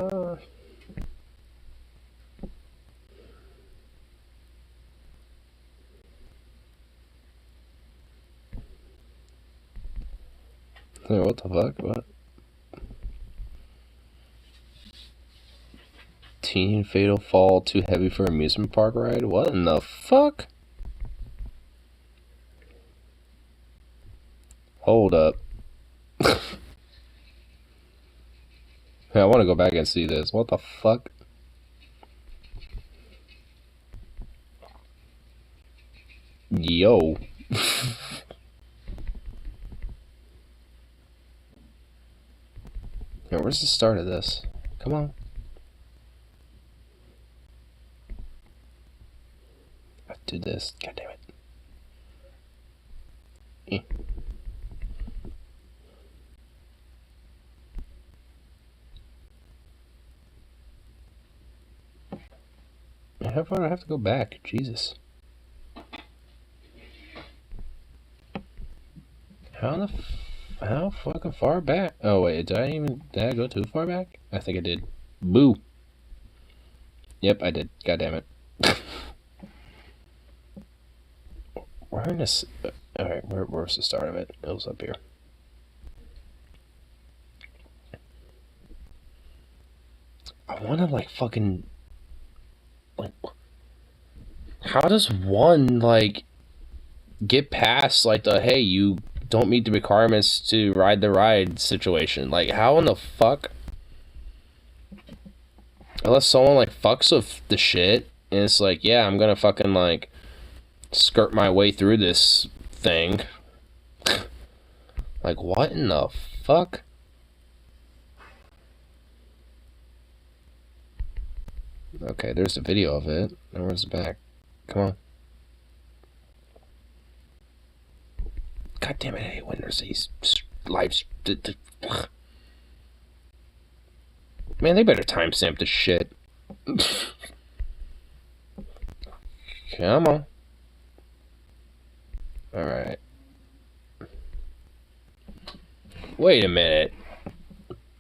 Hey, what the fuck? What? Teen fatal fall too heavy for amusement park ride? What in the fuck? Hold up. Hey, I want to go back and see this. What the fuck? Yo. Yeah, where's the start of this? Come on. I do this. God damn it. How far do I have to go back? Jesus. How fucking far back? Oh wait, did I go too far back? I think I did. Boo. Yep, I did. God damn it. Where in this? Alright, where's the start of it? It was up here. I wanna like fucking like, how does one like get past like the hey, you don't meet the requirements to ride the ride situation? Like, how in the fuck? Unless someone like fucks with the shit and it's like, yeah, I'm gonna fucking like skirt my way through this thing. Like, what in the fuck? Okay, there's a video of it. Now where's the back? Come on. God damn it, I hate when there's these lives. Man, they better timestamp this shit. Come on. Alright. Wait a minute.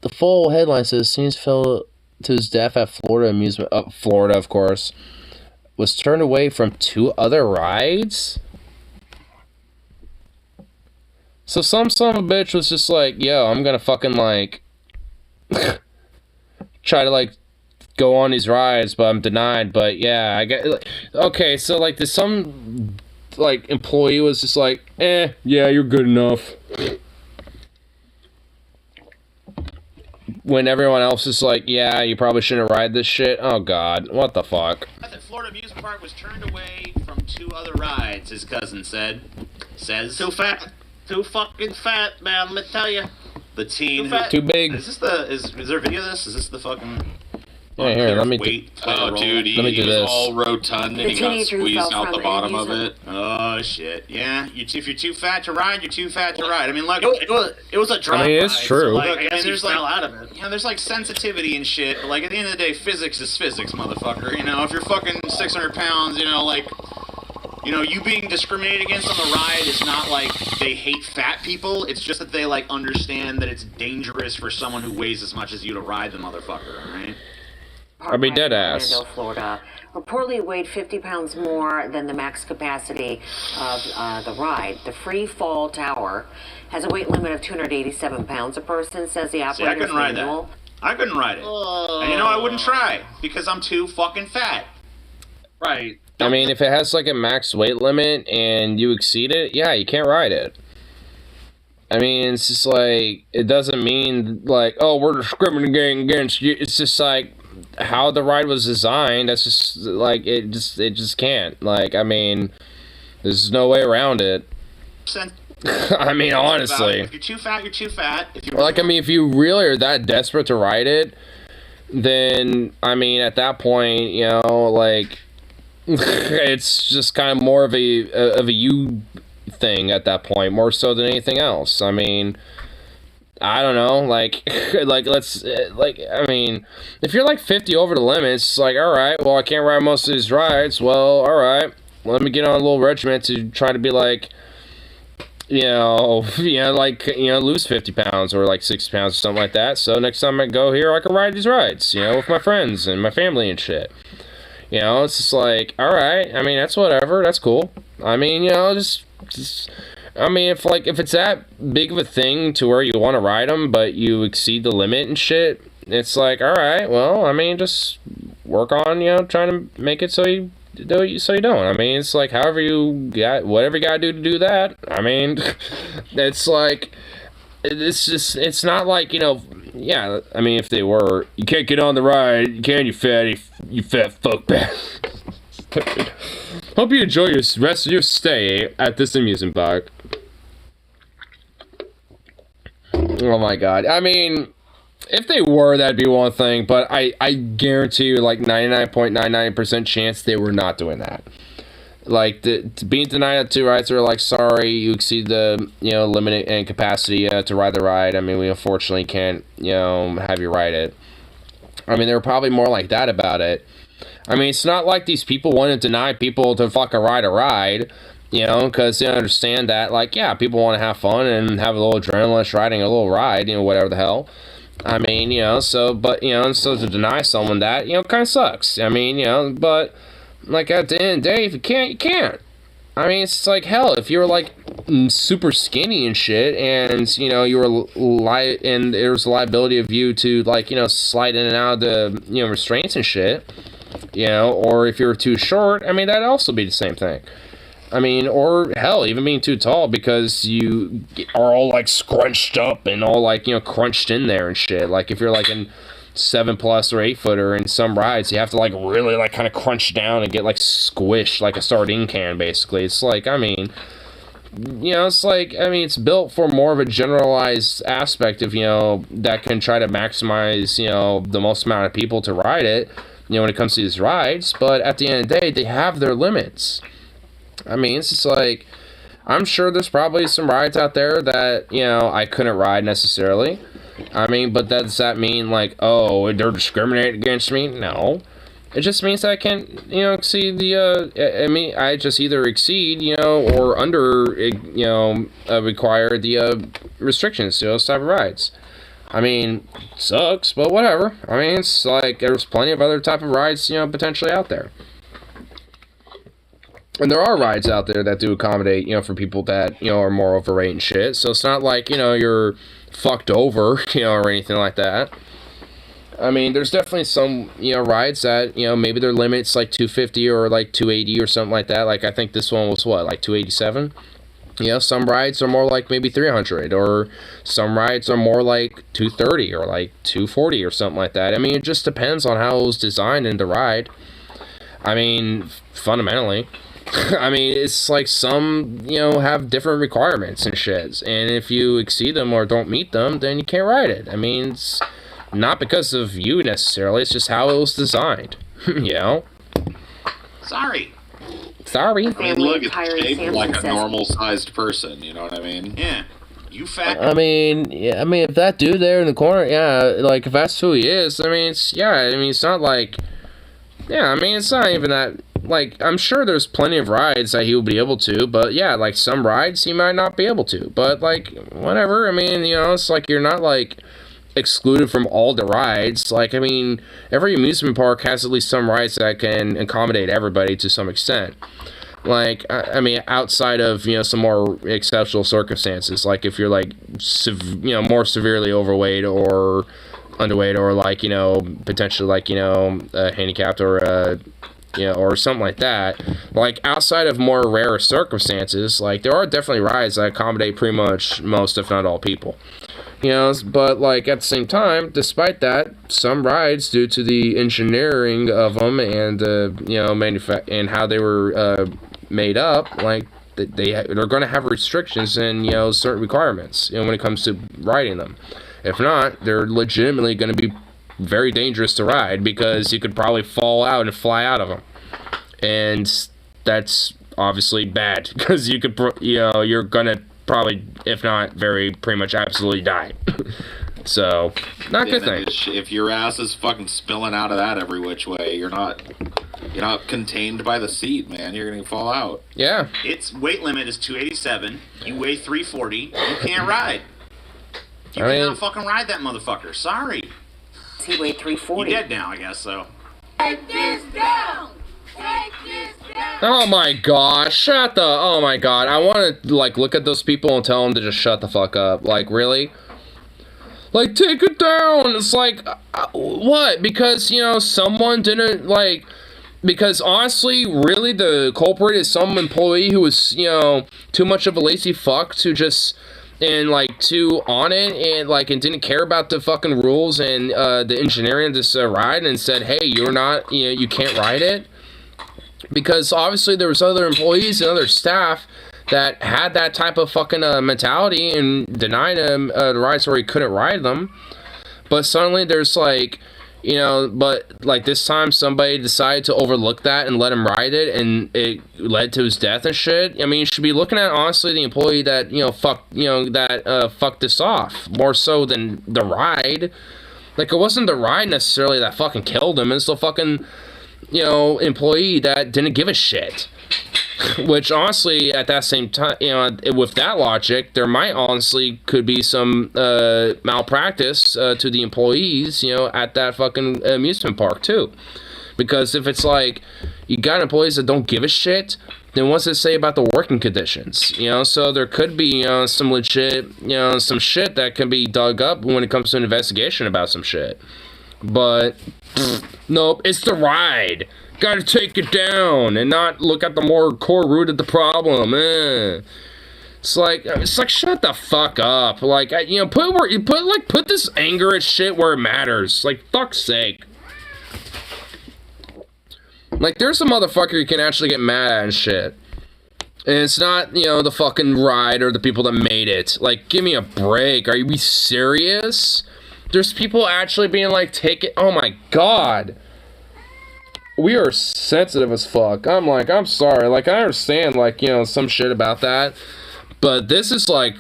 The full headline says scenes fell to his death at Florida amusement. Florida, of course. Was turned away from 2 other rides? So some son of a bitch was just like, yo, I'm gonna fucking like try to like go on these rides, but I'm denied. But yeah, I get like, okay, so like there's some like employee was just like, yeah, you're good enough. When everyone else is like, yeah, you probably shouldn't ride this shit. Oh god, what the fuck? The Florida amusement park was turned away from 2 other rides, his cousin says. Too fat. Too fucking fat, man, let me tell you. The teen Too big. Is there a video of this? Is this the fucking Yeah, here, let me Oh, dude, let me do he was this. all rotund and he got squeezed out the bottom of it. Oh shit! Yeah, if you're too fat to ride, you're too fat to ride. I mean, like It was a drop. I mean, it's ride, true. So, like, Look, I guess there's he like fell out of it. Yeah, there's like sensitivity and shit. But like at the end of the day, physics is physics, motherfucker. You know, if you're fucking 600 pounds, you know, like. You know, you being discriminated against on the ride is not like they hate fat people. It's just that they, like, understand that it's dangerous for someone who weighs as much as you to ride the motherfucker, right? I'll be dead ass. Orlando, Florida, reportedly weighed 50 pounds more than the max capacity of the ride. The free fall tower has a weight limit of 287 pounds. A person says the See, I operator's couldn't ride manual. that. I couldn't ride it. And you know, I wouldn't try because I'm too fucking fat. Right. I mean, if it has like a max weight limit and you exceed it, yeah, you can't ride it. I mean, it's just like, it doesn't mean like, oh, we're discriminating against you. It's just like how the ride was designed. That's just like, it just can't. Like, I mean, there's no way around it. I mean, honestly. If you're too fat, you're too fat. If you're Like, I mean, if you really are that desperate to ride it, then, I mean, at that point, you know, like, it's just kind of more of a you thing at that point, more so than anything else. I mean, I don't know, like, I mean, if you're like 50 over the limit, it's like, all right, well, I can't ride most of these rides. Well, all right, let me get on a little regiment to try to be like, lose 50 pounds or like 60 pounds or something like that. So next time I go here, I can ride these rides, with my friends and my family and shit. It's just like, all right. I mean, that's whatever. That's cool. I mean, I mean, if it's that big of a thing to where you want to ride them, but you exceed the limit and shit, it's like, all right, well, I mean, just work on, trying to make it so you don't. I mean, it's like, however you got, whatever you gotta do to do that. I mean, it's like, it's not like, yeah, I mean, if they were, you can't get on the ride, can you fat fuck bag. Hope you enjoy your rest of your stay at this amusement park. Oh my god. I mean, if they were, that'd be one thing, but I guarantee you, like, 99.99% chance they were not doing that. Like, being denied 2 rides, they're like, sorry, you exceed the, limit and capacity to ride the ride. I mean, we unfortunately can't, have you ride it. I mean, they were probably more like that about it. I mean, it's not like these people want to deny people to fucking ride a ride, because they understand that, like, yeah, people want to have fun and have a little adrenaline riding a little ride, whatever the hell. I mean, so to deny someone that, kind of sucks. I mean, but, like, at the end of the day, if you can't, you can't. I mean, it's like, hell, if you were, like, super skinny and shit, and, you were and there was a liability of you to, like, slide in and out of the, restraints and shit, or if you were too short, I mean, that'd also be the same thing. I mean, or, hell, even being too tall because you are all, like, scrunched up and all, like, crunched in there and shit. Like, if you're, like, in 7+ or 8-footer in some rides, you have to, like, really, like, kind of crunch down and get, like, squished like a sardine can, basically. It's like, I mean, it's like, I mean, it's built for more of a generalized aspect of, that can try to maximize, the most amount of people to ride it, when it comes to these rides. But at the end of the day, they have their limits. I mean, it's just like, I'm sure there's probably some rides out there that, I couldn't ride necessarily. I mean, but does that mean, like, oh, they're discriminating against me? No. It just means that I can't, exceed the, I mean, I just either exceed, or under, require the, restrictions to those type of rides. I mean, sucks, but whatever. I mean, it's like, there's plenty of other type of rides, potentially out there. And there are rides out there that do accommodate, for people that, are more overweight and shit. So it's not like, you're fucked over, or anything like that. I mean, there's definitely some, rides that, maybe their limit's like 250 or like 280 or something like that. Like, I think this one was what, like 287? Some rides are more like maybe 300, or some rides are more like 230 or like 240 or something like that. I mean, it just depends on how it was designed in the ride. I mean, fundamentally. I mean, it's like some, have different requirements and shit. And if you exceed them or don't meet them, then you can't ride it. I mean, it's not because of you necessarily. It's just how it was designed. Sorry. I mean, look, it's shaped like a normal-sized person, you know what I mean? Yeah. You fat. I mean, yeah, I mean, if that dude there in the corner, yeah, like, if that's who he is, I mean, it's not like, yeah, I mean, it's not even that, like, I'm sure there's plenty of rides that he will be able to, but yeah, like, some rides he might not be able to, but, like, whatever, I mean, it's like, you're not, like, excluded from all the rides. Like, I mean, every amusement park has at least some rides that can accommodate everybody to some extent. Like, I mean, outside of, some more exceptional circumstances, like if you're, like, more severely overweight or underweight, or, like, potentially, like, handicapped, or, or something like that. Like, outside of more rare circumstances, like, there are definitely rides that accommodate pretty much most, if not all, people. But, like, at the same time, despite that, some rides, due to the engineering of them and, and how they were made up, like, they're going to have restrictions and, certain requirements, when it comes to riding them. If not, they're legitimately going to be very dangerous to ride, because you could probably fall out and fly out of them. And that's obviously bad, because you could, you're going to probably, if not pretty much absolutely die. So, not a good thing. If your ass is fucking spilling out of that every which way, you're not You're not contained by the seat, man. You're gonna fall out. Yeah. Its weight limit is 287. You weigh 340. You can't ride. You cannot fucking ride that motherfucker. Sorry. He weighed 340. You're dead now, I guess, so. Take this down! Take this down! Oh my gosh, oh my god. I want to, like, look at those people and tell them to just shut the fuck up. Like, really? Like, take it down! It's like, what? Because, you know, someone didn't, like... Because, honestly, really, the culprit is some employee who was, you know, too much of a lazy fuck to just... And, like, too on it, and, like, and didn't care about the fucking rules and, the engineering of this ride, and said, hey, you're not, you know, you can't ride it. Because, obviously, there was other employees and other staff that had that type of fucking, mentality and denied him, the rides where he couldn't ride them. But suddenly, there's, like... You know, but, like, this time somebody decided to overlook that and let him ride it, and it led to his death and shit. I mean, you should be looking at, honestly, the employee that, you know, fucked this off, more so than the ride. Like, it wasn't the ride necessarily that fucking killed him, it's the fucking, you know, employee that didn't give a shit. Which, honestly, at that same time, you know, with that logic, there might honestly could be some malpractice to the employees, you know, at that fucking amusement park, too. Because if it's like, you got employees that don't give a shit, then what's it say about the working conditions? You know, so there could be, you know, some legit, you know, some shit that can be dug up when it comes to an investigation about some shit. But, nope, it's the ride. Gotta take it down and not look at the more core root of the problem. It's like shut the fuck up. Like, you know, put this anger at shit where it matters. Like, fuck's sake. Like, there's some motherfucker you can actually get mad at and shit. And it's not, you know, the fucking ride or the people that made it. Like, give me a break. Are you serious? There's people actually being like, take it. Oh my god. We are sensitive as fuck. I'm like, I'm sorry. Like, I understand, like, you know, some shit about that. But this is like,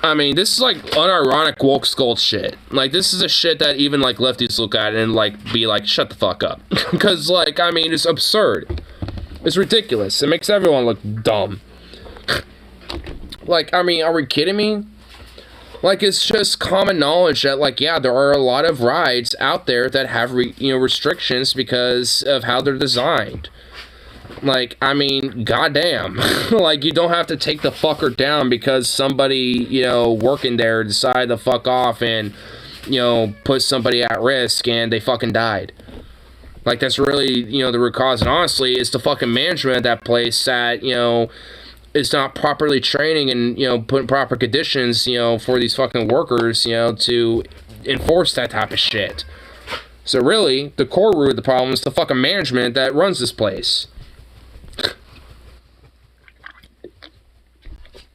I mean, this is like unironic woke skull shit. Like, this is a shit that even, like, lefties look at and, like, be like, shut the fuck up. Because, like, I mean, it's absurd. It's ridiculous. It makes everyone look dumb. Like, I mean, are we kidding me? Like, it's just common knowledge that, like, yeah, there are a lot of rides out there that have, you know, restrictions because of how they're designed. Like, I mean, goddamn. Like, you don't have to take the fucker down because somebody, you know, working there decided to fuck off and, you know, put somebody at risk and they fucking died. Like, that's really, you know, the root cause. And honestly, it's the fucking management of that place that, you know, is not properly training and, you know, putting proper conditions, you know, for these fucking workers, you know, to enforce that type of shit. So really, the core root of the problem is the fucking management that runs this place.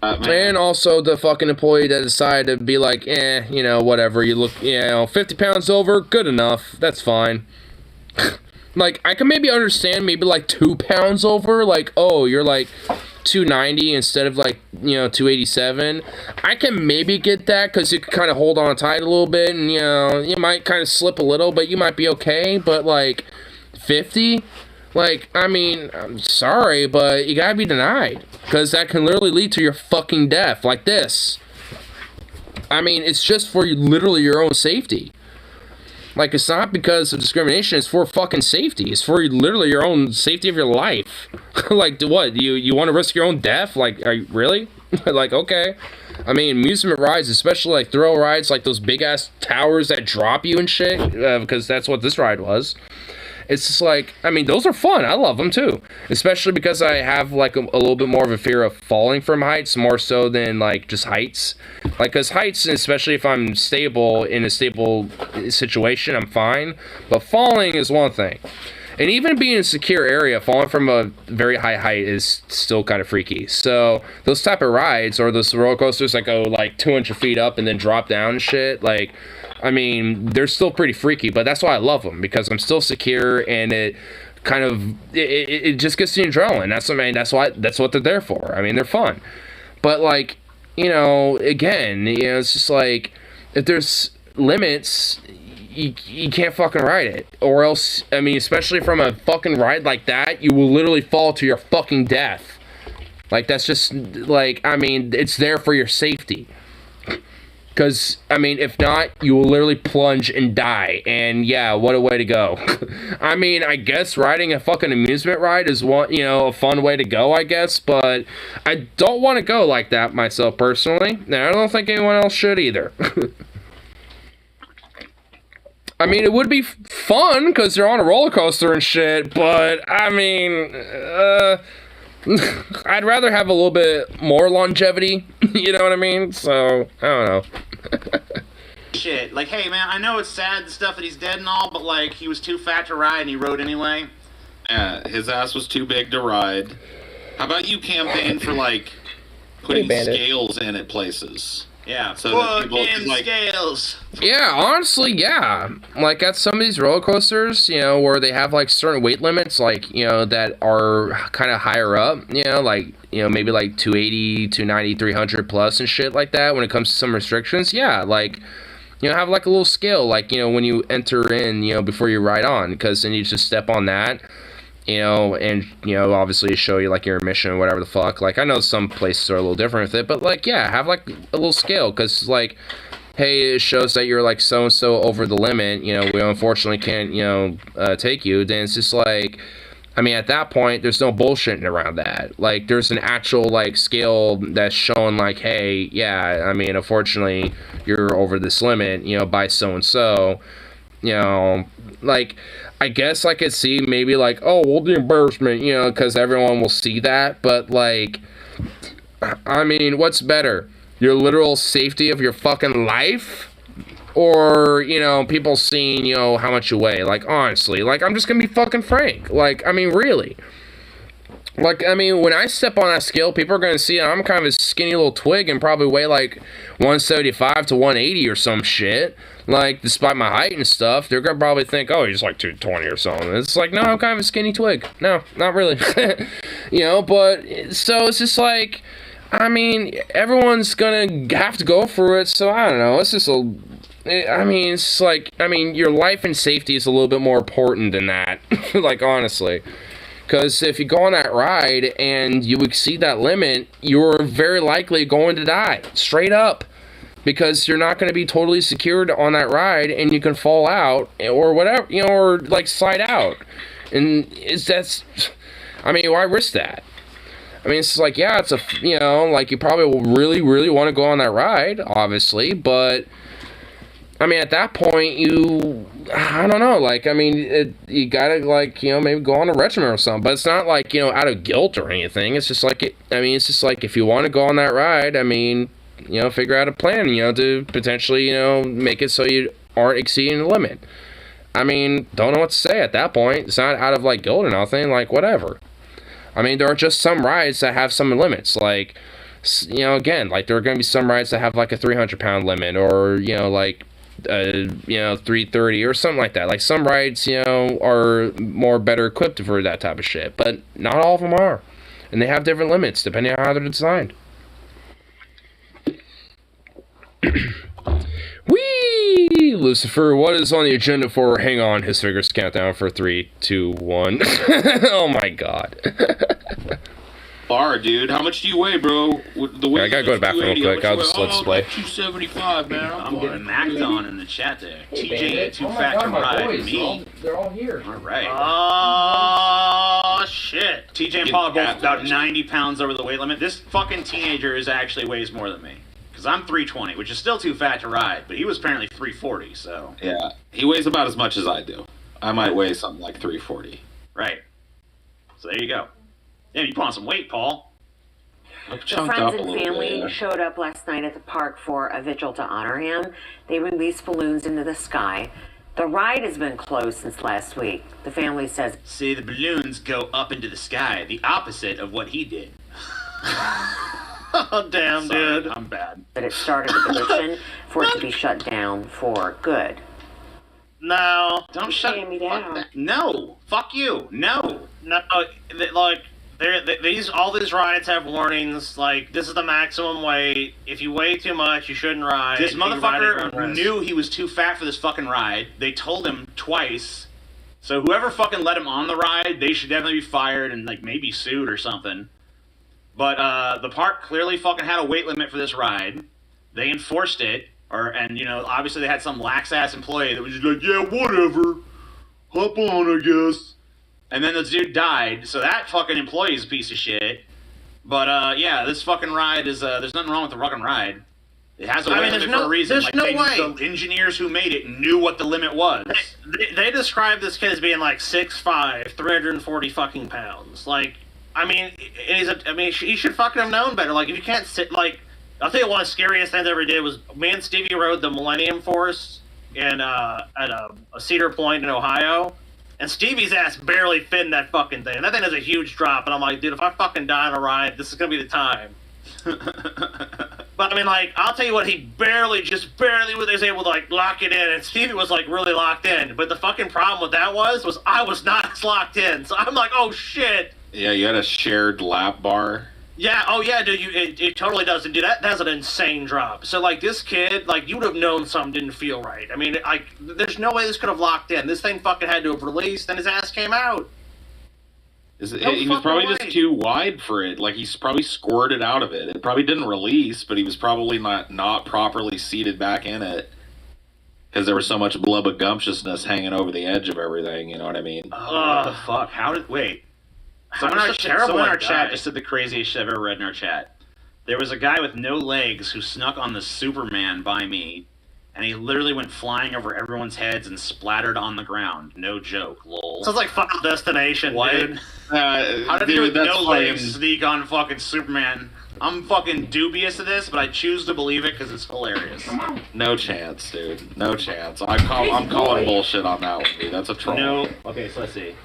And also the fucking employee that decided to be like, you know, whatever, you look, you know, 50 pounds over, good enough, that's fine. Like, I can maybe understand maybe like 2 pounds over, like, oh, you're like 290 instead of like, you know, 287. I can maybe get that because you can kind of hold on tight a little bit and, you know, you might kind of slip a little, but you might be okay. But like 50, like, I mean, I'm sorry, but you gotta be denied because that can literally lead to your fucking death like this. I mean, it's just for literally your own safety. Like, it's not because of discrimination, it's for fucking safety. It's for literally your own safety of your life. Like, what? You want to risk your own death? Like, are you really? Like, okay. I mean, amusement rides, especially like thrill rides, like those big-ass towers that drop you and shit, because that's what this ride was. It's just like, I mean, those are fun. I love them too. Especially because I have like a little bit more of a fear of falling from heights, more so than like just heights. Like, because heights, especially if I'm stable in a stable situation, I'm fine. But falling is one thing. And even being in a secure area, falling from a very high height is still kind of freaky. So those type of rides, or those roller coasters that go like 200 feet up and then drop down and shit, like, I mean, they're still pretty freaky, but that's why I love them, because I'm still secure, and it kind of, it just gets the adrenaline. That's what they're there for. I mean, they're fun. But, like, you know, again, you know, it's just like, if there's limits, you can't fucking ride it. Or else, I mean, especially from a fucking ride like that, you will literally fall to your fucking death. Like, that's just, like, I mean, it's there for your safety. Because, I mean, if not, you will literally plunge and die. And, yeah, what a way to go. I mean, I guess riding a fucking amusement ride is one, you know, a fun way to go, I guess. But I don't want to go like that myself, personally. And I don't think anyone else should either. I mean, it would be fun, because they're on a roller coaster and shit. But, I mean, I'd rather have a little bit more longevity, you know what I mean? So, I don't know. Shit, like, hey man, I know it's sad and stuff that he's dead and all, but like, he was too fat to ride and he rode anyway. Yeah, his ass was too big to ride. How about you campaign for, like, putting scales in at places? Yeah, so that people, like, scales. Yeah, honestly, yeah. Like, at some of these roller coasters, you know, where they have, like, certain weight limits, like, you know, that are kind of higher up, you know, like, you know, maybe, like, 280, 290, 300 plus and shit like that when it comes to some restrictions, yeah, like, you know, have, like, a little scale, like, you know, when you enter in, you know, before you ride on, because then you just step on that, you know, and, you know, obviously show you, like, your emission or whatever the fuck. Like, I know some places are a little different with it, but, like, yeah, have, like, a little scale, because, like, hey, it shows that you're, like, so-and-so over the limit, you know, we unfortunately can't, you know, take you, then it's just, like, I mean, at that point, there's no bullshitting around that. Like, there's an actual, like, scale that's showing, like, hey, yeah, I mean, unfortunately, you're over this limit, you know, by so-and-so, you know, like, I guess I could see maybe, like, oh, well, the embarrassment, you know, because everyone will see that, but, like, I mean, what's better? Your literal safety of your fucking life? Or, you know, people seeing, you know, how much you weigh? Like, honestly, like, I'm just gonna be fucking frank. Like, I mean, really. Like, I mean, when I step on that scale, people are gonna see I'm kind of a skinny little twig and probably weigh, like, 175 to 180 or some shit. Like, despite my height and stuff, they're gonna probably think, oh, he's like 220 or something. It's like, no, I'm kind of a skinny twig. No, not really. You know, but, so it's just like, I mean, everyone's gonna have to go through it, so I don't know, it's just a, I mean, it's like, I mean, your life and safety is a little bit more important than that, like, honestly. Because if you go on that ride and you exceed that limit, you're very likely going to die, straight up. Because you're not going to be totally secured on that ride, and you can fall out, or whatever, you know, or, like, slide out. And I mean, why risk that? I mean, it's like, yeah, it's a, you know, like, you probably will really, really want to go on that ride, obviously, but, I mean, at that point, I don't know, like, I mean, you gotta, like, you know, maybe go on a regimen or something, but it's not, like, you know, out of guilt or anything, it's just like, it's just like, if you want to go on that ride, I mean, you know, figure out a plan, you know, to potentially, you know, make it so you aren't exceeding the limit. I mean, don't know what to say at that point. It's not out of, like, guilt or nothing, like, whatever. I mean, there are just some rides that have some limits, like, you know, again, like, there are going to be some rides that have, like, a 300-pound limit, or, you know, like, you know, 330 or something like that. Like, some rides, you know, are more better equipped for that type of shit, but not all of them are. And they have different limits, depending on how they're designed. Whee! Lucifer, what is on the agenda for Hang On? His fingers count down for 3, 2, 1. Oh my god. Bar, dude. How much do you weigh, bro? The weight I gotta go to the bathroom real quick. I'll just let display. 275, man. I'm getting macked on in the chat there. TJ, too fat to ride. Me. They're all here. Alright. Oh, shit. TJ and Paul are both about 90 pounds over the weight limit. This fucking teenager actually weighs more than me. Because I'm 320, which is still too fat to ride, but he was apparently 340, so. Yeah, he weighs about as much as I do. I might weigh something like 340. Right. So there you go. Yeah, you put on some weight, Paul. The friends and family showed up last night at the park for a vigil to honor him. They released balloons into the sky. The ride has been closed since last week. The family says, see, the balloons go up into the sky, the opposite of what he did. Oh, damn, Sorry, dude. I'm bad. that it started a petition for it to be shut down for good. No. Don't shut me fuck down. that. No. Fuck you. No. No, like, all these rides have warnings. Like, this is the maximum weight. If you weigh too much, you shouldn't ride. This You ride at your own motherfucker risk. knew he was too fat for this fucking ride. They told him twice. So whoever fucking let him on the ride, they should definitely be fired and like maybe sued or something. But the park clearly fucking had a weight limit for this ride. They enforced it, and you know, obviously they had some lax ass employee that was just like, yeah, whatever, hop on, I guess. And then the dude died, so that fucking employee is a piece of shit. But yeah, this fucking ride is there's nothing wrong with the fucking ride. It has a weight limit for a reason. There's no way. The engineers who made it knew what the limit was. They described this kid as being like 6'5", 340 fucking pounds. Like, I mean, he should fucking have known better. Like, if you can't sit, like, I'll tell you one of the scariest things I ever did was me and Stevie rode the Millennium Force at a Cedar Point in Ohio, and Stevie's ass barely fit in that fucking thing. And that thing is a huge drop, and I'm like, dude, if I fucking die on a ride, this is gonna be the time. But I mean, like, I'll tell you what, he just barely was able to like lock it in, and Stevie was like really locked in. But the fucking problem with that was I was not as locked in. So I'm like, oh shit. Yeah, you had a shared lap bar. Yeah, oh yeah, dude, it totally does. And dude, that's an insane drop. So like this kid, like you would have known something didn't feel right. I mean, like there's no way this could have locked in. This thing fucking had to have released, and his ass came out. He was probably just too wide for it. Like, he's probably squirted out of it. It probably didn't release, but he was probably not properly seated back in it. Because there was so much blubbergumptiousness hanging over the edge of everything, you know what I mean? Oh, what the fuck? Wait. Someone in our chat just said the craziest shit I've ever read in our chat. There was a guy with no legs who snuck on the Superman by me, and he literally went flying over everyone's heads and splattered on the ground. No joke, lol. Sounds like Final Destination, what? Dude. How did you with no legs sneak on fucking Superman? I'm fucking dubious of this, but I choose to believe it because it's hilarious. No chance, dude. No chance. I'm calling bullshit on that one, dude. That's a troll. No. Okay, so let's see.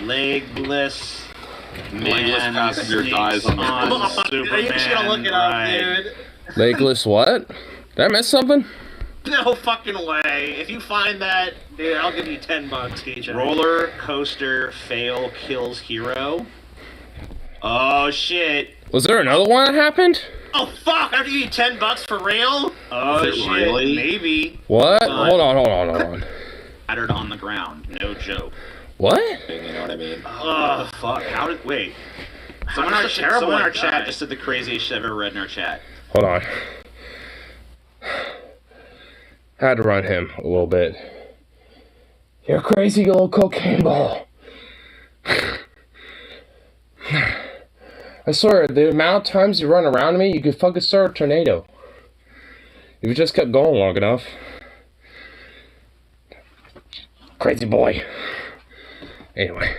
Legless passenger dies on the Superman. You should look it up, dude. Legless what? Did I miss something? No fucking way. If you find that, dude, I'll give you $10, DJ. Roller coaster fail kills hero. Oh shit. Was there another one that happened? Oh fuck! I'll give you $10 for real. Oh shit. Really? Maybe. What? Hold on. Battered on the ground. No joke. What? You know what I mean? Oh, the fuck? Wait. Someone in our chat just said the craziest shit I've ever read in our chat. Hold on. Had to run him a little bit. You're crazy, you little cocaine ball. I swear, the amount of times you run around me, you could fucking start a tornado. If you just kept going long enough. Crazy boy. Anyway.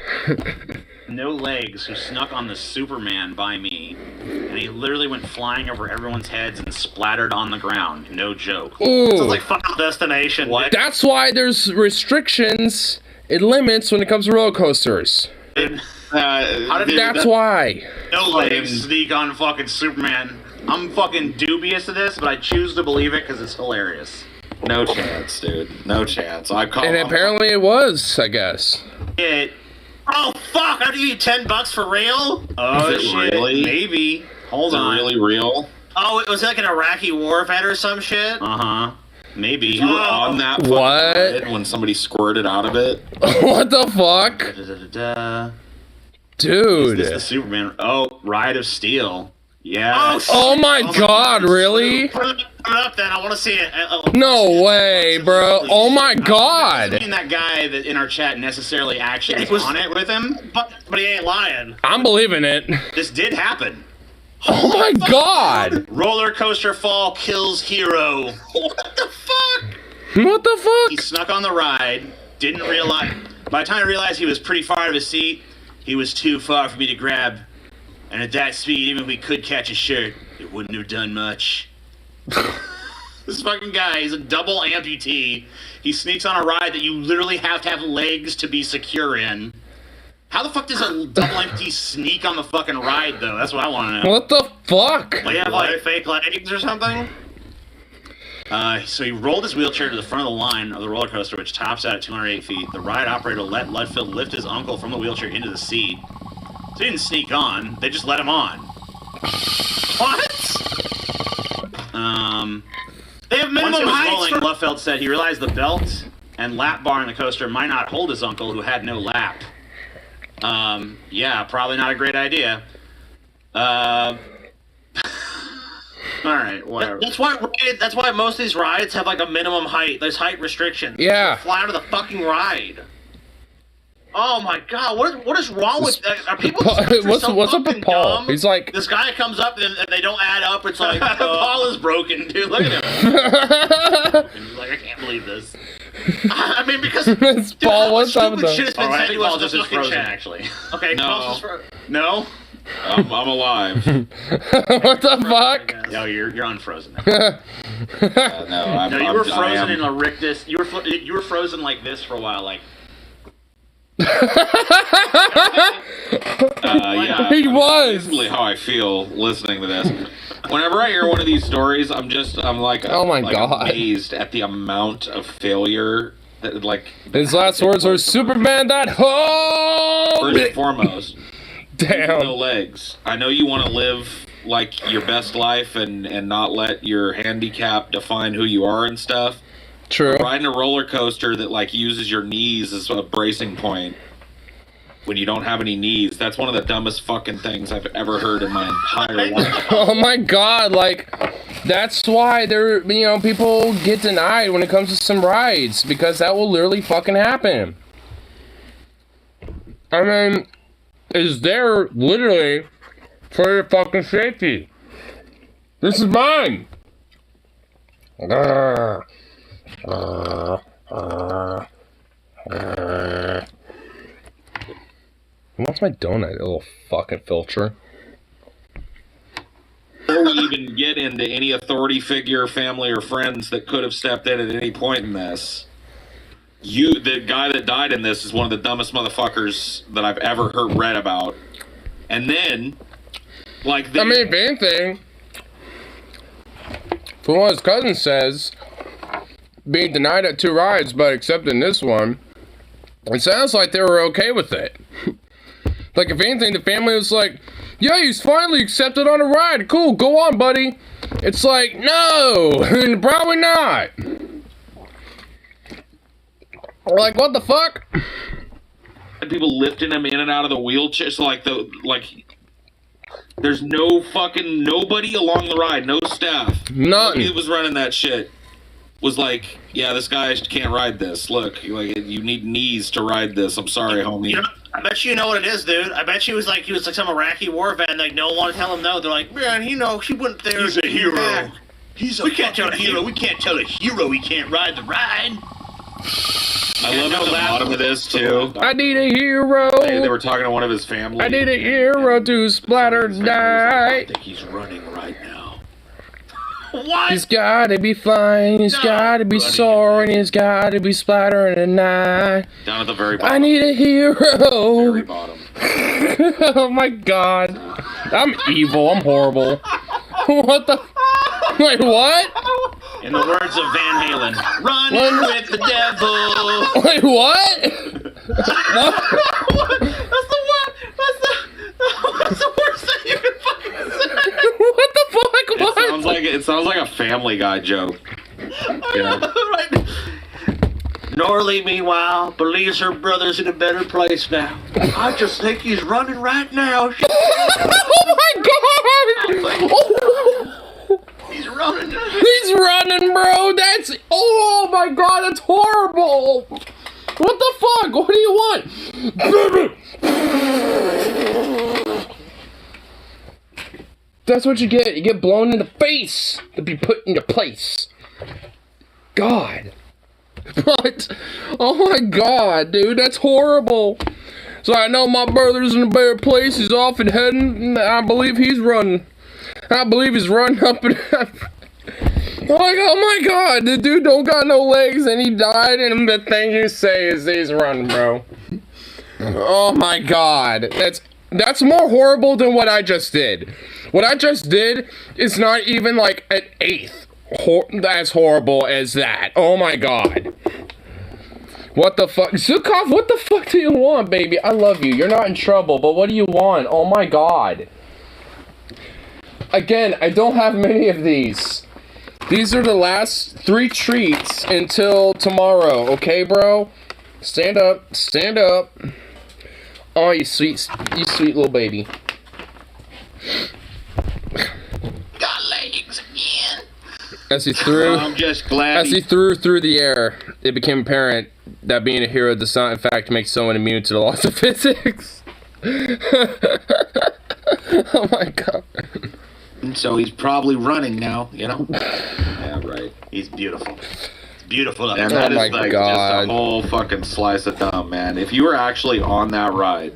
No legs who snuck on the Superman by me, and he literally went flying over everyone's heads and splattered on the ground. No joke. Ooh. Sounds like Final Destination. What? That's why there's restrictions and limits when it comes to roller coasters. That's why. No legs sneak on fucking Superman. I'm fucking dubious of this, but I choose to believe it because it's hilarious. No chance, dude. No chance. And apparently it was, I guess. Oh fuck! I'll give you $10 for real. Oh Is it shit! really? Maybe. Hold on. Is it really real? Oh, it was like an Iraqi war vet or some shit. Maybe. You were on that fucking ride when somebody squirted out of it. What the fuck? Dude. Is this the Superman? Oh, Ride of Steel. Yeah. Oh my god, really? Put it up then. I want to see it. No way, bro. Oh my god. Doesn't mean that guy that in our chat necessarily actually was on it with him. But he ain't lying. I'm believing it. This did happen. Oh my god. Roller coaster fall kills hero. What the fuck? What the fuck? He snuck on the ride. Didn't realize. By the time I realized he was pretty far out of his seat, he was too far for me to grab. And at that speed, even if we could catch his shirt, it wouldn't have done much. This fucking guy, he's a double amputee. He sneaks on a ride that you literally have to have legs to be secure in. How the fuck does a double amputee sneak on the fucking ride, though? That's what I want to know. What the fuck? Like, you have like fake legs or something? So he rolled his wheelchair to the front of the line of the roller coaster, which tops out at 208 feet. The ride operator let Ludfield lift his uncle from the wheelchair into the seat. They didn't sneak on. They just let him on. What? They have minimum Once it was heights rolling, for... Luffeld said he realized the belt and lap bar on the coaster might not hold his uncle, who had no lap. Yeah, probably not a great idea. All right, whatever. That's why most of these rides have like a minimum height. There's height restrictions. Yeah. Fly out of the fucking ride. Oh my god, what is wrong with are people what's up with Paul? dumb? He's like, This guy comes up and they don't add up. It's like Paul is broken, dude. Look at him. He's like, I can't believe this. I mean, because It's dude, Paul, how what's much up with stupid shit has been I said think to us Paul in this just is fucking frozen, chat. actually. Okay, No. Paul's just No? I'm alive. what the fuck? No, you're unfrozen. No, No, you were I frozen am. in a rictus. You were frozen like this for a while, like. Yeah, He was. Basically how I feel listening to this. Whenever I hear one of these stories, I'm like, Oh my God. amazed at the amount of failure that, like. His last words were Superman that home. First and foremost, Damn. no legs. I know you want to live like your best life and not let your handicap define who you are and stuff. True. Riding a roller coaster that like uses your knees as a bracing point when you don't have any knees, that's one of the dumbest fucking things I've ever heard in my entire life. Oh my god, like, that's why people get denied when it comes to some rides, because that will literally fucking happen. I mean, it's there literally for your fucking safety. This is mine. Who wants my donut, you little fucking filcher? Before we even get into any authority figure, family, or friends that could have stepped in at any point in this, the guy that died in this is one of the dumbest motherfuckers that I've ever read about. And then, like, I mean, if anything, from what his cousin says, being denied at 2 rides but accepting this one, it sounds like they were okay with it. Like, if anything, the family was like, yeah, he's finally accepted on a ride. Cool, go on, buddy. It's like, no, probably not. Like, what the fuck? People lifting him in and out of the wheelchair. So, there's no fucking nobody along the ride, no staff. Nothing. Nobody was running that shit. Was like, yeah, this guy can't ride this. Look, you need knees to ride this. I'm sorry, homie. You know, I bet you know what it is, dude. I bet he was like some Iraqi war vet, and like no one wanted to tell him no. They're like, man, he went there. He's a hero. Back. He's a We can't tell fucking hero. We can't tell a hero he can't ride the ride. I love at the bottom of this too. I need a hero. They were talking to one of his family. I need a hero to splatter die. I think he's running right now. What? He's gotta be flying, he's gotta be soaring, he's gotta be splattering at night. Down at the very bottom. I need a hero. Very bottom. Oh my god. I'm evil, I'm horrible. What the? Wait, what? In the words of Van Halen, run with the devil. Wait, what? What? That's the worst thing you can fucking say. What the fuck? What? It sounds like a Family Guy joke. Yeah. Right. Norley, meanwhile, believes her brother's in a better place now. I just think he's running right now. Oh my god! Oh. He's running. He's running, bro! That's... Oh my god, that's horrible! What the fuck? What do you want? That's what you get. You get blown in the face to be put into place. God. What? Oh my god, dude, that's horrible. So I know my brother's in a better place. He's off and heading. I believe he's running. I believe he's running up and like, oh my god, the dude don't got no legs and he died, and the thing you say is he's running, bro. Oh my god. That's more horrible than what I just did. What I just did is not even like an eighth as horrible as that. Oh my god. What the fuck? Zukov, what the fuck do you want, baby? I love you. You're not in trouble, but what do you want? Oh my god. Again, I don't have many of these. These are the last 3 treats until tomorrow, okay, bro? Stand up. Stand up. Oh, you sweet little baby. Got leggings again. As he threw, I'm just glad. As he threw through the air, it became apparent that being a hero does not, in fact, make someone immune to the laws of physics. Oh my god. So he's probably running now, you know? Yeah, right. He's beautiful. It's beautiful. And that is like just a whole fucking slice of dumb, man. If you were actually on that ride,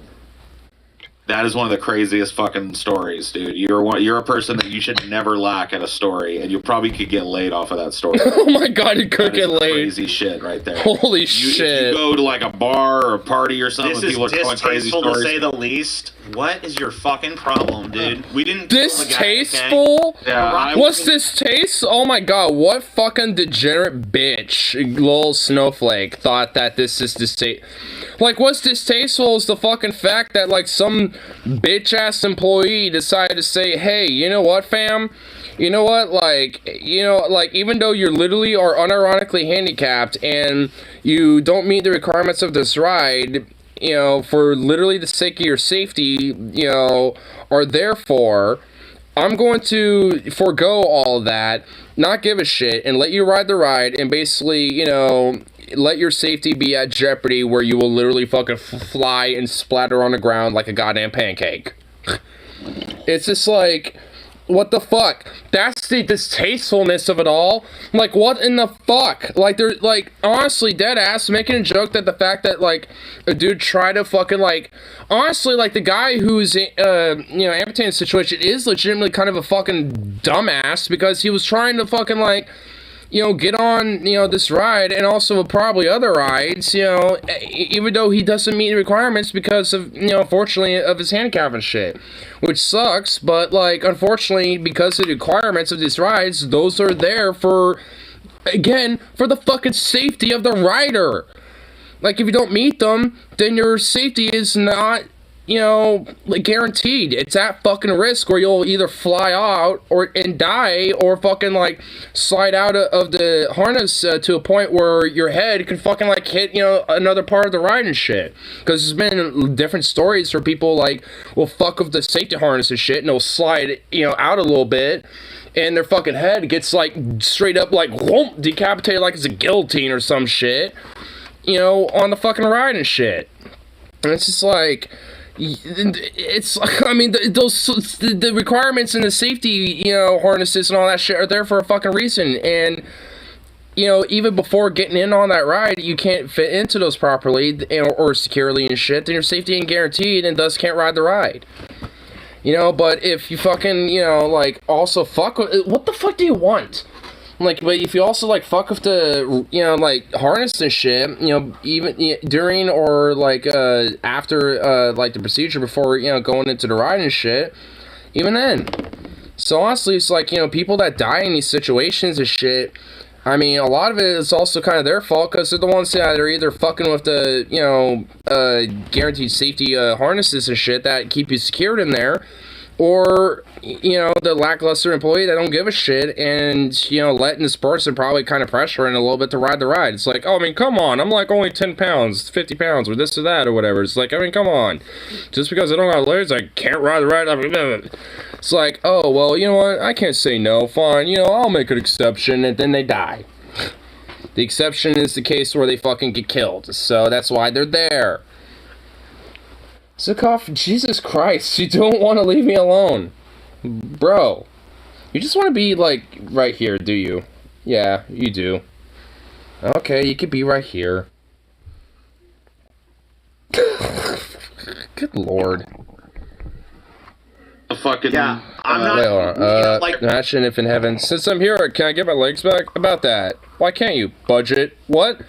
that is one of the craziest fucking stories, dude. You're a person that you should never lack at a story, and you probably could get laid off of that story. Oh my god, you could get laid. Crazy shit right there. Holy shit. If you go to like a bar or a party or something, This is people are telling crazy distasteful stories. to say the least. What is your fucking problem, dude? We didn't. Distasteful? Yeah, What's distasteful? Oh my god, what fucking degenerate bitch, little snowflake, thought that this is distasteful? Like, what's distasteful is the fucking fact that, like, some bitch-ass employee decided to say, hey, you know what, fam? You know what, like, even though you're literally or unironically handicapped and you don't meet the requirements of this ride, you know, for literally the sake of your safety, you know, or therefore, I'm going to forego all of that, not give a shit, and let you ride the ride, and basically, you know, let your safety be at jeopardy where you will literally fucking fly and splatter on the ground like a goddamn pancake. It's just like, what the fuck? That's the distastefulness of it all. Like, what in the fuck? Like, they're, like, honestly, dead ass, making a joke that the fact that, like, a dude tried to fucking, like, honestly, like, the guy who's, you know, amputated situation is legitimately kind of a fucking dumbass because he was trying to fucking, like, you know, get on, you know, this ride and also probably other rides, you know, even though he doesn't meet the requirements because of, you know, unfortunately, of his handicap and shit, which sucks, but, like, unfortunately, because of the requirements of these rides, those are there for, again, for the fucking safety of the rider. Like, if you don't meet them, then your safety is not, you know, like, guaranteed. It's at fucking risk where you'll either fly out and die or fucking, like, slide out of the harness to a point where your head can fucking, like, hit, you know, another part of the ride and shit. Because there's been different stories where people, like, will fuck with the safety harness and shit and they'll slide, you know, out a little bit and their fucking head gets, like, straight up, like, whoomp, decapitated like it's a guillotine or some shit, you know, on the fucking ride and shit. And it's just like, it's, I mean, the requirements and the safety, you know, harnesses and all that shit are there for a fucking reason, and, you know, even before getting in on that ride, you can't fit into those properly, or securely and shit, then your safety ain't guaranteed, and thus can't ride the ride. You know, but if you fucking, you know, like, also fuck with, what the fuck do you want? Like, but if you also, like, fuck with the, you know, like, harness and shit, you know, even during or, like, after, like, the procedure before, you know, going into the ride and shit, even then. So, honestly, it's like, you know, people that die in these situations and shit, I mean, a lot of it is also kind of their fault, because they're the ones that are either fucking with the, you know, guaranteed safety harnesses and shit that keep you secured in there, or, you know, the lackluster employee that don't give a shit and, you know, letting this person probably kind of pressure in a little bit to ride the ride. It's like, oh, I mean, come on, I'm like only 10 pounds, 50 pounds, or this or that, or whatever. It's like, I mean, come on. Just because I don't got legs, I can't ride the ride. I mean, it's like, oh, well, you know what, I can't say no, fine, you know, I'll make an exception, and then they die. The exception is the case where they fucking get killed, so that's why they're there. Zukov, Jesus Christ, you don't want to leave me alone. Bro, you just want to be, like, right here, do you? Yeah, you do. Okay, you could be right here. Good lord. A fucking... Yeah, I'm not... Wait, hold on. like... Imagine if in heaven, since I'm here, can I get my legs back? About that. Why can't you? Budget? What?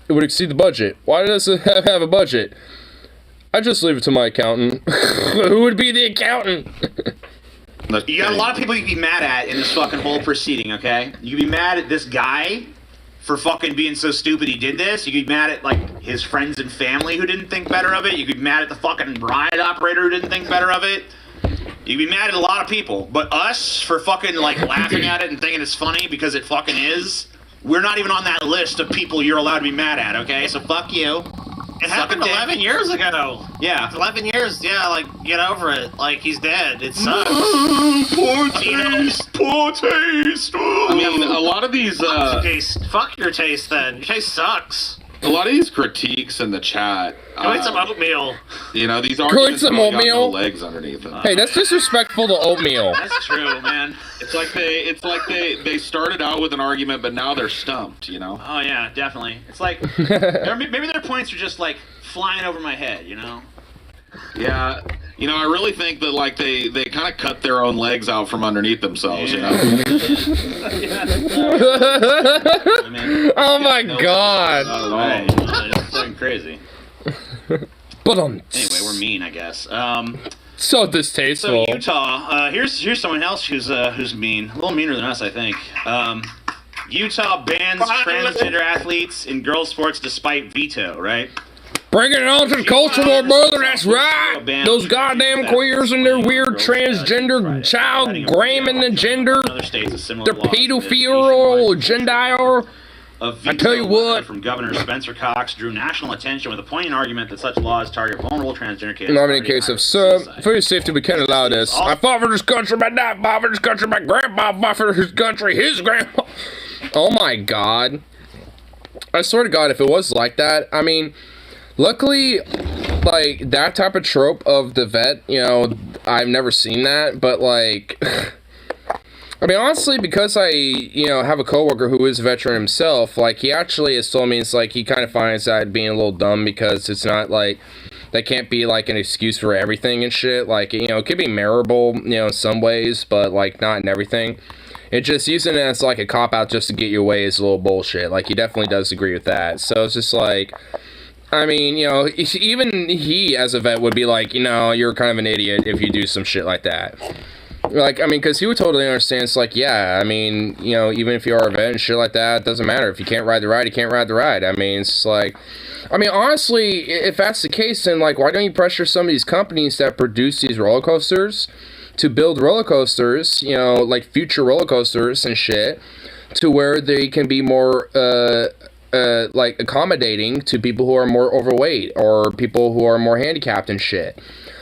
It would exceed the budget. Why does it have a budget? I just leave it to my accountant. Who would be the accountant? You got a lot of people you can be mad at in this fucking whole proceeding, okay? You can be mad at this guy for fucking being so stupid he did this. You could be mad at, like, his friends and family who didn't think better of it. You could be mad at the fucking ride operator who didn't think better of it. You could be mad at a lot of people. But us, for fucking, like, laughing at it and thinking it's funny because it fucking is, we're not even on that list of people you're allowed to be mad at, okay? So fuck you. It happened 11 years ago. Yeah. 11 years, yeah, like, get over it. Like, he's dead. It sucks. Poor taste, poor taste. I mean, a lot of these, Fuck your taste, then. Your taste sucks. a lot of these critiques in the chat. Go eat some oatmeal. You know, these Go eat arguments some really got oatmeal? no legs underneath them. Hey, that's disrespectful to oatmeal. That's true, man. It's like they started out with an argument, but now they're stumped, you know? Oh, yeah, definitely. It's like, maybe their points are just, like, flying over my head, you know? Yeah, you know, I really think that, like, they kind of cut their own legs out from underneath themselves, you know? Oh my god. Not at all. It's fucking crazy. But Anyway, we're mean, I guess. So distasteful. So Utah, here's someone else who's mean, a little meaner than us, I think. Utah bans transgender athletes in girls' sports despite veto, right? Bringing it on to the culture war, brother, that's right! Those goddamn queers and their weird transgender child graming the gender, their pedophile agenda. I tell you what. From Governor Spencer Cox drew national attention with a poignant argument that such laws target vulnerable transgender kids. Not in case of, sir, for your safety, we can't allow this. I fought for this country, my dad fought for this country, my grandpa fought for this country, his grandpa. Oh my god. I swear to god, if it was like that, I mean, luckily, like, that type of trope of the vet, you know, I've never seen that, but, like, I mean, honestly, because I, you know, have a coworker who is a veteran himself, like, he actually has told me, it's like, he kind of finds that being a little dumb, because it's not, like, that can't be, like, an excuse for everything and shit. Like, you know, it could be memorable, you know, in some ways, but, like, not in everything. It just using it as, like, a cop-out just to get your way is a little bullshit. Like, he definitely does agree with that. So, it's just, like, I mean, you know, even he, as a vet, would be like, you know, you're kind of an idiot if you do some shit like that. Like, I mean, because he would totally understand. It's like, yeah, I mean, you know, even if you are a vet and shit like that, it doesn't matter. If you can't ride the ride, you can't ride the ride. I mean, it's like, I mean, honestly, if that's the case, then, like, why don't you pressure some of these companies that produce these roller coasters to build roller coasters, you know, like future roller coasters and shit, to where they can be more, like, accommodating to people who are more overweight or people who are more handicapped and shit.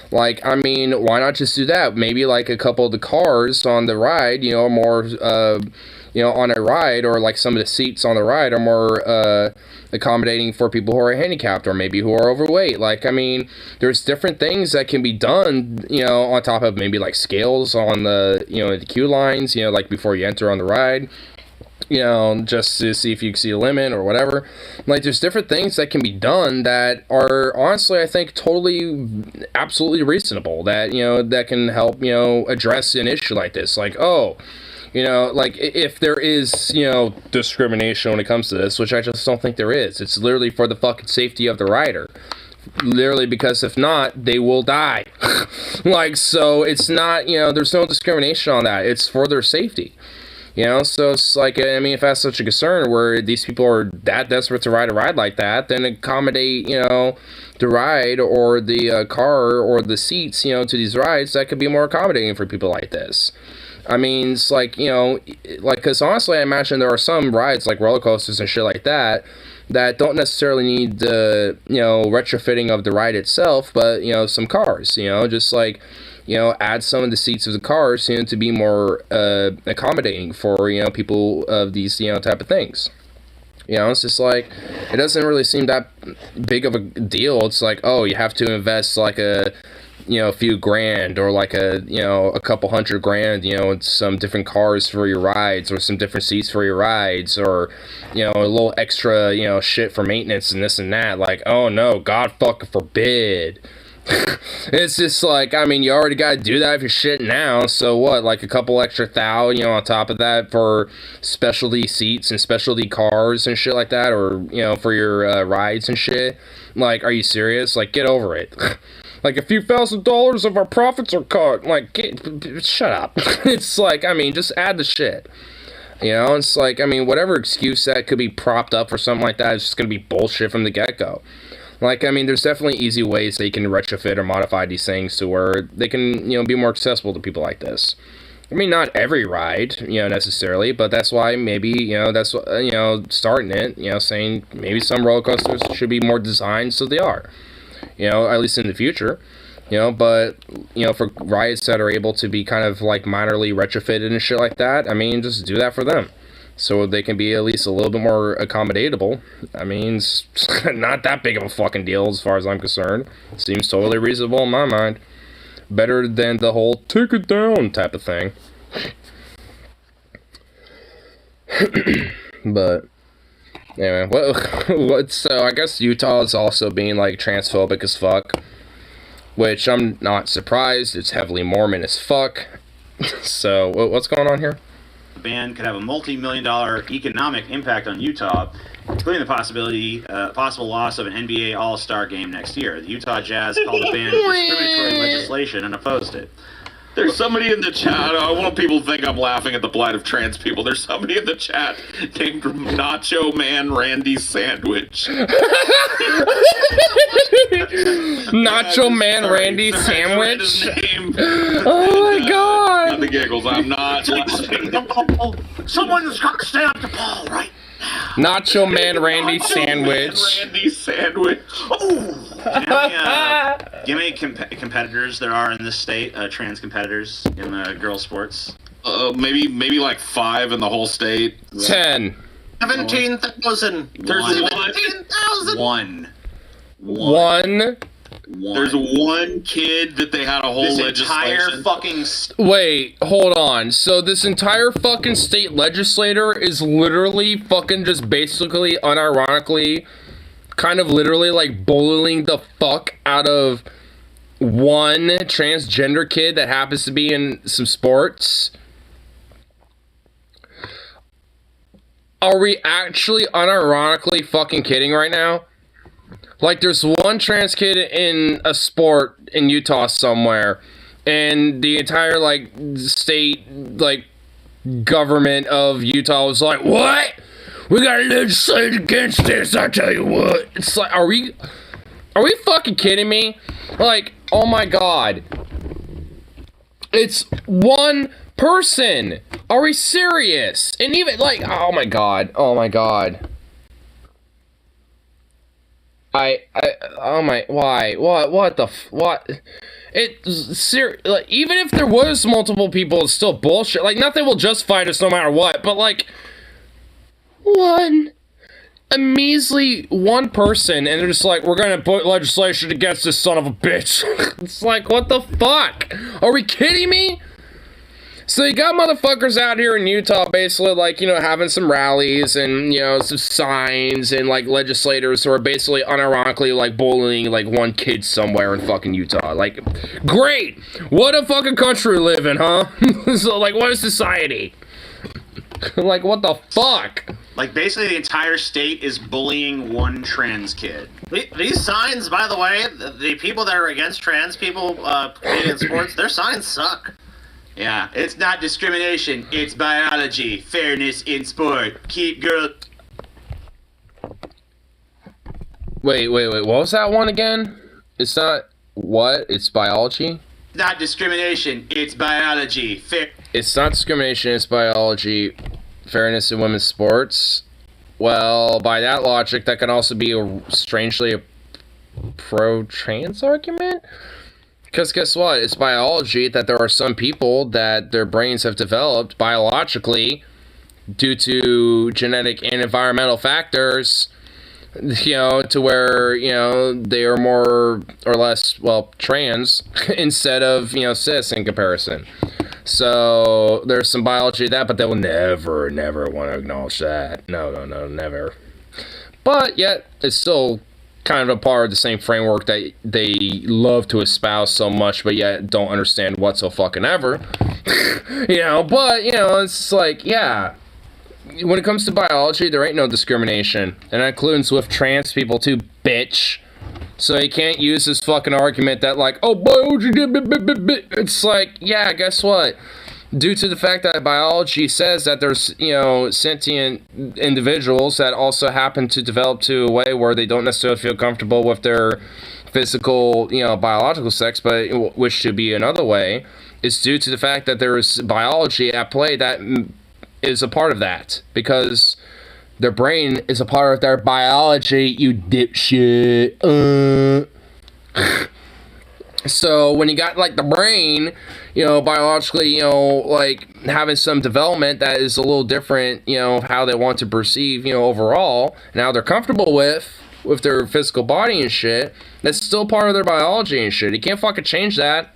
Like, I mean, why not just do that? Maybe, like, a couple of the cars on the ride, you know, more, you know, on a ride, or, like, some of the seats on the ride are more, accommodating for people who are handicapped or maybe who are overweight. Like, I mean, there's different things that can be done, you know, on top of maybe, like, scales on the, you know, the queue lines, you know, like, before you enter on the ride. You know, just to see if you can see a limit or whatever. Like, there's different things that can be done that are, honestly, I think, totally, absolutely reasonable. That, you know, that can help, you know, address an issue like this. Like, oh, you know, like, if there is, you know, discrimination when it comes to this, which I just don't think there is. It's literally for the fucking safety of the rider. Literally, because if not, they will die. Like, so it's not, you know, there's no discrimination on that. It's for their safety. You know, so it's like, I mean, if that's such a concern where these people are that desperate to ride a ride like that, then accommodate, you know, the ride or the car or the seats, you know, to these rides that could be more accommodating for people like this. I mean, it's like, you know, like, because honestly, I imagine there are some rides like roller coasters and shit like that that don't necessarily need the, you know, retrofitting of the ride itself, but, you know, some cars, you know, just like, you know, add some of the seats of the cars, you know, to be more accommodating for, you know, people of these, you know, type of things. You know, it's just like, it doesn't really seem that big of a deal. It's like, oh, you have to invest like a, you know, a few grand or like a, you know, a couple $100,000, you know, in some different cars for your rides or some different seats for your rides or, you know, a little extra, you know, shit for maintenance and this and that. Like, oh no, God fucking forbid. It's just like, I mean, you already gotta do that if you're shit now, so what, like a couple extra thou, you know, on top of that for specialty seats and specialty cars and shit like that, or, you know, for your rides and shit. Like, are you serious? Like, get over it. Like, a few $1,000s of our profits are cut. Like, shut up. It's like, I mean, just add the shit. You know, it's like, I mean, whatever excuse that could be propped up for something like that is just going to be bullshit from the get-go. Like, I mean, there's definitely easy ways they can retrofit or modify these things to where they can, you know, be more accessible to people like this. I mean, not every ride, you know, necessarily, but that's why maybe, you know, that's, you know, starting it, you know, saying maybe some roller coasters should be more designed so they are, you know, at least in the future, you know, but, you know, for rides that are able to be kind of, like, minorly retrofitted and shit like that, I mean, just do that for them, so they can be at least a little bit more accommodatable. I mean, it's not that big of a fucking deal as far as I'm concerned. Seems totally reasonable in my mind. Better than the whole take it down type of thing. But anyway, so I guess Utah is also being like transphobic as fuck, which I'm not surprised. It's heavily Mormon as fuck. So what's going on here? The ban could have a multi-million-dollar economic impact on Utah, including the possible loss of an NBA All-Star game next year. The Utah Jazz called the ban discriminatory legislation and opposed it. There's somebody in the chat. I want people to think I'm laughing at the plight of trans people. There's somebody in the chat named Nacho Man Randy Sandwich. Nacho Man Randy Sandwich? His name. Oh my god! Not the giggles. I'm not laughing. Someone's got to stay up to Paul right now. Nacho Man Randy Sandwich. Randy Sandwich. Oh. Do you know how many competitors there are in this state, trans competitors in the girls' sports? Maybe like 5 in the whole state. 10. 17,000. There's 17,000. One. There's one kid that they had a whole This legislation. entire fucking... Wait, hold on. So this entire fucking state legislator is literally fucking just basically, unironically, kind of literally like bullying the fuck out of one transgender kid that happens to be in some sports. Are we actually unironically fucking kidding right now? Like, there's one trans kid in a sport in Utah somewhere, and the entire, like, state, like, government of Utah was like, what? We gotta legislate against this, I tell you what. It's like, are we fucking kidding me? Like, oh my god. It's one person. Are we serious? And even, like, oh my god. Why? What? Like, even if there was multiple people, it's still bullshit. Like, nothing will justify this no matter what, but, like, a measly one person, and they're just like, we're gonna put legislation against this son of a bitch. It's like, what the fuck? Are we kidding me? So you got motherfuckers out here in Utah basically, like, you know, having some rallies and, you know, some signs and, like, legislators who are basically unironically, like, bullying, like, one kid somewhere in fucking Utah. Like, great! What a fucking country we live in, huh? So, like, what a society? Like, what the fuck? Like, basically the entire state is bullying one trans kid. These signs, by the way, the people that are against trans people in sports, their signs suck. Yeah, it's not discrimination, it's biology. Fairness in sport. Keep girl... Wait, what was that one again? It's not... What? It's biology? Not discrimination, it's biology. It's not discrimination, it's biology. Fairness in women's sports? Well, by that logic, that can also be strangely a pro-trans argument? Because guess what? It's biology that there are some people that their brains have developed biologically due to genetic and environmental factors, you know, to where, you know, they are more or less, well, trans instead of, you know, cis in comparison. So there's some biology to that, but they will never want to acknowledge that. No, never. But yet, it's still kind of a part of the same framework that they love to espouse so much, but yet don't understand what so fucking ever. You know, but, you know, it's like, yeah. When it comes to biology, there ain't no discrimination. And that includes with trans people too, bitch. So you can't use this fucking argument that, like, oh, biology, it's like, yeah, guess what? due to the fact that biology says that there's, sentient individuals that also happen to develop to a way where they don't necessarily feel comfortable with their physical, biological sex, but wish to be another way. It's due to the fact that there is biology at play that is a part of that, because their brain is a part of their biology, you dipshit. So when you got like the brain, biologically, like having some development that is a little different, how they want to perceive, overall, and how they're comfortable with their physical body and shit, that's still part of their biology and shit. You can't fucking change that.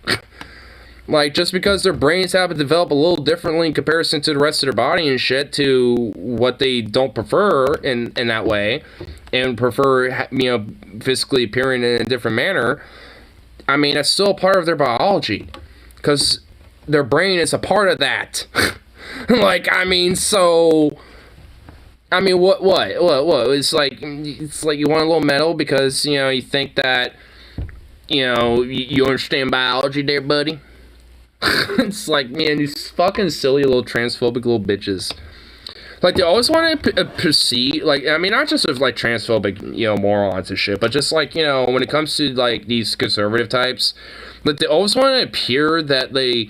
Like, just because their brains happen to develop a little differently in comparison to the rest of their body and shit, to what they don't prefer in that way, and prefer, physically appearing in a different manner, I mean, that's still a part of their biology. Because their brain is a part of that. Like, I mean, so... I mean, what? It's like you want a little medal because, you think that, you understand biology there, buddy? It's like, man, these fucking silly little transphobic little bitches. Like, they always want to perceive, like, I mean, not just with, like, transphobic, morons and shit, but just, like, when it comes to, like, these conservative types, like, they always want to appear that they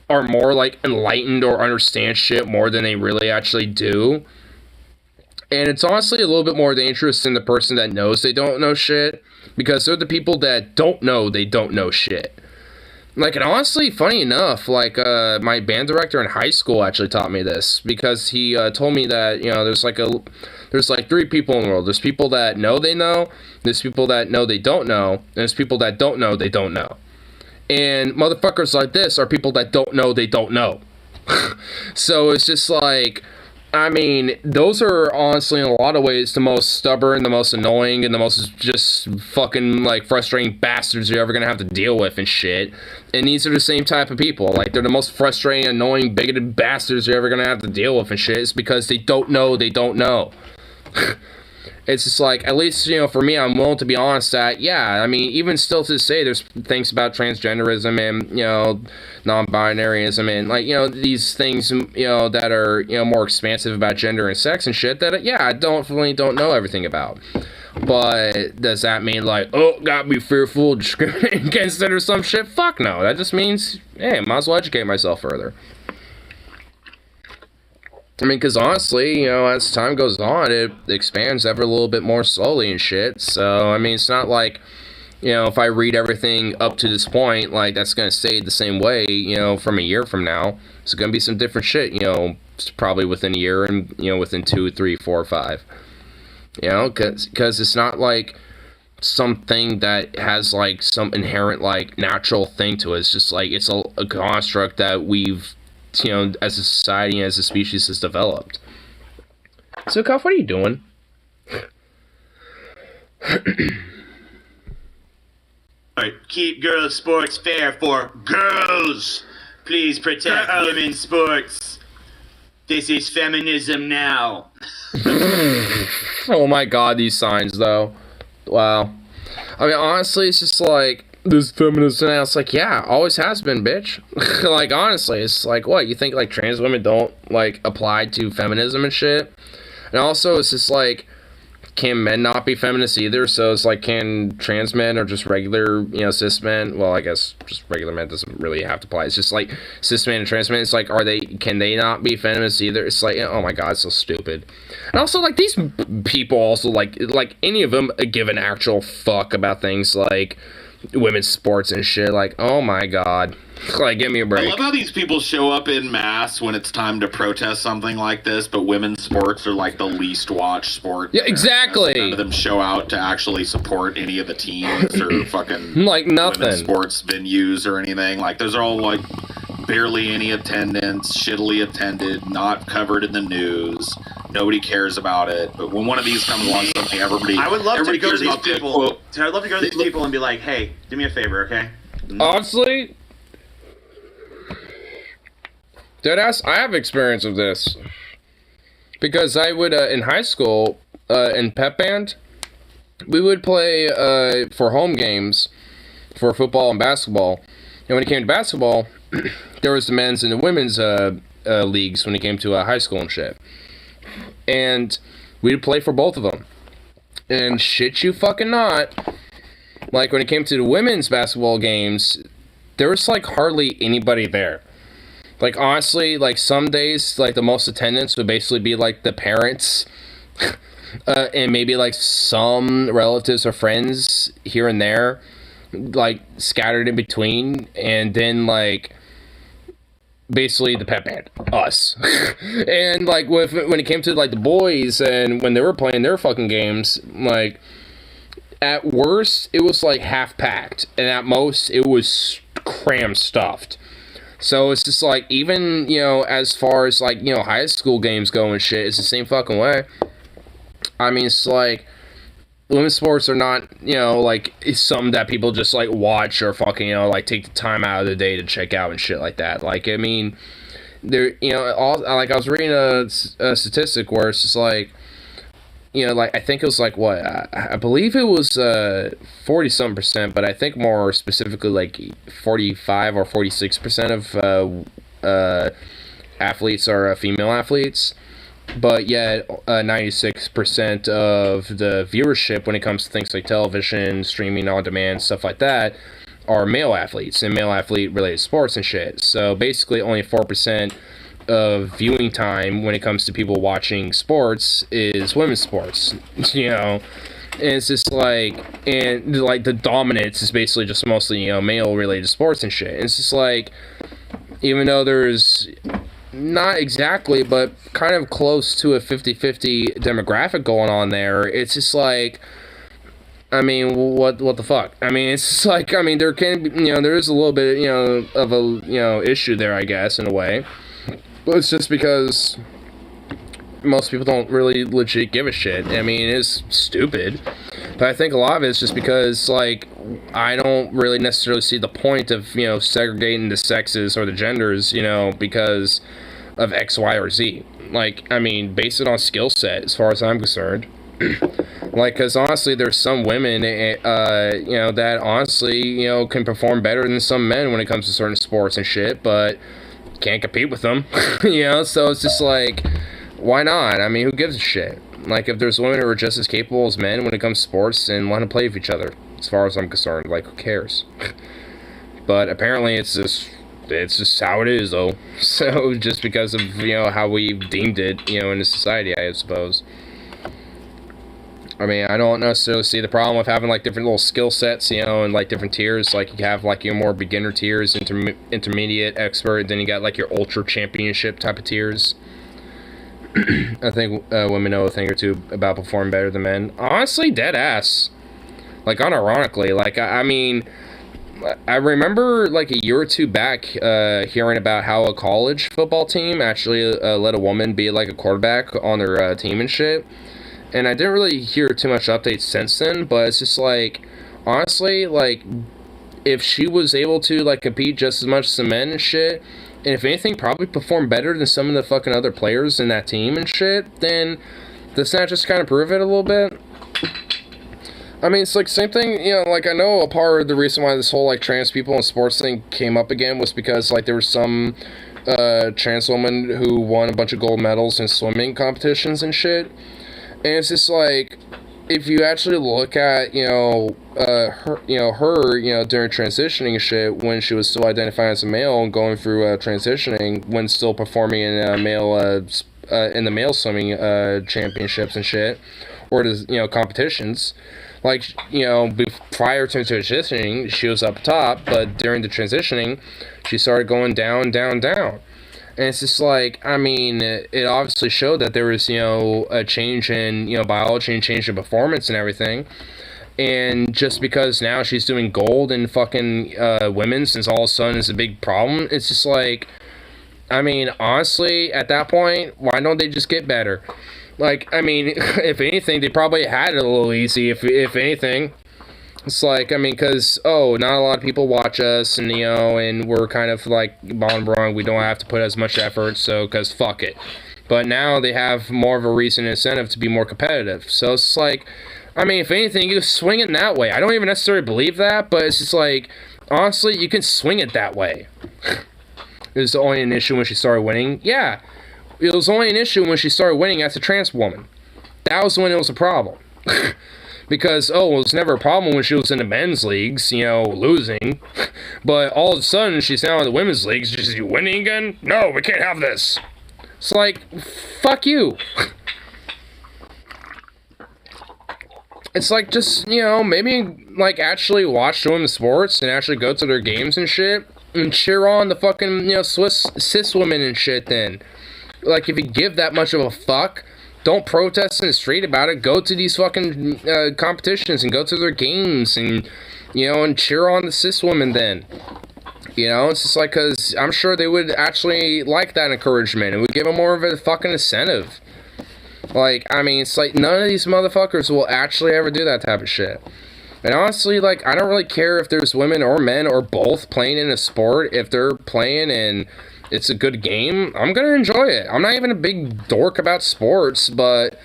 are more, like, enlightened or understand shit more than they really actually do. And it's honestly a little bit more dangerous than the person that knows they don't know shit, because they're the people that don't know they don't know shit. Like, and honestly, funny enough, like, my band director in high school actually taught me this, because he told me that, there's like three people in the world. There's people that know they know, there's people that know they don't know, and there's people that don't know they don't know. And motherfuckers like this are people that don't know they don't know. So it's just like, I mean, those are honestly in a lot of ways the most stubborn, the most annoying, and the most just fucking, like, frustrating bastards you're ever gonna have to deal with and shit. And these are the same type of people. Like, they're the most frustrating, annoying, bigoted bastards you're ever gonna have to deal with and shit. It's because they don't know they don't know. It's just like, at least, for me, I'm willing to be honest that, yeah, I mean, even still to this day, there's things about transgenderism and, non-binaryism and, like, these things, that are, more expansive about gender and sex and shit that, yeah, I definitely don't know everything about. But does that mean, like, oh, gotta be fearful, discriminating against it or some shit? Fuck no. That just means, hey, might as well educate myself further. I mean, because honestly, as time goes on, it expands ever a little bit more slowly and shit. So, I mean, it's not like, if I read everything up to this point, like, that's going to stay the same way, from a year from now. It's going to be some different shit, probably within a year and, within 2, 3, 4, 5. Because it's not like something that has, like, some inherent, like, natural thing to it. It's just, like, it's a construct that we've, as a society and as a species has developed. So, Cuff, what are you doing? Alright, keep girls' sports fair for girls. Please protect women's sports. This is feminism now. Oh my god, these signs, though. Wow. I mean, honestly, it's just like, this feminism now, it's like, yeah, always has been, bitch. Like, honestly, it's like, what, you think, like, trans women don't, like, apply to feminism and shit? And also, it's just like, can men not be feminists either? So it's like, can trans men or just regular, cis men, well, I guess just regular men doesn't really have to apply. It's just like, cis men and trans men, it's like, can they not be feminists either? It's like, oh my god, it's so stupid. And also, like, these people also, like any of them give an actual fuck about things like women's sports and shit. Like, oh my god. Like, give me a break. I love how these people show up in mass when it's time to protest something like this, but women's sports are like the least watched sport. Yeah, exactly. None of them show out to actually support any of the teams or fucking like nothing. Women's sports venues or anything. Like, those are all like barely any attendance, shittily attended, not covered in the news. Nobody cares about it. But when one of these comes along, something everybody. I would love to go to cares these about people. I'd love to go to these people and be like, hey, do me a favor, okay? Honestly, deadass, I have experience of this. Because I would, in high school, in pep band, we would play for home games for football and basketball. And when it came to basketball, there was the men's and the women's leagues when it came to high school and shit. And we'd play for both of them. And shit you fucking not, like when it came to the women's basketball games, there was like hardly anybody there. Like honestly, like some days, like the most attendance would basically be like the parents and maybe like some relatives or friends here and there, like scattered in between, and then like basically the pep band, us. And like when it came to like the boys and when they were playing their fucking games, like at worst it was like half packed, and at most it was cram stuffed. So it's just like, even, you know, as far as like, you know, high school games go and shit, it's the same fucking way. I mean, it's like women's sports are not, you know, like it's something that people just like watch or fucking, you know, like take the time out of the day to check out and shit like that. Like, I mean, there, you know, all, like I was reading a statistic where it's just like, you know, like I think it was like what, I believe it was 40-something%, but I think more specifically like 45 or 46% of athletes are female athletes. But yet, 96% of the viewership when it comes to things like television, streaming on demand, stuff like that, are male athletes and male athlete related sports and shit. So basically, only 4% of viewing time when it comes to people watching sports is women's sports. You know, and it's just like, and like the dominance is basically just mostly, you know, male related sports and shit. And it's just like, even though there's not exactly, but kind of close to a 50-50 demographic going on there, it's just like, I mean, what the fuck? I mean, it's just like, I mean, there can be, you know, there is a little bit, you know, of a, you know, issue there, I guess, in a way. But it's just because most people don't really legit give a shit. I mean, it is stupid. But I think a lot of it is just because, like, I don't really necessarily see the point of, you know, segregating the sexes or the genders, you know, because of X, Y, or Z. Like, I mean, base it on skill set, as far as I'm concerned. Like, because honestly, there's some women, you know, that honestly, you know, can perform better than some men when it comes to certain sports and shit, but can't compete with them. You know, so it's just like, why not? I mean, who gives a shit? Like, if there's women who are just as capable as men when it comes to sports, then let them play with each other, as far as I'm concerned. Like, who cares? But apparently it's just how it is, though. So, just because of, you know, how we've deemed it, you know, in the society, I suppose. I mean, I don't necessarily see the problem with having, like, different little skill sets, you know, and, like, different tiers. Like, you have, like, your more beginner tiers, intermediate, expert, then you got, like, your ultra championship type of tiers. I think women know a thing or two about performing better than men. Honestly, dead ass. Like, unironically. Like, I mean, I remember, like, a year or two back hearing about how a college football team actually let a woman be, like, a quarterback on their team and shit. And I didn't really hear too much updates since then, but it's just like, honestly, like, if she was able to, like, compete just as much as the men and shit, and if anything, probably perform better than some of the fucking other players in that team and shit, then doesn't that just kind of prove it a little bit? I mean, it's like, same thing, you know, like, I know a part of the reason why this whole, like, trans people in sports thing came up again was because, like, there was some trans woman who won a bunch of gold medals in swimming competitions and shit. And it's just like, if you actually look at, you know, her, you know, during transitioning and shit, when she was still identifying as a male and going through transitioning, when still performing in male, in the male swimming championships and shit, or the, you know, competitions, like, you know, prior to transitioning, she was up top, but during the transitioning, she started going down, down, down. And it's just like, I mean, it obviously showed that there was, you know, a change in, you know, biology and change in performance and everything. And just because now she's doing gold in fucking women, since all of a sudden it's a big problem, it's just like, I mean, honestly, at that point, why don't they just get better? Like, I mean, if anything, they probably had it a little easy, if anything. It's like, I mean, because, oh, not a lot of people watch us, and, you know, and we're kind of, like, bottom rung, we don't have to put as much effort, so, because fuck it. But now they have more of a reason and incentive to be more competitive. So it's like, I mean, if anything, you can swing it that way. I don't even necessarily believe that, but it's just like, honestly, you can swing it that way. It was only an issue when she started winning. Yeah, it was only an issue when she started winning as a trans woman. That was when it was a problem. Because, it was never a problem when she was in the men's leagues, losing. But all of a sudden, she's now in the women's leagues. She's winning again? No, we can't have this. It's like, fuck you. It's like, just, maybe, like, actually watch women's sports and actually go to their games and shit. And cheer on the fucking, cis women and shit then. Like, if you give that much of a fuck, don't protest in the street about it. Go to these fucking competitions and go to their games and, and cheer on the cis women then. It's just like, because I'm sure they would actually like that encouragement. It would give them more of a fucking incentive. Like, I mean, it's like none of these motherfuckers will actually ever do that type of shit. And honestly, like, I don't really care if there's women or men or both playing in a sport. If they're playing and it's a good game, I'm gonna enjoy it. I'm not even a big dork about sports, but,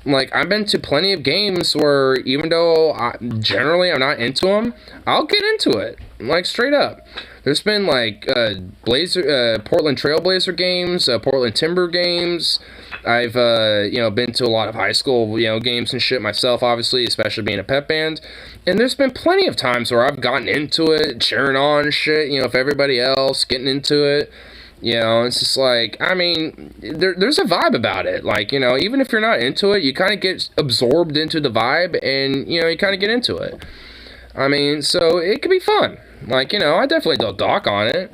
like, I've been to plenty of games where, even though generally I'm not into them, I'll get into it. Like, straight up. There's been, like, Portland Trailblazer games, Portland Timber games. I've, been to a lot of high school, games and shit myself, obviously, especially being a pep band. And there's been plenty of times where I've gotten into it, cheering on and shit, if everybody else getting into it. It's just like, I mean, there's a vibe about it. Like, even if you're not into it, you kind of get absorbed into the vibe and, you kind of get into it. I mean, so it could be fun. Like, I definitely don't dock on it.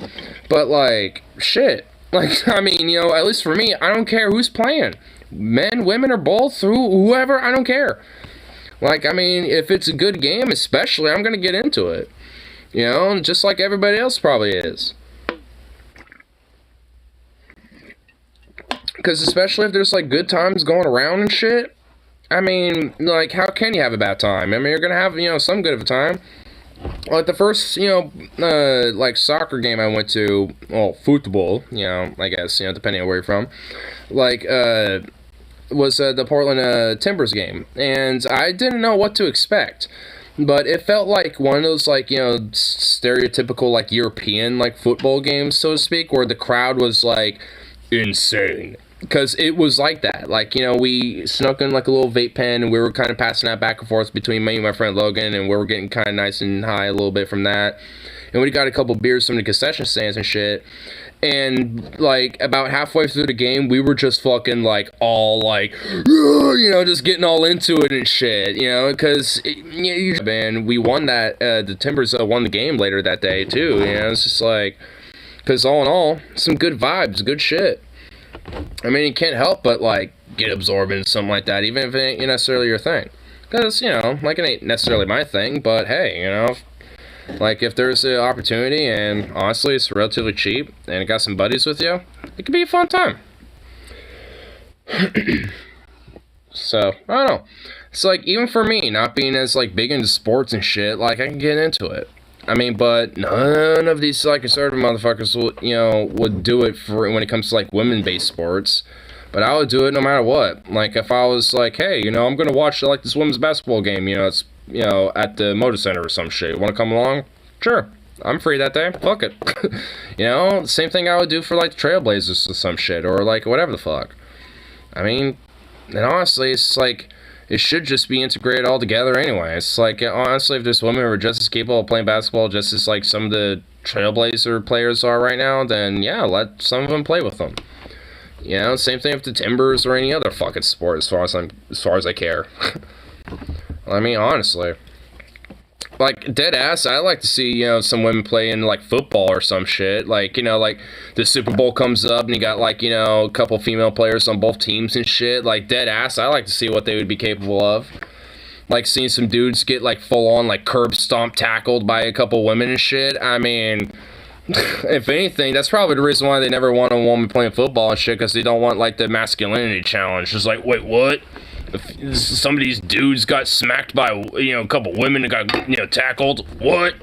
But, like, shit. Like, I mean, at least for me, I don't care who's playing. Men, women, or both, whoever, I don't care. Like, I mean, if it's a good game, especially, I'm going to get into it. Just like everybody else probably is. Because especially if there's, like, good times going around and shit, I mean, like, how can you have a bad time? I mean, you're going to have, some good of a time. Like, the first, like, soccer game I went to, well, football, I guess, depending on where you're from, like, was the Portland Timbers game. And I didn't know what to expect. But it felt like one of those, like, stereotypical, like, European, like, football games, so to speak, where the crowd was, like, insane. Because it was like that. Like, we snuck in, like, a little vape pen, and we were kind of passing that back and forth between me and my friend Logan, and we were getting kind of nice and high a little bit from that. And we got a couple beers from the concession stands and shit. And, like, about halfway through the game, we were just fucking, like, all, like, just getting all into it and shit, because, and we won that, the Timbers won the game later that day, too, it's just like, because all in all, some good vibes, good shit. I mean, you can't help but, like, get absorbed into something like that, even if it ain't necessarily your thing. Because, like, it ain't necessarily my thing, but hey, like, if there's an opportunity, and honestly, it's relatively cheap, and it got some buddies with you, it could be a fun time. So, I don't know. It's like, even for me, not being as, like, big into sports and shit, like, I can get into it. I mean, but none of these, like, conservative motherfuckers would do it for when it comes to, like, women-based sports. But I would do it no matter what. Like, if I was like, hey, I'm gonna watch, like, this women's basketball game, it's, at the Motor Center or some shit. Want to come along? Sure. I'm free that day. Fuck it. Same thing I would do for, like, the Trailblazers or some shit. Or, like, whatever the fuck. I mean, and honestly, it's like, it should just be integrated all together anyway. It's like, honestly, if there's women who are just as capable of playing basketball just as, like, some of the Trailblazer players are right now, then, yeah, let some of them play with them. Same thing with the Timbers or any other fucking sport as far as I care. I mean, honestly. Like, dead ass, I like to see, some women play in, like, football or some shit. Like, like, the Super Bowl comes up and you got, like, a couple female players on both teams and shit. Like, dead ass, I like to see what they would be capable of. Like, seeing some dudes get, like, full-on, like, curb stomp tackled by a couple women and shit. I mean, if anything, that's probably the reason why they never want a woman playing football and shit, because they don't want, like, the masculinity challenge. Just like, wait, what? If some of these dudes got smacked by, a couple women that got, tackled. What?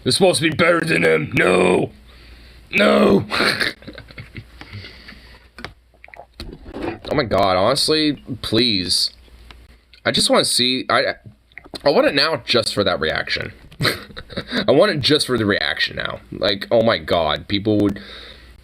They're supposed to be better than them. No. No. Oh my god, honestly, please. I just want to see, I want it now just for that reaction. I want it just for the reaction now. Like, oh my god, people would,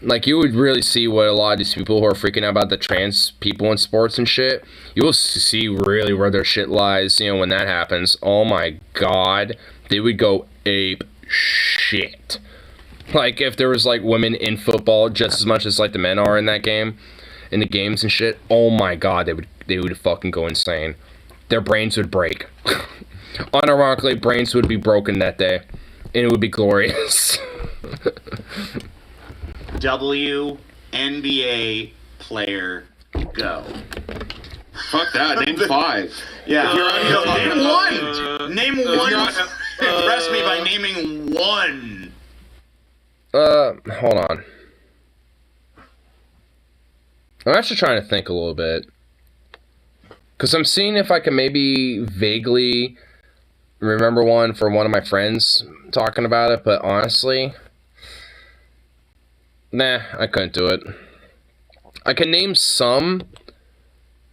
Like, you would really see what a lot of these people who are freaking out about the trans people in sports and shit, you will see really where their shit lies, you know, when that happens. Oh my god, they would go ape shit. Like, if there was, like, women in football just as much as, like, the men are in that game, in the games and shit, oh my god, they would fucking go insane. Their brains would break. Unironically, brains would be broken that day, and it would be glorious. WNBA player, go. Fuck that. Name 5. Yeah. Name one. Name one. Impress me by naming one. Hold on. I'm actually trying to think a little bit. Because I'm seeing if I can maybe vaguely remember one from one of my friends talking about it, but honestly, nah, I couldn't do it. I can name some,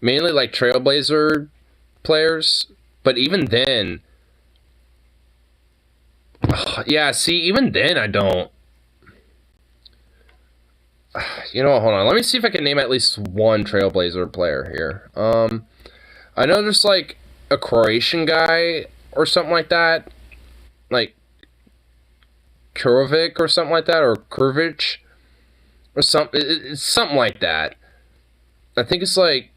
mainly like Trailblazer players, but even then, yeah, see, even then I don't. You know what, hold on, let me see if I can name at least one Trailblazer player here. I know there's like a Croatian guy or something like that, like Kurovic or something like that, or Kurvic or something. It's something like that. I think it's like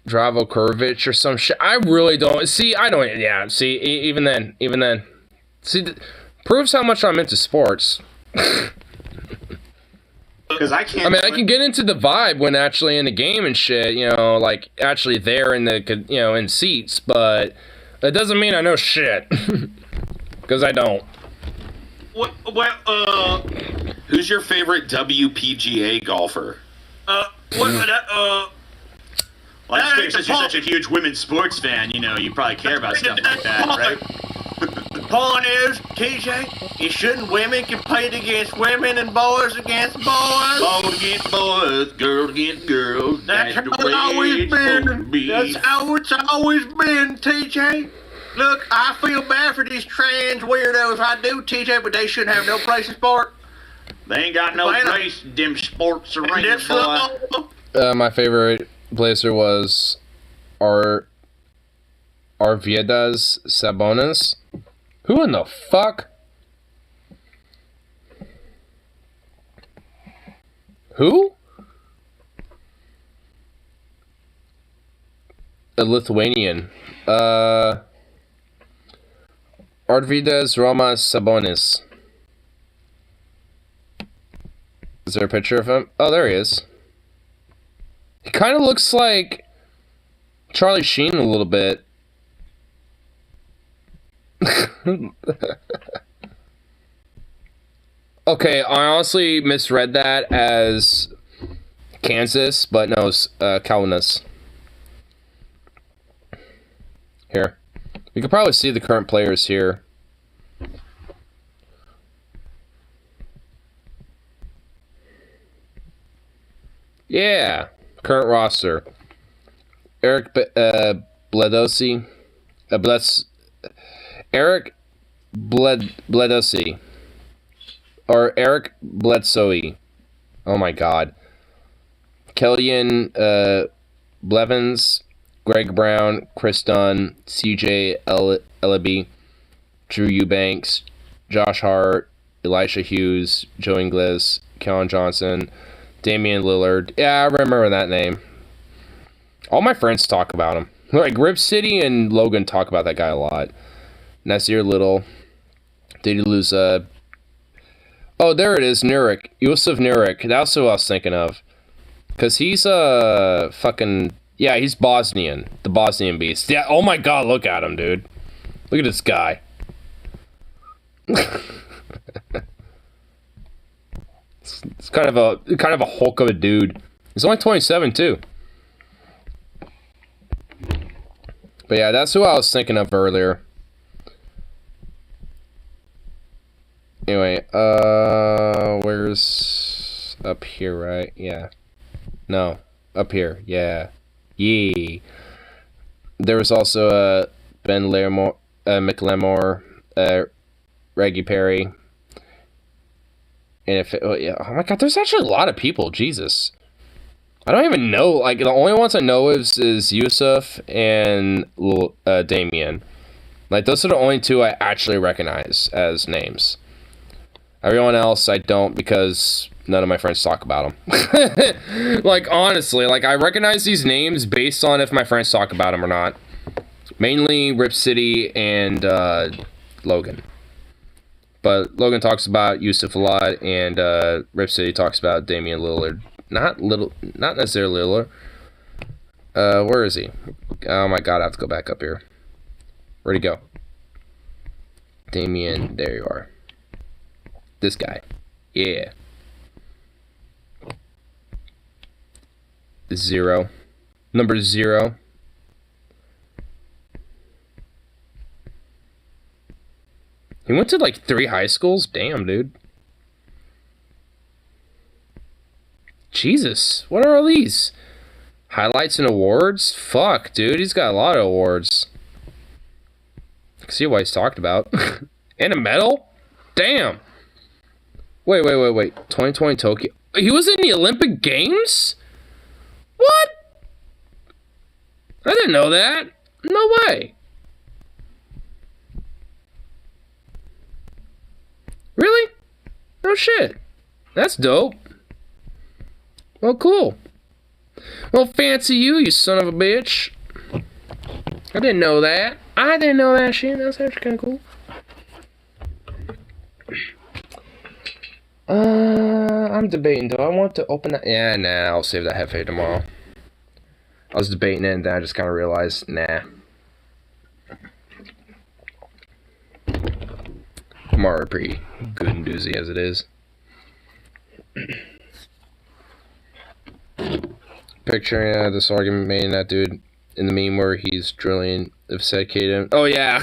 Dravo Kurvic or some shit. I really don't see. I don't. Yeah. See, even then. See, proves how much I'm into sports. Because I can't. I mean, I can get into the vibe when actually in the game and shit, you know, like actually there in the, you know, in seats, but that doesn't mean I know shit. Because I don't. Who's your favorite WPGA golfer? Well, since you're such a huge women's sports fan, you know, you probably care about stuff like that, right? The point is, TJ, you shouldn't women compete against women and boys against boys. Boys against boys, girls against girls. That's how the it's way always it's supposed to been. be. That's how it's always been, TJ. Look, I feel bad for these trans weirdos. I do, TJ, but they shouldn't have no place in sport. They ain't got no place in them sports arenas, boy. My favorite Blazer was Arvidas Sabonis. Who in the fuck? Who? A Lithuanian. Arvidas Romas Sabonis. Is there a picture of him? Oh, there he is. He kind of looks like Charlie Sheen a little bit. Okay, I honestly misread that as Kansas, but no, it's Kaunas. Here. You can probably see the current players here. Yeah, current roster. Eric Bledsoe. Eric Bledsoe. Or Eric Bledsoe. Oh my god. Kellyan Blevins, Greg Brown, Chris Dunn, CJ Ellaby, Drew Eubanks, Josh Hart, Elisha Hughes, Joe Ingles, Kellen Johnson, Damian Lillard. Yeah, I remember that name. All my friends talk about him. Like, Rip City and Logan talk about that guy a lot. Nasir Little. Did he lose oh, there it is, Nurek. Yusuf Nurek. That's who I was thinking of. Because he's fucking... Yeah, he's Bosnian. The Bosnian beast. Yeah, oh my god, look at him, dude. Look at this guy. It's kind of a hulk of a dude. He's only 27 too. But yeah, that's who I was thinking of earlier. Anyway, where's up here, right? Yeah. No, up here. Yeah. Yee. There was also Ben McLemore, Reggie Perry. And if it, oh, yeah, oh my god, there's actually a lot of people. Jesus, I don't even know. Like the only ones I know is Yusuf and Damien. Like those are the only two I actually recognize as names. Everyone else I don't, because none of my friends talk about them. Like honestly, like I recognize these names based on if my friends talk about them or not. Mainly Rip City and Logan. But Logan talks about Yusuf a lot, and Rip City talks about Damian Lillard. Not necessarily Lillard. Where is he? Oh my god, I have to go back up here. Where'd he go? Damian, there you are. This guy. Yeah. 0. Number 0. He went to like 3 high schools? Damn, dude. Jesus, what are all these? Highlights and awards? Fuck, dude, he's got a lot of awards. I can see why he's talked about. And a medal? Damn. Wait. 2020 Tokyo. He was in the Olympic Games? What? I didn't know that. No way. Really? No shit. That's dope. Well, cool. Well, fancy you son of a bitch. I didn't know that. I didn't know that shit. That's actually kind of cool. I'm debating. Do I want to open that? Yeah, nah. I'll save that hefe tomorrow. I was debating it, and then I just kind of realized, nah. I'm already pretty good and doozy as it is. Picturing this argument made in that dude in the meme where he's drilling obfuscated. Oh yeah.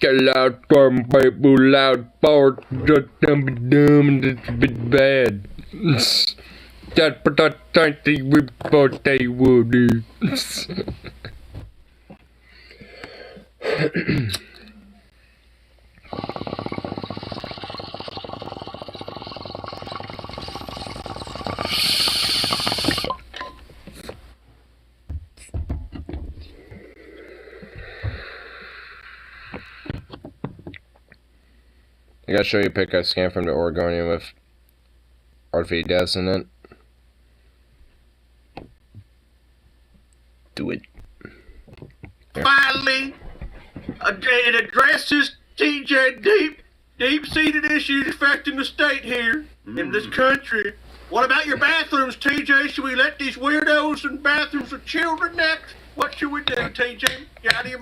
Get loud from people, loud power, just dumb, bad. That but I think they thought they would. I gotta show you a pic I scanned from the Oregonian with RV deaths in it. Do it. Yeah. Finally, it addresses TJ deep-seated issues affecting the state here in this country. What about your bathrooms, TJ? Should we let these weirdos in bathrooms with children next? What should we do, TJ?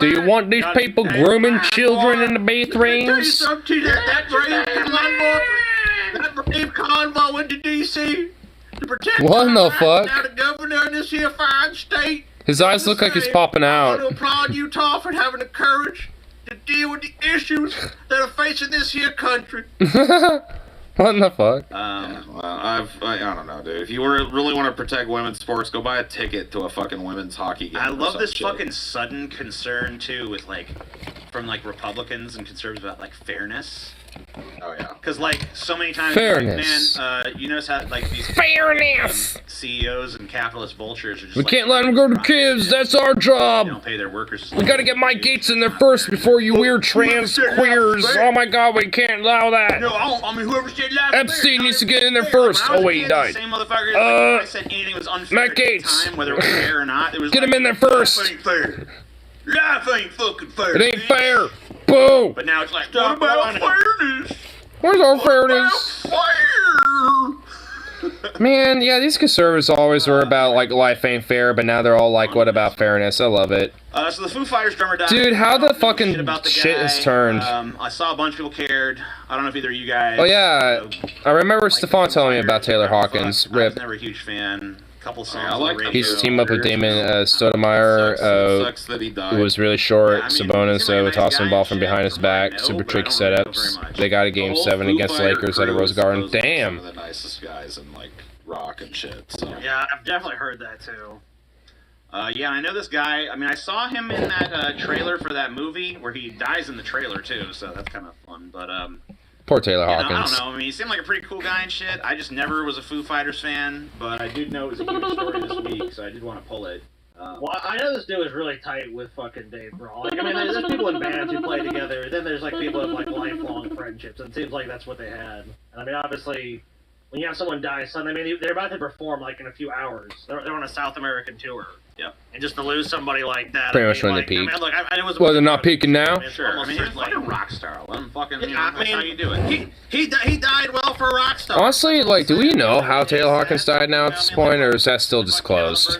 Do you want these people grooming children in the bathrooms? That brave convoy went to D.C. to protect what in the fuck? Now the governor in this here fine state. His eyes look like he's popping out. I want to applaud Utah for having the courage to deal with the issues that are facing this here country. What in the fuck? Well, I don't know, dude. If you really want to protect women's sports, go buy a ticket to a fucking women's hockey game. I love this fucking sudden concern too, with like, from like Republicans and conservatives about like fairness. Oh yeah. Because like so many times, fairness. Like, man, you notice how like these fairness CEOs and capitalist vultures are just. We like, can't let them go to kids. That's our job. They don't pay their workers. We gotta get Mike Gates in there first before you weird trans queers. Oh my god, we can't allow that. No, I mean whoever said that. Epstein needs to get in there first. Oh wait, he died. Same motherfucker. Like, I said anything was unfair. Mike Gates. Time, whether it was fair or not, it was. Get like, him in there first. Life ain't fair. Life ain't fucking fair. It ain't fair. Boo. But now it's like, what about fairness? Where's our fairness? Man, yeah, these conservatives always were about, like, life ain't fair, but now they're all like, what about fairness? I love it. So the Foo Fighters drummer died. Dude, how the fucking shit has turned. I saw a bunch of people cared. I don't know if either of you guys... Oh, yeah. I remember Stefan telling me about Taylor Hawkins. I was never a huge fan. Couple songs. I like he's teamed up with Damon Stoudemire, sucks that he died. who was really short. Yeah, I mean, Sabonis would toss him ball from guy behind his back. no, Super but tricky I don't know very setups. much. They got a game 7 against the Lakers at a Rose Garden. Damn. Some of the nicest guys in like rock and shit. So. Yeah, I've definitely heard that too. Yeah, I know this guy. I mean, I saw him in that trailer for that movie where he dies in the trailer too, so that's kind of fun. But Poor Taylor I Hawkins. don't know. I mean, he seemed like a pretty cool guy and shit. I just never was a Foo Fighters fan, but I did know it was a huge story this week, so I did want to pull it. Well, I know this dude is really tight with fucking Dave Grohl. Like, I mean, there's people in bands who play together, then there's, like, people who have, like, lifelong friendships, and it seems like that's what they had. And, I mean, obviously, when you have someone die suddenly, I mean, they're about to perform, like, in a few hours. They're on a South American tour. Yep. And just to lose somebody like that... Pretty I much mean, when like, they peak. I mean, look, I was... Well, they're not peaking now? Sure. I mean, he's like a rock star. Let him fucking, you know, I that's mean, how you do it. He died well for a rock star. Honestly, like, do we know how Taylor Hawkins died now at this point, or is that still disclosed?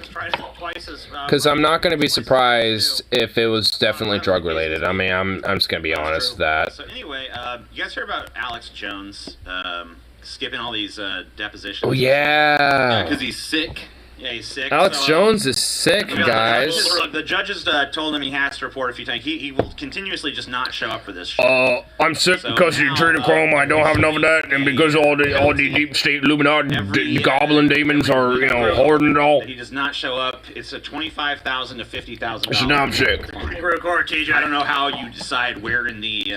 Because I'm not going to be surprised if it was definitely drug-related. I mean, I'm just going to be honest with that. So anyway, you guys heard about Alex Jones skipping all these depositions? Oh, yeah. Because he's sick. Yeah, he's sick. Alex Jones is sick, guys. The judges told him he has to report a few times. He will continuously just not show up for this shit. I'm sick because of adrenochrome. I don't have enough of that, and because all the deep state Illuminati goblin demons are, you know, hoarding it all. He does not show up. It's a $25,000 to $50,000. So now I'm sick. I don't know how you decide where in the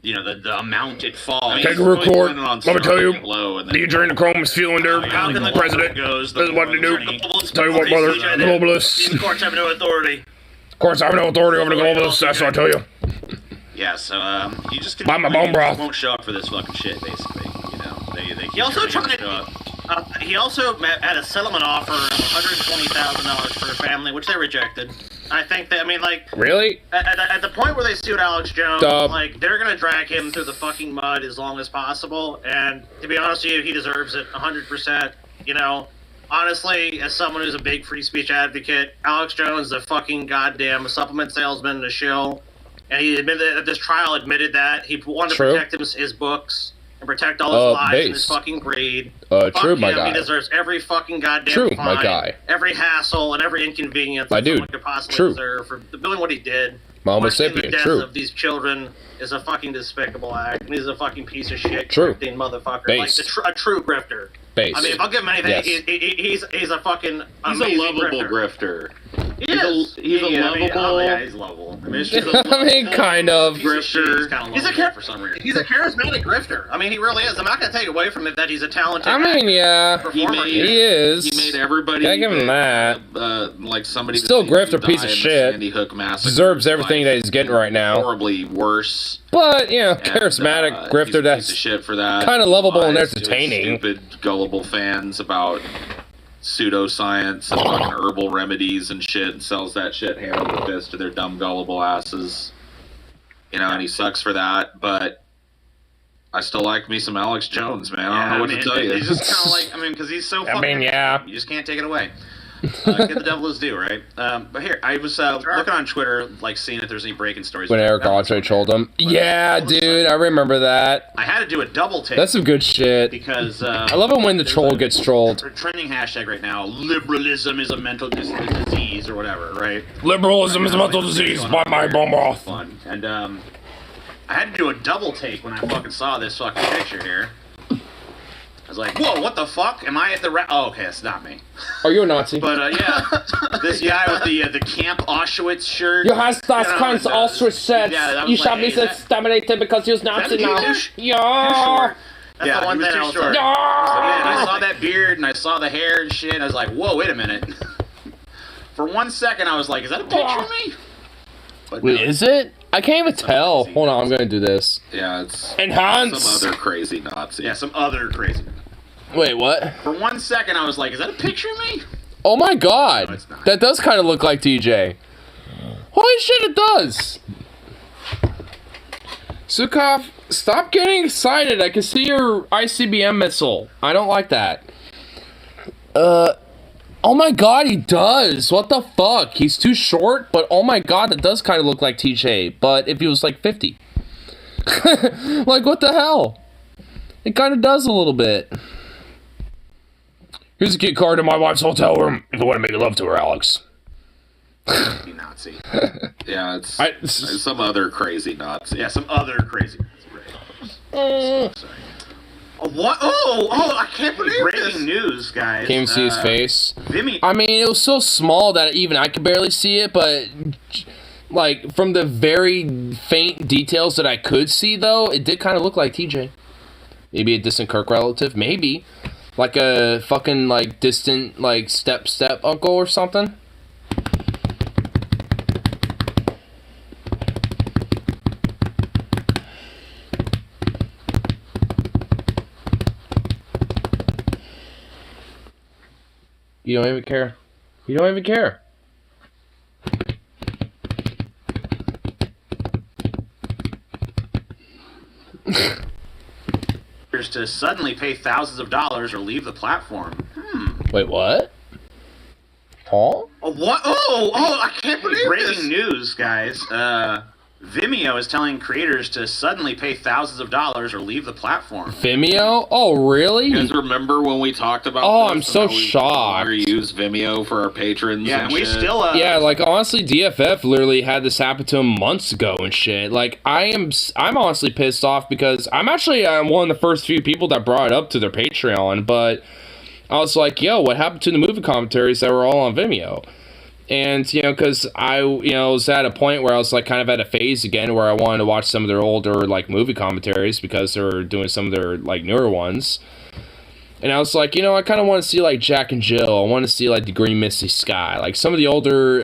you know, the amount it falls. Take a record. Let me tell you, the adrenochrome is fueling their president. This is what they do. Tell you what, brother, globalists. These courts have no authority. Of course, I have no authority over the globalists. That's what I tell you. Yeah, so you just buy my bone broth. Won't show up for this fucking shit, basically. You know, they He also tried to. He also had a settlement offer of $120,000 for a family, which they rejected. I think that, I mean, like... Really? At the point where they sued Alex Jones, Duh. like, they're gonna drag him through the fucking mud as long as possible, and to be honest with you, he deserves it 100%. You know, honestly, as someone who's a big free speech advocate, Alex Jones is a fucking goddamn supplement salesman and a shill, and he admitted at this trial that he wanted to protect his books. And protect all his lies and his fucking greed. True, my guy. He deserves every fucking goddamn True, fine, my guy. every hassle and every inconvenience that someone could possibly deserve for doing what he did. My homo Questioning sapien, the death true. of these children is a fucking despicable act. And he's a fucking piece of shit. True. Grifting motherfucker. Base. Like a true grifter. Base. I mean, if I'll give him anything, Yes. he's a fucking He's a lovable grifter. He is. He's a lovable. Yeah, he's lovable. I mean, I mean, kind of. grifter. He's for some reason. He's a charismatic grifter. I mean, he really is. I'm not going to take away from it that he's a talented I mean, yeah. performer. He is. He made everybody. Gotta give him that. Like somebody. Still that grifter died piece of in the shit. Sandy Hook massacre. Deserves everything that he's getting right now. Horribly worse. But, you know, charismatic grifter he's a piece that's of shit for that. kind of lovable and Lies to his entertaining. Stupid, gullible fans about pseudoscience and fucking herbal remedies and shit, and sells that shit hand over fist to their dumb, gullible asses. You know, and he sucks for that, but I still like me some Alex Jones, man. I don't know what to tell you. He's just kind of like, I mean, because he's so fucking... mean, yeah. You just can't take it away. Get the devil his due, right? But here, I was looking on Twitter, like, seeing if there's any breaking stories. When Eric Andre told him. Yeah, dude, I remember that. I had to do a double take. That's some good shit. Because... I love it when the troll gets trolled. A trending hashtag right now, liberalism is a mental disease, or whatever, right? Liberalism is a mental disease. Buy my bone broth. Fun. And, I had to do a double take when I fucking saw this fucking picture here. I was like, whoa, what the fuck? Am I at the oh, okay, it's not me. Are you a Nazi? But, yeah, this guy with the Camp Auschwitz shirt. You has das Camp Auschwitz shirt. You shall be exterminated because you're Nazi now. Yeah. That's the one thing I was short. Yeah. And I saw that beard and I saw the hair and shit. And I was like, whoa, wait a minute. For 1 second, I was like, is that a picture of me? But wait, is it? I can't even tell. Hold on, I'm gonna do this. Yeah, it's Enhance. some other crazy Nazi. Yeah, some other crazy. Wait, what? For 1 second, I was like, is that a picture of me? Oh my god. No, it's not. That does kind of look like TJ. Holy shit, it does. Sukov, stop getting excited. I can see your ICBM missile. I don't like that. Oh my god, he does. What the fuck? He's too short, but oh my god, that does kind of look like TJ. But if he was like 50. Like, what the hell? It kind of does a little bit. Here's a key card in my wife's hotel room if you want to make love to her, Alex. You Nazi. Yeah, it's some other crazy Nazi. Yeah, some other crazy Nazi. Sorry. Oh, what? Oh, I can't believe breaking news, guys. Can't even see his face. Vimy. I mean, it was so small that even I could barely see it, but Like, from the very faint details that I could see, though, it did kind of look like TJ. Maybe a distant Kirk relative, maybe. Like a fucking, like, distant, like, step uncle or something. You don't even care. You don't even care. To suddenly pay thousands of dollars or leave the platform. Wait, what? Paul? Oh, what? Oh, I can't believe Breaking news, guys. Vimeo is telling creators to suddenly pay thousands of dollars or leave the platform. Vimeo? Oh, really? You guys remember when we talked about Oh, this I'm so shocked. We use Vimeo for our patrons. Yeah, and we shit? still. Yeah, like honestly, DFF literally had this happen to him months ago and shit. Like I'm honestly pissed off because I'm actually one of the first few people that brought it up to their Patreon, but I was like, yo, what happened to the movie commentaries that were all on Vimeo? And, you know, because I, you know, was at a point where I was, like, kind of at a phase again where I wanted to watch some of their older, like, movie commentaries because they're doing some of their, like, newer ones. And I was like, you know, I kind of want to see, like, Jack and Jill. I want to see, like, The Green Misty Sky. Like, some of the older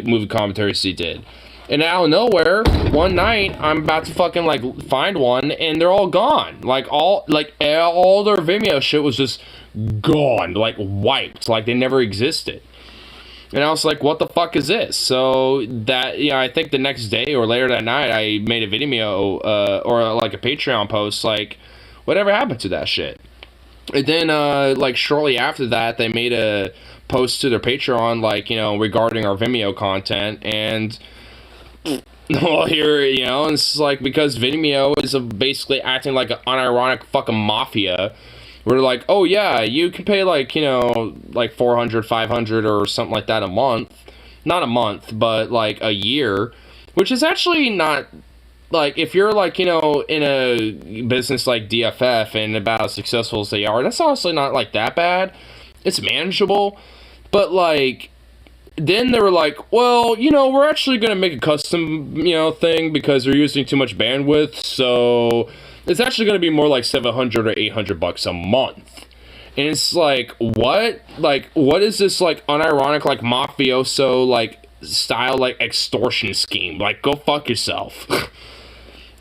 movie commentaries he did. And out of nowhere, one night, I'm about to fucking, like, find one, and they're all gone. Like, all their Vimeo shit was just gone. Like, wiped. Like, they never existed. And I was like, what the fuck is this? So that, you know, I think the next day or later that night, I made a video or like a Patreon post, like, whatever happened to that shit? And then, like, shortly after that, they made a post to their Patreon, like, you know, regarding our Vimeo content. And, well, here, you know, it's like, because Vimeo is basically acting like an unironic fucking mafia. We're like, oh yeah, you can pay like, you know, like $400, $500 or something like that a month. Not a month, but like a year. Which is actually not, like, if you're like, you know, in a business like DFF and about as successful as they are, that's honestly not like that bad. It's manageable. But like, then they were like, well, you know, we're actually going to make a custom, you know, thing because they're using too much bandwidth, so it's actually going to be more like $700 or $800 a month. And it's like, what? Like, what is this, like, unironic, like, mafioso, like, style, like, extortion scheme? Like, go fuck yourself.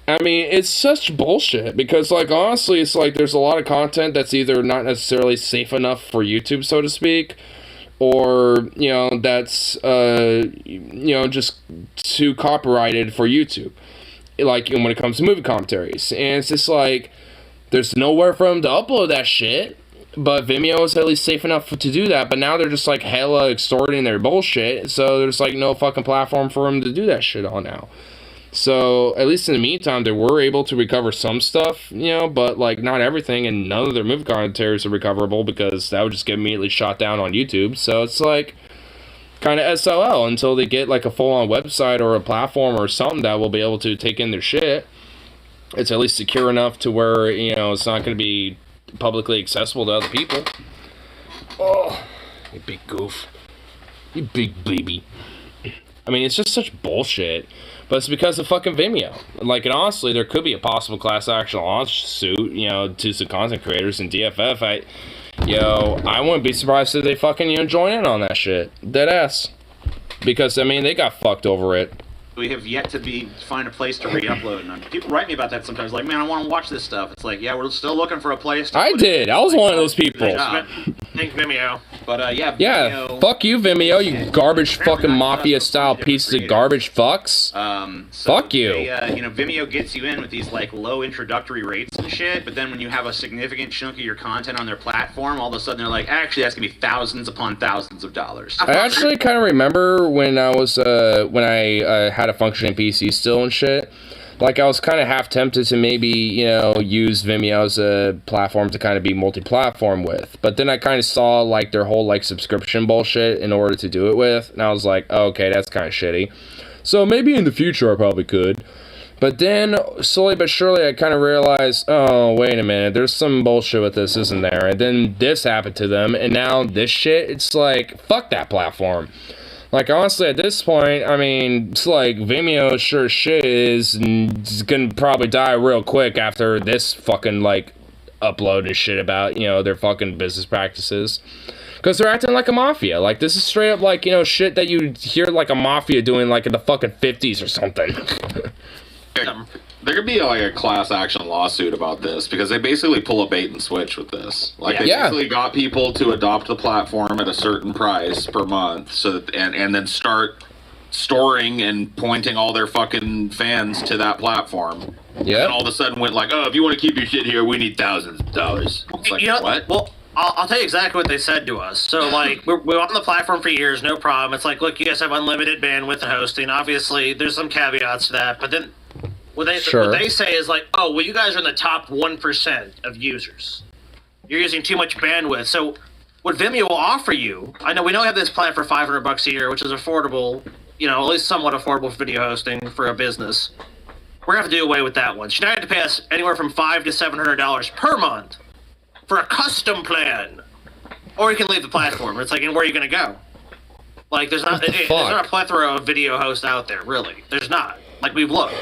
I mean, it's such bullshit, because, like, honestly, it's like, there's a lot of content that's either not necessarily safe enough for YouTube, so to speak, or, you know, that's, you know, just too copyrighted for YouTube. Like, when it comes to movie commentaries. And it's just like, there's nowhere for them to upload that shit, but Vimeo is at least safe enough to do that, but now they're just like hella extorting their bullshit, so there's like no fucking platform for them to do that shit on now. So, at least in the meantime, they were able to recover some stuff, you know, but like not everything, and none of their movie commentaries are recoverable because that would just get immediately shot down on YouTube. So it's like, kind of SOL until they get like a full-on website or a platform or something that will be able to take in their shit. It's at least secure enough to where, you know, it's not going to be publicly accessible to other people. Oh, you big goof. You big baby. I mean, it's just such bullshit. But it's because of fucking Vimeo. Like, and honestly, there could be a possible class action lawsuit, you know, to some content creators in DFF. I wouldn't be surprised if they fucking, you know, join in on that shit. Deadass. Because, I mean, they got fucked over it. We have yet to find a place to re-upload. And people write me about that sometimes, like, man, I want to watch this stuff. It's like, yeah, we're still looking for a place. I did. I was one of those people. Thanks, Vimeo. But, yeah, Vimeo, fuck you, Vimeo, you garbage fucking mafia-style pieces of garbage fucks. Fuck you. You know, Vimeo gets you in with these, like, low introductory rates and shit, but then when you have a significant chunk of your content on their platform, all of a sudden they're like, actually, that's going to be thousands upon thousands of dollars. I actually kind of remember when I was, when I had a functioning PC still and shit. Like, I was kind of half tempted to maybe, you know, use Vimeo as a platform to kind of be multi-platform with. But then I kind of saw, like, their whole, like, subscription bullshit in order to do it with. And I was like, oh, okay, that's kind of shitty. So maybe in the future I probably could. But then, slowly but surely, I kind of realized, oh, wait a minute, there's some bullshit with this, isn't there? And then this happened to them, and now this shit, it's like, fuck that platform. Like, honestly, at this point, I mean, it's like Vimeo sure shit is gonna probably die real quick after this fucking, like, upload and shit about, you know, their fucking business practices. Because they're acting like a mafia. Like, this is straight up, like, you know, shit that you hear, like, a mafia doing, like, in the fucking 50s or something. There could be like a class action lawsuit about this because they basically pull a bait and switch with this. Like they basically got people to adopt the platform at a certain price per month, so that, and then start storing and pointing all their fucking fans to that platform. Yeah. And all of a sudden went like, oh, if you want to keep your shit here, we need thousands of dollars. It's like, what? Well, I'll tell you exactly what they said to us. So, like, we're on the platform for years, no problem. It's like, look, you guys have unlimited bandwidth and hosting. Obviously, there's some caveats to that, but then what they say is like, oh, well, you guys are in the top 1% of users. You're using too much bandwidth. So what Vimeo will offer you, we know we have this plan for $500 a year, which is affordable, you know, at least somewhat affordable for video hosting for a business. We're going to have to do away with that one. So you now have to pay us anywhere from $500 to $700 per month for a custom plan. Or you can leave the platform. It's like, and where are you going to go? Like, there's not a plethora of video hosts out there, really. There's not. Like, we've looked.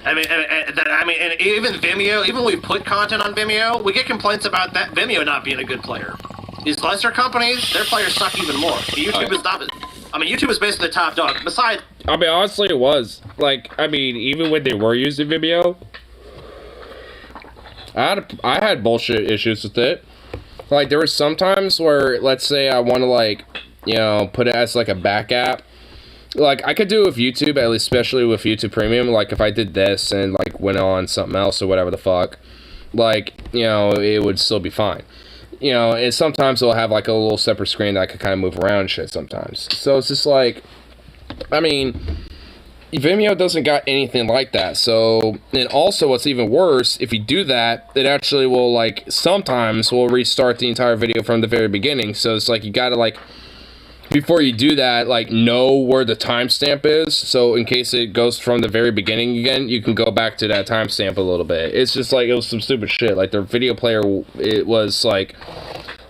I mean, and even Vimeo, even when we put content on Vimeo, we get complaints about that Vimeo not being a good player. These lesser companies, their players suck even more. YouTube is not. I mean, YouTube is basically the top dog. Besides, I mean, honestly, it was. Like, I mean, even when they were using Vimeo, I had bullshit issues with it. Like, there were some times where, let's say I want to, like, you know, put it as, like, a back app. Like, I could do it with YouTube, at least especially with YouTube Premium. Like, if I did this and, like, went on something else or whatever the fuck, like, you know, it would still be fine. You know, and sometimes it'll have, like, a little separate screen that I could kind of move around and shit sometimes. So it's just like, I mean, Vimeo doesn't got anything like that. So, and also what's even worse, if you do that, it actually will, like, sometimes will restart the entire video from the very beginning. So it's like, you gotta, like, before you do that, like, know where the timestamp is, so in case it goes from the very beginning again, you can go back to that timestamp a little bit. It's just like, it was some stupid shit. Like, their video player, it was, like,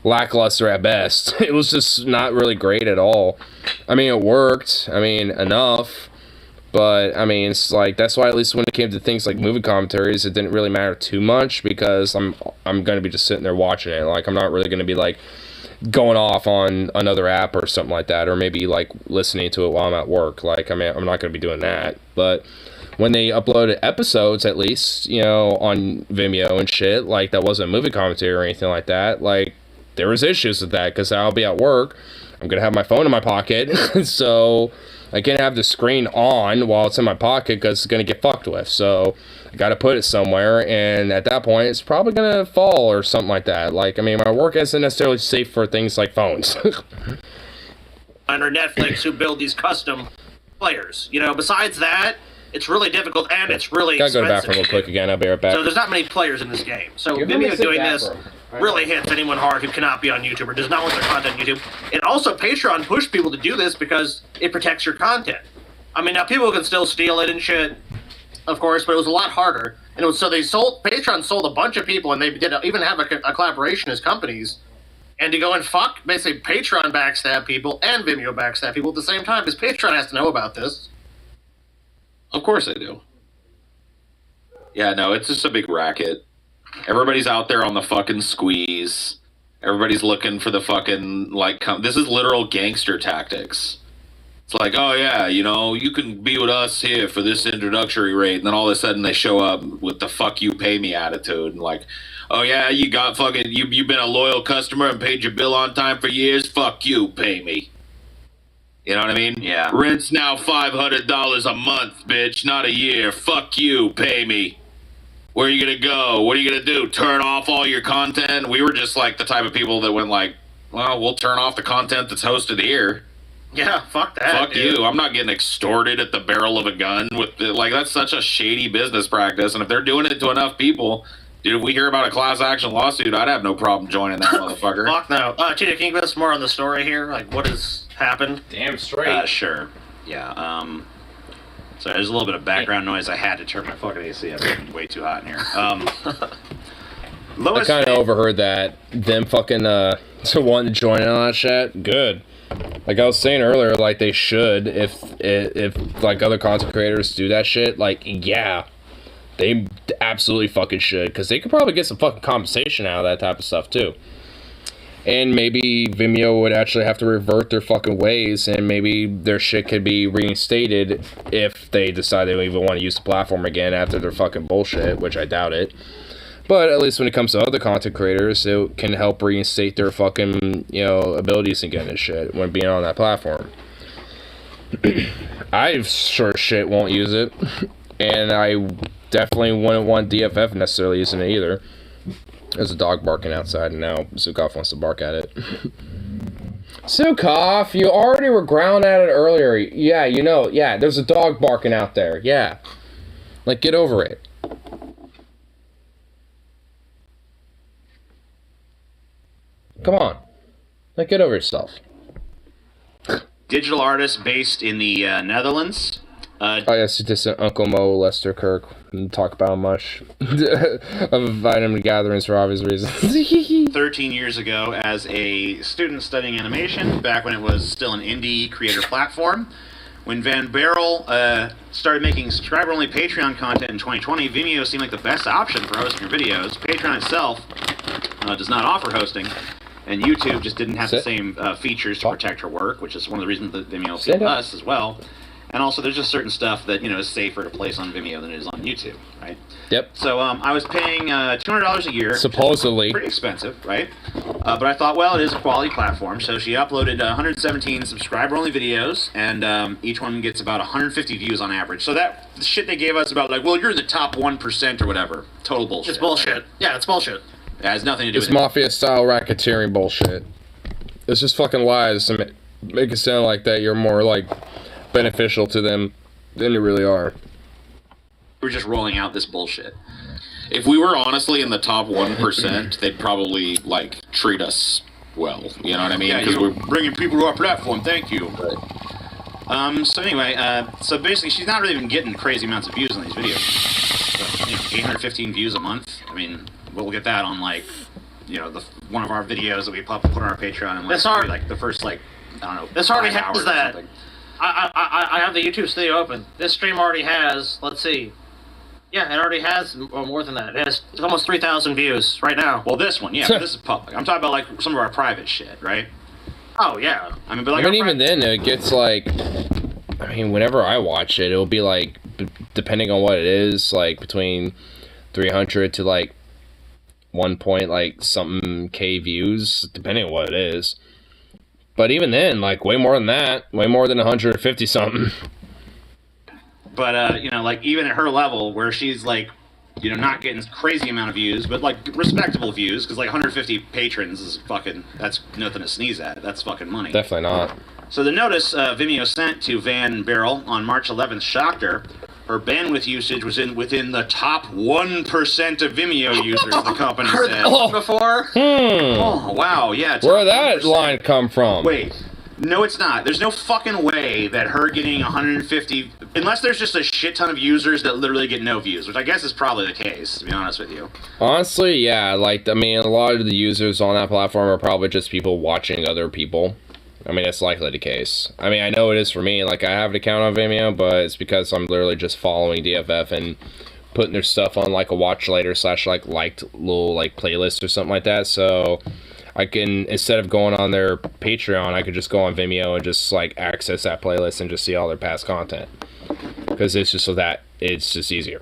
lackluster at best. It was just not really great at all. I mean, it worked. I mean, enough. But, I mean, it's like, that's why at least when it came to things like movie commentaries, it didn't really matter too much, because I'm going to be just sitting there watching it. Like, I'm not really going to be, like, going off on another app or something like that, or maybe like listening to it while I'm at work. Like, I mean, I'm not going to be doing that. But when they uploaded episodes, at least, you know, on Vimeo and shit, like, that wasn't movie commentary or anything like that, like, there was issues with that, because I'll be at work, I'm going to have my phone in my pocket, so I can't have the screen on while it's in my pocket, because it's going to get fucked with. So I got to put it somewhere, and at that point, it's probably going to fall or something like that. Like, I mean, my work isn't necessarily safe for things like phones. Or Netflix, who build these custom players. You know, besides that, it's really difficult, and it's really expensive. Gotta go to the bathroom real quick again, I'll be right back. So there's not many players in this game. So Vimeo doing this really hits anyone hard who cannot be on YouTube or does not want their content on YouTube. And also, Patreon pushed people to do this because it protects your content. I mean, now people can still steal it and shit, of course, but it was a lot harder. And it was, so Patreon sold a bunch of people, and they did even have a collaboration as companies. And to go and fuck, basically, Patreon backstab people and Vimeo backstab people at the same time, because Patreon has to know about this. Of course they do. Yeah, no, it's just a big racket. Everybody's out there on the fucking squeeze. Everybody's looking for the fucking, like, this is literal gangster tactics. It's like, oh yeah, you know, you can be with us here for this introductory rate, and then all of a sudden they show up with the fuck you pay me attitude, and like, oh yeah, you got fucking, you've been a loyal customer and paid your bill on time for years, fuck you, pay me. You know what I mean? Yeah. Rent's now $500 a month, bitch, not a year. Fuck you, pay me. Where are you gonna go? What are you gonna do? Turn off all your content? We were just like the type of people that went like, well, we'll turn off the content that's hosted here. Yeah, fuck that. Fuck dude. You. I'm not getting extorted at the barrel of a gun with the, like, that's such a shady business practice. And if they're doing it to enough people, dude, if we hear about a class action lawsuit, I'd have no problem joining that motherfucker. Fuck no. Tina, can you give us more on the story here? Like, what has happened? Damn straight. Sure. Yeah. So there's a little bit of background noise. I had to turn my fucking AC up. It's way too hot in here. I kind of overheard that them fucking to want to join in on that shit, good. Like I was saying earlier, like they should, if like other content creators do that shit, like yeah, they absolutely fucking should, because they could probably get some fucking compensation out of that type of stuff too. And maybe Vimeo would actually have to revert their fucking ways, and maybe their shit could be reinstated if they decide they don't even want to use the platform again after their fucking bullshit, which I doubt it. But at least when it comes to other content creators, it can help reinstate their fucking, abilities again and shit when being on that platform. I sure shit won't use it. And I definitely wouldn't want DFF necessarily using it either. There's a dog barking outside, and now Sukov wants to bark at it. Sukov, you already were growling at it earlier. Yeah, yeah, there's a dog barking out there. Yeah. Like, get over it. Come on. Like, get over yourself. Digital artist based in the Netherlands. Yes, just Uncle Mo Lester Kirk. Didn't talk about him much. I've invited him to gatherings for obvious reasons. 13 years ago as a student studying animation, back when it was still an indie creator platform. When Van Barrel started making subscriber-only Patreon content in 2020, Vimeo seemed like the best option for hosting your videos. Patreon itself does not offer hosting, and YouTube just didn't have the same features to protect her work, which is one of the reasons that Vimeo appealed to us as well. And also, there's just certain stuff that, is safer to place on Vimeo than it is on YouTube, right? Yep. So I was paying $200 a year. Supposedly. Pretty expensive, right? But I thought, well, it is a quality platform. So she uploaded 117 subscriber-only videos, and each one gets about 150 views on average. So that the shit they gave us about, like, well, you're in the top 1% or whatever. Total bullshit. It's bullshit. Right? Yeah, it's bullshit. It has nothing to do with it. It's mafia-style racketeering bullshit. It's just fucking lies to make it sound like that you're more, like, beneficial to them than you really are. We're just rolling out this bullshit. If we were honestly in the top 1%, they'd probably, like, treat us well. You know what I mean? Yeah, because we're bringing people to our platform. Thank you. Right. So anyway, so basically, she's not really even getting crazy amounts of views on these videos. So, 815 views a month. I mean, we'll get that on, like, one of our videos that we put on our Patreon, and like the first, like, I don't know. This already has that. I have the YouTube studio open. This stream already has, let's see. Yeah, it already has more than that. It has almost 3,000 views right now. Well, this one, yeah, this is public. I'm talking about, like, some of our private shit, right? Oh, yeah. I mean, but like, even then, it gets, like, whenever I watch it, it'll be, like, depending on what it is, like, between 300 to, like, 1 point, like, something K views, depending on what it is. But even then, like, way more than that. Way more than 150-something. But, like, even at her level, where she's, like, not getting crazy amount of views, but, like, respectable views, because, like, 150 patrons is fucking, that's nothing to sneeze at. That's fucking money. Definitely not. So the notice Vimeo sent to Van Barrel on March 11th shocked her. Her bandwidth usage was within the top 1% of Vimeo users, the company said. Before? Oh, wow, yeah. Where'd that line come from? Wait. No, it's not. There's no fucking way that her getting 150... Unless there's just a shit ton of users that literally get no views, which I guess is probably the case, to be honest with you. Honestly, yeah. Like, a lot of the users on that platform are probably just people watching other people. It's likely the case. I know it is for me. Like, I have an account on Vimeo, but it's because I'm literally just following DFF and putting their stuff on, like, a watch later / liked little, like, playlist or something like that. So I can, instead of going on their Patreon, I could just go on Vimeo and just, like, access that playlist and just see all their past content. Because it's just so that it's just easier.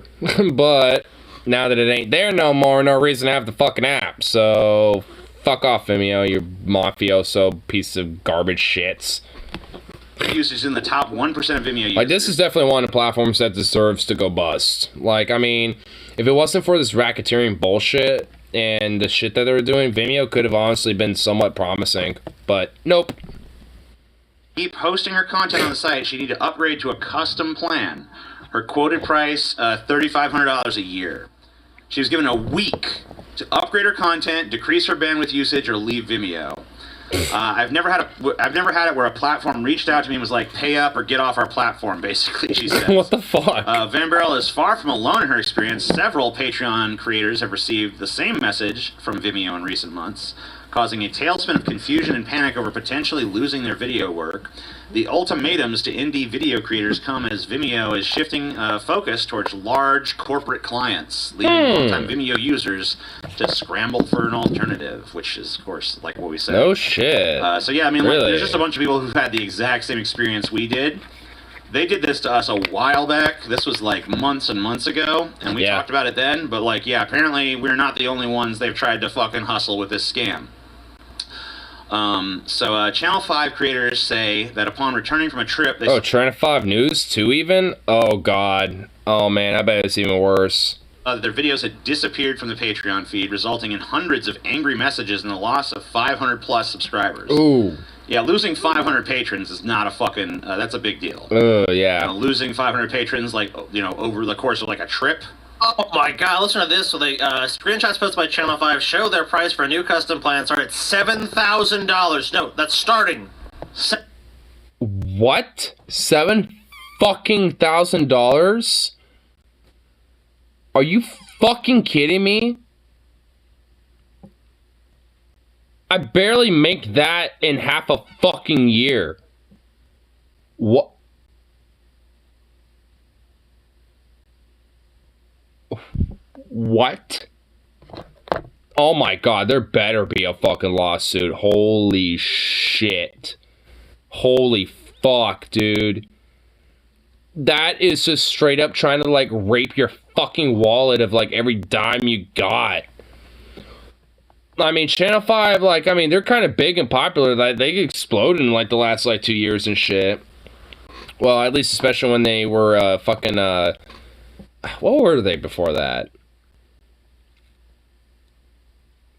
But now that it ain't there no more, no reason to have the fucking app. So fuck off, Vimeo, you mafioso piece of garbage shits. Users in the top 1% of Vimeo users. Like, this is definitely one of the platforms that deserves to go bust. Like, if it wasn't for this racketeering bullshit and the shit that they were doing, Vimeo could have honestly been somewhat promising. But nope. Keep hosting her content on the site, she'd need to upgrade to a custom plan. Her quoted price, $3,500 a year. She was given a week to upgrade her content, decrease her bandwidth usage, or leave Vimeo. I've never had it where a platform reached out to me and was like, pay up or get off our platform, basically, she says. What the fuck? Van Barrel is far from alone in her experience. Several Patreon creators have received the same message from Vimeo in recent months. causing a tailspin of confusion and panic over potentially losing their video work. The ultimatums to indie video creators come as Vimeo is shifting focus towards large corporate clients, leaving long-time Vimeo users to scramble for an alternative, which is, of course, like what we said. No shit. So yeah, I mean, really? like, there's just a bunch of people who've had the exact same experience we did. They did this to us a while back. This was like months and months ago, and we talked about it then. But like, yeah, apparently we're not the only ones they've tried to fucking hustle with this scam. So Channel 5 creators say that upon returning from a trip, they Channel 5 News too, even? Oh god. Oh man, I bet it's even worse. Their videos had disappeared from the Patreon feed, resulting in hundreds of angry messages and the loss of 500 plus subscribers. Ooh. Yeah, losing 500 patrons is not a fucking, that's a big deal. Yeah. Losing 500 patrons, like, over the course of, like, a trip. Oh my god, listen to this. So they, screenshots posted by Channel 5 show their price for a new custom plan start at $7,000. No, that's starting. What? $7,000? Are you fucking kidding me? I barely make that in half a fucking year. What? What? Oh my god, there better be a fucking lawsuit. Holy shit. Holy fuck, dude. That is just straight up trying to, like, rape your fucking wallet of, like, every dime you got. I mean, Channel 5, like, I mean, they're kind of big and popular. Like, they exploded in, like, the last, like, 2 years and shit. Well, at least especially when they were, fucking, what were they before that?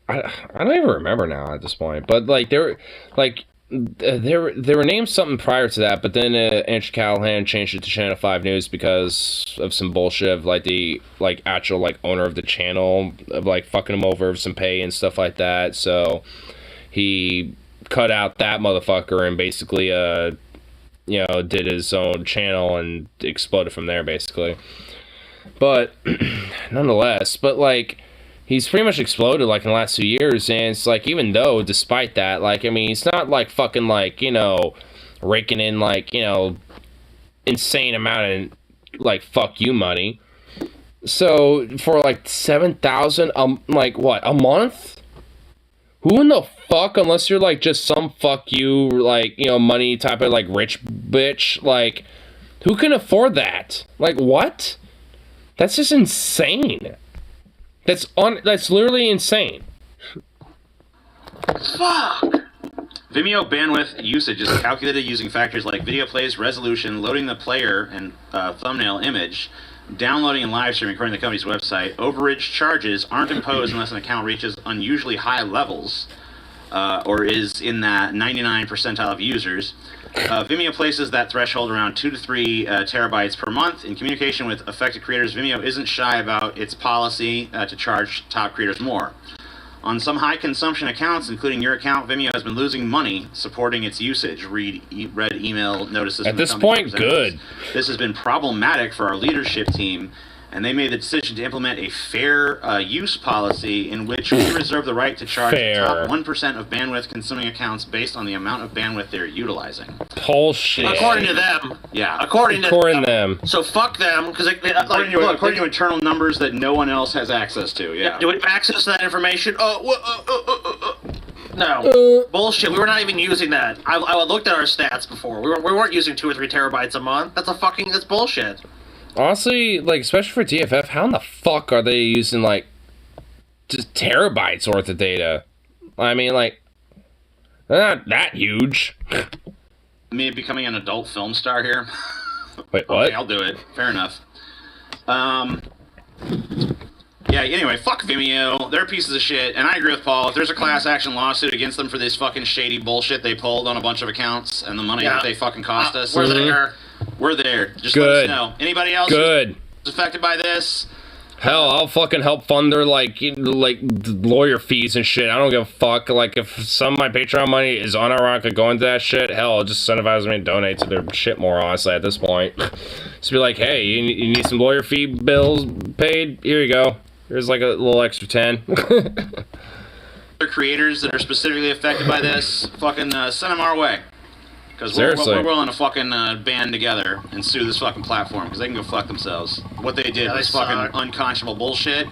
I don't even remember now at this point. But, like, they were, like, they were named something prior to that, but then Andrew Callahan changed it to Channel 5 News because of some bullshit of, like, the, like, actual, like, owner of the channel of, like, fucking him over some pay and stuff like that. So he cut out that motherfucker and basically did his own channel and exploded from there, basically. But nonetheless, like, he's pretty much exploded, like, in the last 2 years, and it's like, even though, despite that, like, I mean, it's not, like, fucking, like, raking in, like, insane amount of, like, fuck you money. So, for, like, 7,000, like, what, a month? Who in the fuck, unless you're, like, just some fuck you, like, money type of, like, rich bitch, like, who can afford that? Like, what? That's just insane. That's literally insane. Fuck! Vimeo bandwidth usage is calculated using factors like video plays, resolution, loading the player and thumbnail image, downloading and live streaming according to the company's website. Overage charges aren't imposed unless an account reaches unusually high levels or is in that 99th percentile of users. Vimeo places that threshold around 2 to 3 terabytes per month. In communication with affected creators, Vimeo isn't shy about its policy to charge top creators more. On some high consumption accounts, including your account, Vimeo has been losing money supporting its usage. Read email notices. At this point, good. This has been problematic for our leadership team, and they made the decision to implement a fair use policy in which we reserve the right to charge the top 1% of bandwidth consuming accounts based on the amount of bandwidth they're utilizing. Bullshit. According to them. Yeah. According to them. So fuck them, because according to internal numbers that no one else has access to. Yeah. Do we have access to that information? No. Bullshit. We were not even using that. I looked at our stats before. We weren't using 2 or 3 terabytes a month. That's bullshit. Honestly, like, especially for DFF, how in the fuck are they using, like, just terabytes worth of data? I mean, like, they're not that huge. Me becoming an adult film star here. Wait, what? Okay, I'll do it. Fair enough. Yeah, anyway, fuck Vimeo. They're pieces of shit, and I agree with Paul. If there's a class action lawsuit against them for this fucking shady bullshit they pulled on a bunch of accounts and the money that they fucking cost us. We're there. We're there. Just Good. let us know. Anybody else who's affected by this? Hell, I'll fucking help fund their, like, lawyer fees and shit. I don't give a fuck. Like, if some of my Patreon money is unironically going to that shit, hell, I'll just incentivize me to donate to their shit more, honestly, at this point. Just be like, hey, you need some lawyer fee bills paid? Here you go. Here's, like, a little extra 10. They're other creators that are specifically affected by this, fucking send them our way. Because Seriously. we're willing to fucking band together and sue this fucking platform because they can go fuck themselves. What they did was fucking unconscionable bullshit.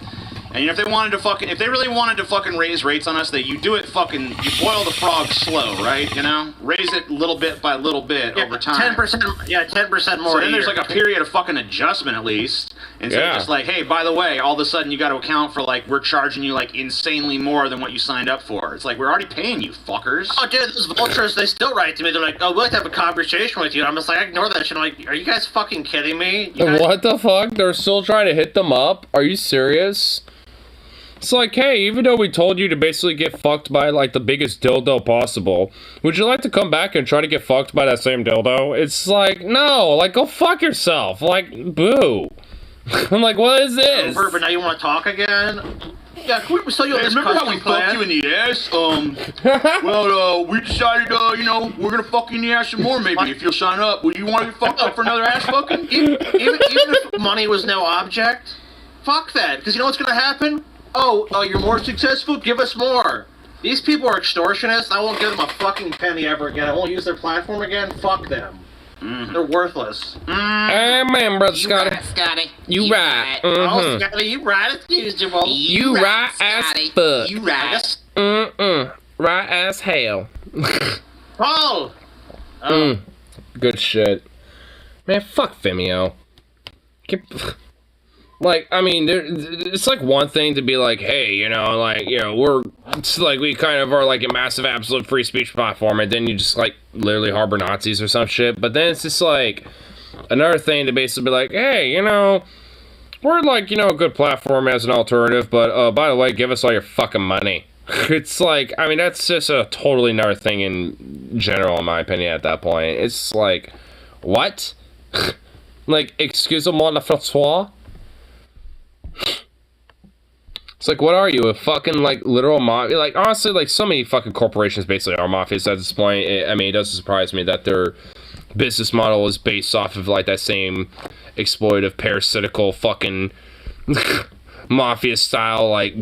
And you know, if they really wanted to fucking raise rates on us, you do it fucking, you boil the frog slow, right? You know, raise it little bit by little bit over time. 10%. Yeah, 10% more. So then there's like a period of fucking adjustment at least, instead of just like, hey, by the way, all of a sudden you got to account for like we're charging you like insanely more than what you signed up for. It's like we're already paying you, fuckers. Oh, dude, those vultures, they still write to me. They're like, oh, we'd like to have a conversation with you. I'm just like, I ignore that shit. I'm like, are you guys fucking kidding me? What the fuck? They're still trying to hit them up? Are you serious? It's like, hey, even though we told you to basically get fucked by, like, the biggest dildo possible, would you like to come back and try to get fucked by that same dildo? It's like, no, like, go fuck yourself. Like, boo. I'm like, what is this? But now you want to talk again? Yeah, can we sell you this remember how we plan? fucked you in the ass? Well, we decided, you know, we're gonna fuck you in the ass some more maybe if you'll sign up. Would you want to get fucked up for another ass fucking? Even if money was no object, fuck that. Because you know what's gonna happen? Oh, you're more successful? Give us more. These people are extortionists. I won't give them a fucking penny ever again. I won't use their platform again. Fuck them. They're worthless. Amen, brother Scotty. Scotty. You right. Oh, Scotty, you right as usual. You right as fuck. You right. Right as hell. Paul! Good shit. Man, fuck Vimeo. Like, I mean, it's like one thing to be like, hey, you know, like, you know, it's like we kind of are like a massive absolute free speech platform, and then you just like literally harbor Nazis or some shit. But then it's just like another thing to basically be like, hey, you know, we're like, you know, a good platform as an alternative, but by the way, give us all your fucking money. It's like, I mean, that's just a totally another thing in general, in my opinion, at that point. It's like, what? Like, excusez-moi la Francois? It's like, what are you, a fucking, like, literal mafia? Like, honestly, like, so many fucking corporations basically are mafias at this point. I mean, it doesn't surprise me that their business model is based off of, like, that same exploitative, parasitical, fucking mafia-style, like,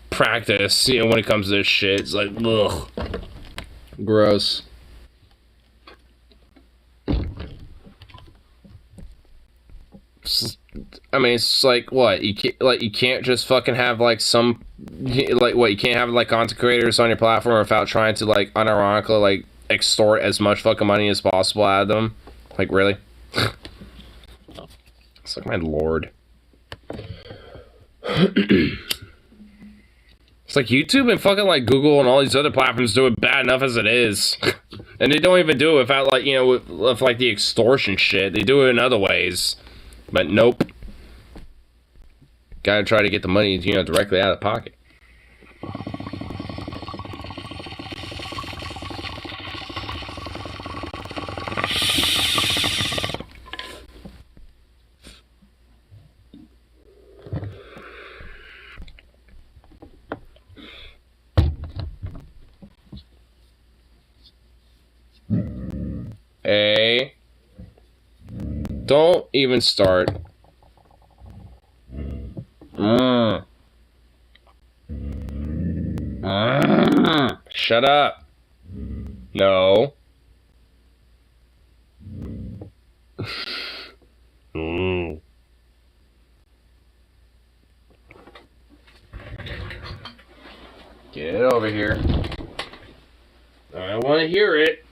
practice, you know, when it comes to this shit. It's like, ugh. Gross. I mean, it's like, what, you can't just fucking have, like, some, like, what, you can't have, like, content creators on your platform without trying to, like, unironically, like, extort as much fucking money as possible out of them? Like, really? It's like, my lord. It's like YouTube and fucking, like, Google and all these other platforms do it bad enough as it is. And they don't even do it without, like, you know, with like, the extortion shit. They do it in other ways. But nope. Gotta try to get the money, you know, directly out of pocket. Hey. Don't even start. Shut up. No. Get over here. I want to hear it.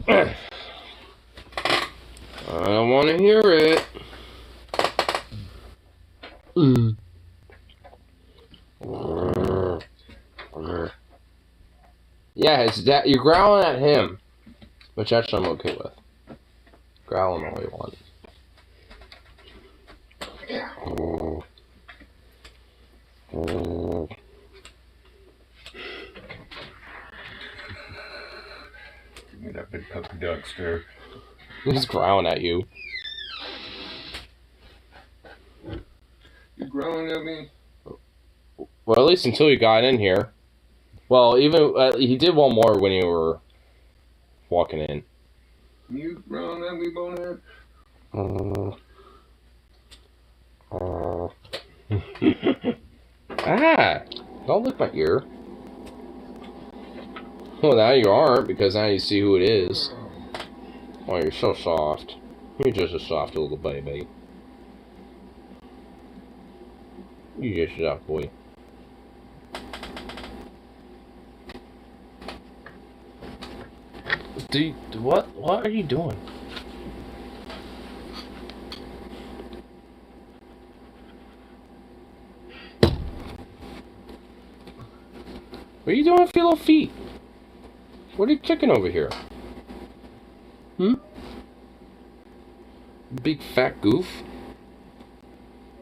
I don't want to hear it. Yeah, it's that you're growling at him, which actually I'm okay with. Growling all you want. Give me that big puppy dog stare. He's growling at you. You growling at me? Well, at least until you got in here. Well, even he did one more when you were walking in. You growling at me, bonehead? Ah! Don't lick my ear. Well, now you aren't, because now you see who it is. Oh, you're so soft. You're just a soft little baby. You're just a soft boy. Dude, what are you doing? What are you doing with your little feet? What are you kicking over here? Hmm? Big fat goof?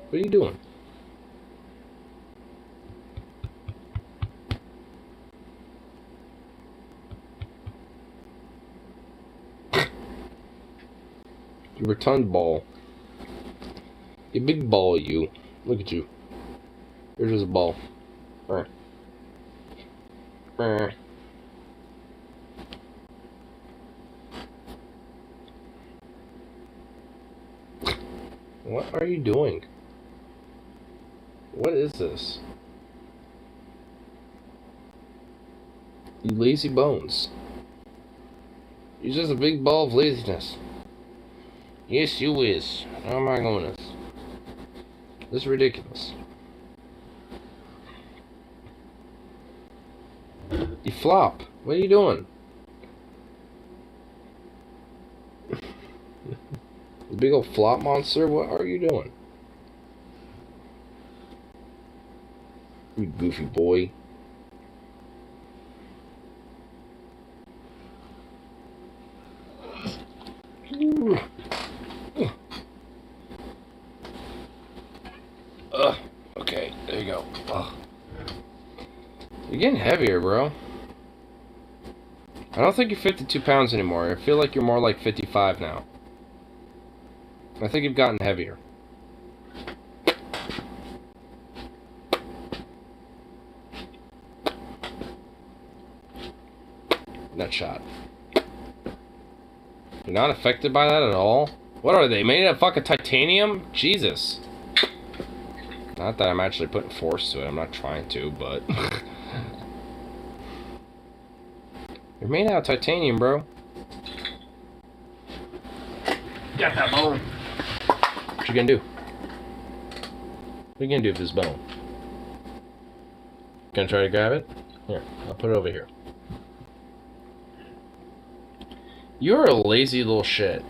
What are you doing? You rotund ball. You big ball, you. Look at you. You're just a ball. Alright. What are you doing? What is this? You lazy bones. You're just a big ball of laziness. Yes, you is. Oh my goodness. This is ridiculous. You flop. What are you doing? The big old flop monster? What are you doing? You goofy boy. Okay, there you go. Ugh. You're getting heavier, bro. I don't think you're 52 pounds anymore. I feel like you're more like 55 now. I think you've gotten heavier. Nut shot. You're not affected by that at all? What are they, made of fucking titanium? Jesus. Not that I'm actually putting force to it. I'm not trying to, but... You're made out of titanium, bro. Got that bone. What you gonna do? What are you gonna do with this bone? Gonna try to grab it? Here, I'll put it over here. You're a lazy little shit.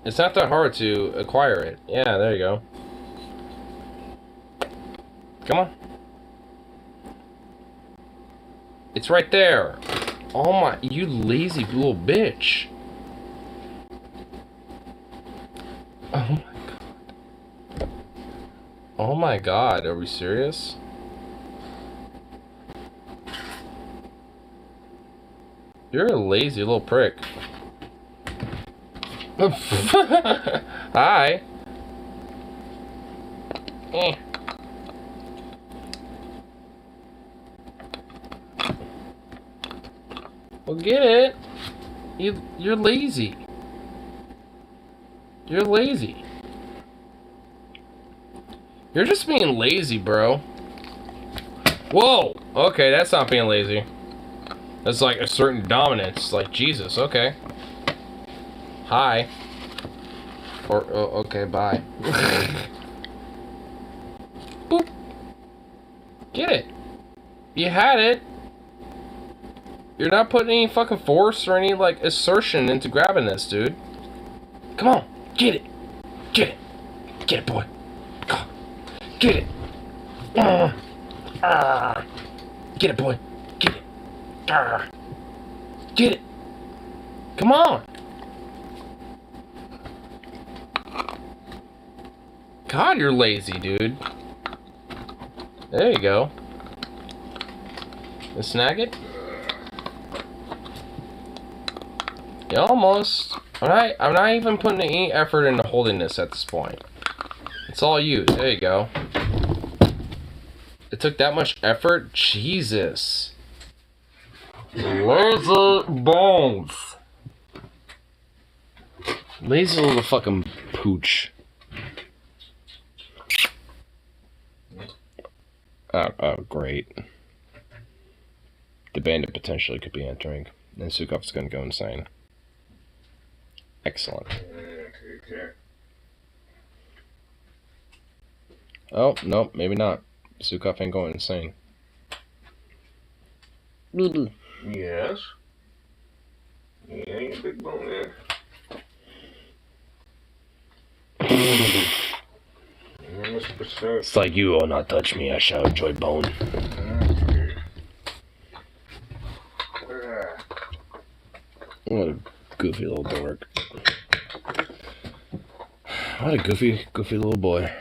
It's not that hard to acquire it. Yeah, there you go. Come on. It's right there. Oh my, you lazy little bitch. Oh my god. Oh my god, are we serious? You're a lazy little prick. Hi. Well, get it. You're lazy. You're lazy. You're just being lazy, bro. Whoa. Okay, that's not being lazy. That's like a certain dominance. Like, Jesus, okay. Hi. Or, oh, okay, bye. Boop. Get it. You had it. You're not putting any fucking force or any, like, assertion into grabbing this, dude. Come on. Get it. Get it. Get it, boy. Get it. Get it, boy. Get it. Get it. Come on. God, you're lazy, dude. There you go. You snag it? You almost. I'm not even putting any effort into holding this at this point. It's all you. There you go. It took that much effort? Jesus. Lazy bones. Lazy little fucking pooch. Oh, great. The bandit potentially could be entering, and Sukov's gonna go insane. Excellent. Oh, no, maybe not. Sukov ain't going insane. Yes. Yeah, you big bone there. It's like, you will not touch me, I shall enjoy bone. What a goofy little dork. What a goofy little boy.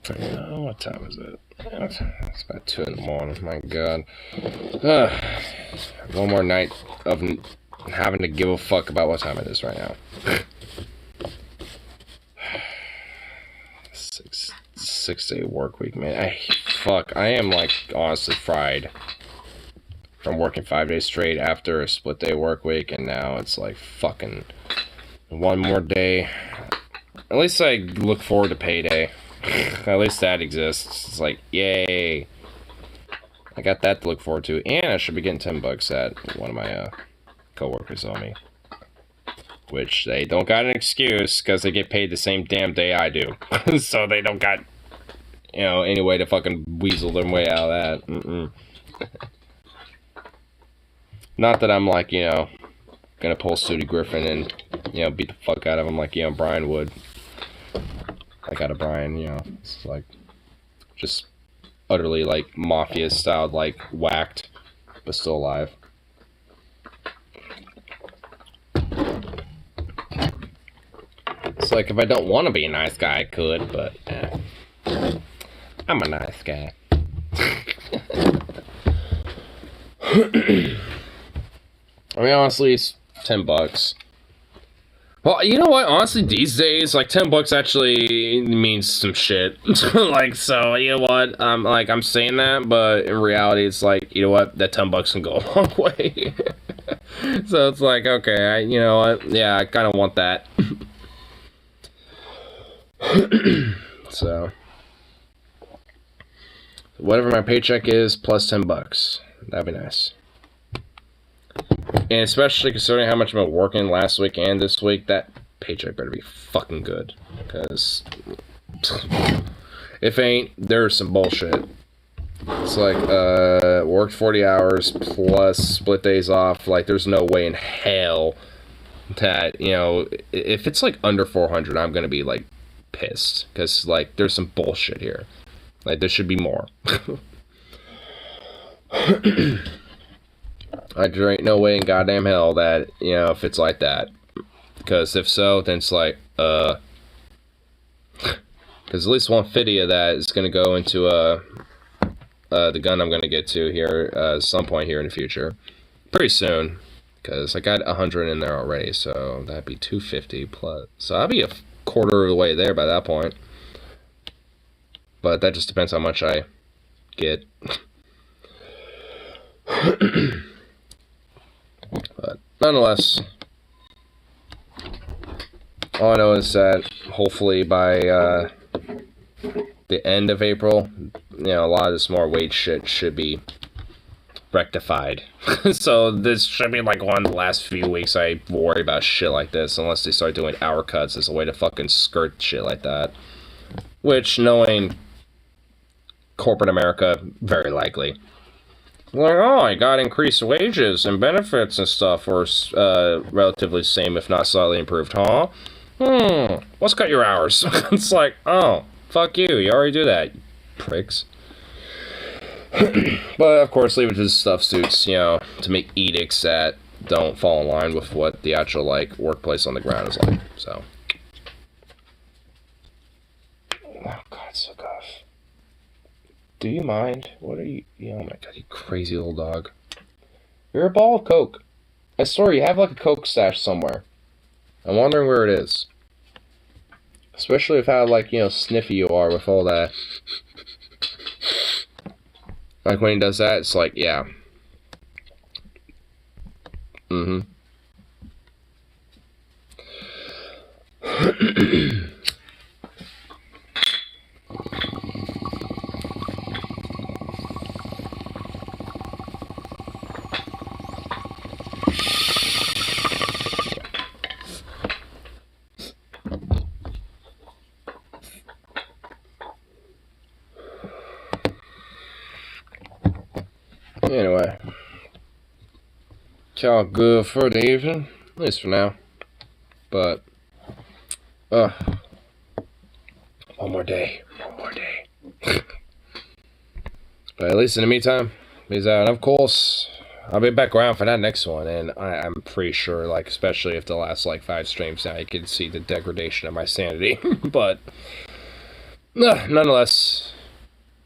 What time is it? It's about 2 in the morning, my god. One more night of having to give a fuck about what time it is right now. 6-day work week, man. I am like honestly fried from working 5 days straight after a split day work week, and now it's like fucking one more day. At least I look forward to payday. At least that exists. It's like, yay. I got that to look forward to, and I should be getting $10 that one of my co-workers owe me. Which they don't got an excuse, because they get paid the same damn day I do. So they don't got, any way to fucking weasel their way out of that. Not that I'm like, gonna pull Sooty Griffin and, beat the fuck out of him like, Brian would. Like out of Brian, it's like, just utterly, like, mafia-styled, like, whacked, but still alive. It's like, if I don't want to be a nice guy, I could, but, I'm a nice guy. I mean, honestly, it's $10. Well, you know what? Honestly, these days, like, $10 actually means some shit. Like, so, you know what? I'm saying that, but in reality, it's like, you know what? That $10 can go a long way. So it's like, okay, you know what? Yeah, I kind of want that. So, whatever my paycheck is, plus $10. That'd be nice. And especially considering how much I've been working last week and this week, that paycheck better be fucking good. Because if ain't, there's some bullshit. It's like, worked 40 hours plus split days off. Like, there's no way in hell that, if it's like under 400, I'm gonna be like pissed. Because, like, there's some bullshit here. Like, there should be more. There ain't no way in goddamn hell that, if it's like that. Because if so, then it's like, because at least 150 of that is going to go into, the gun I'm going to get to here, at some point here in the future. Pretty soon. Because I got 100 in there already, so that'd be 250 plus. So I'll be a quarter of the way there by that point. But that just depends how much I get. But nonetheless, all I know is that hopefully by the end of April, a lot of this more wage shit should be rectified. So this should be like one of the last few weeks I worry about shit like this, unless they start doing hour cuts as a way to fucking skirt shit like that. Which, knowing corporate America, very likely. Like, oh, I got increased wages and benefits and stuff, or relatively same, if not slightly improved, huh? Let's cut your hours. It's like, oh, fuck you, you already do that, you pricks. But, of course, leave it to the stuff suits, to make edicts that don't fall in line with what the actual, like, workplace on the ground is like, so. Oh, God, so tough. Do you mind? What are you? Oh my god, you crazy little dog. You're a ball of coke. I swear, you have like a coke stash somewhere. I'm wondering where it is. Especially with how, like, sniffy you are with all that. Like, when he does that, it's like, yeah. Anyway. It's all good for the evening. At least for now. But, one more day. One more day. But at least in the meantime, peace out. And of course, I'll be back around for that next one. And I'm pretty sure, like, especially if the last, like, 5 streams now, you can see the degradation of my sanity. But, nonetheless,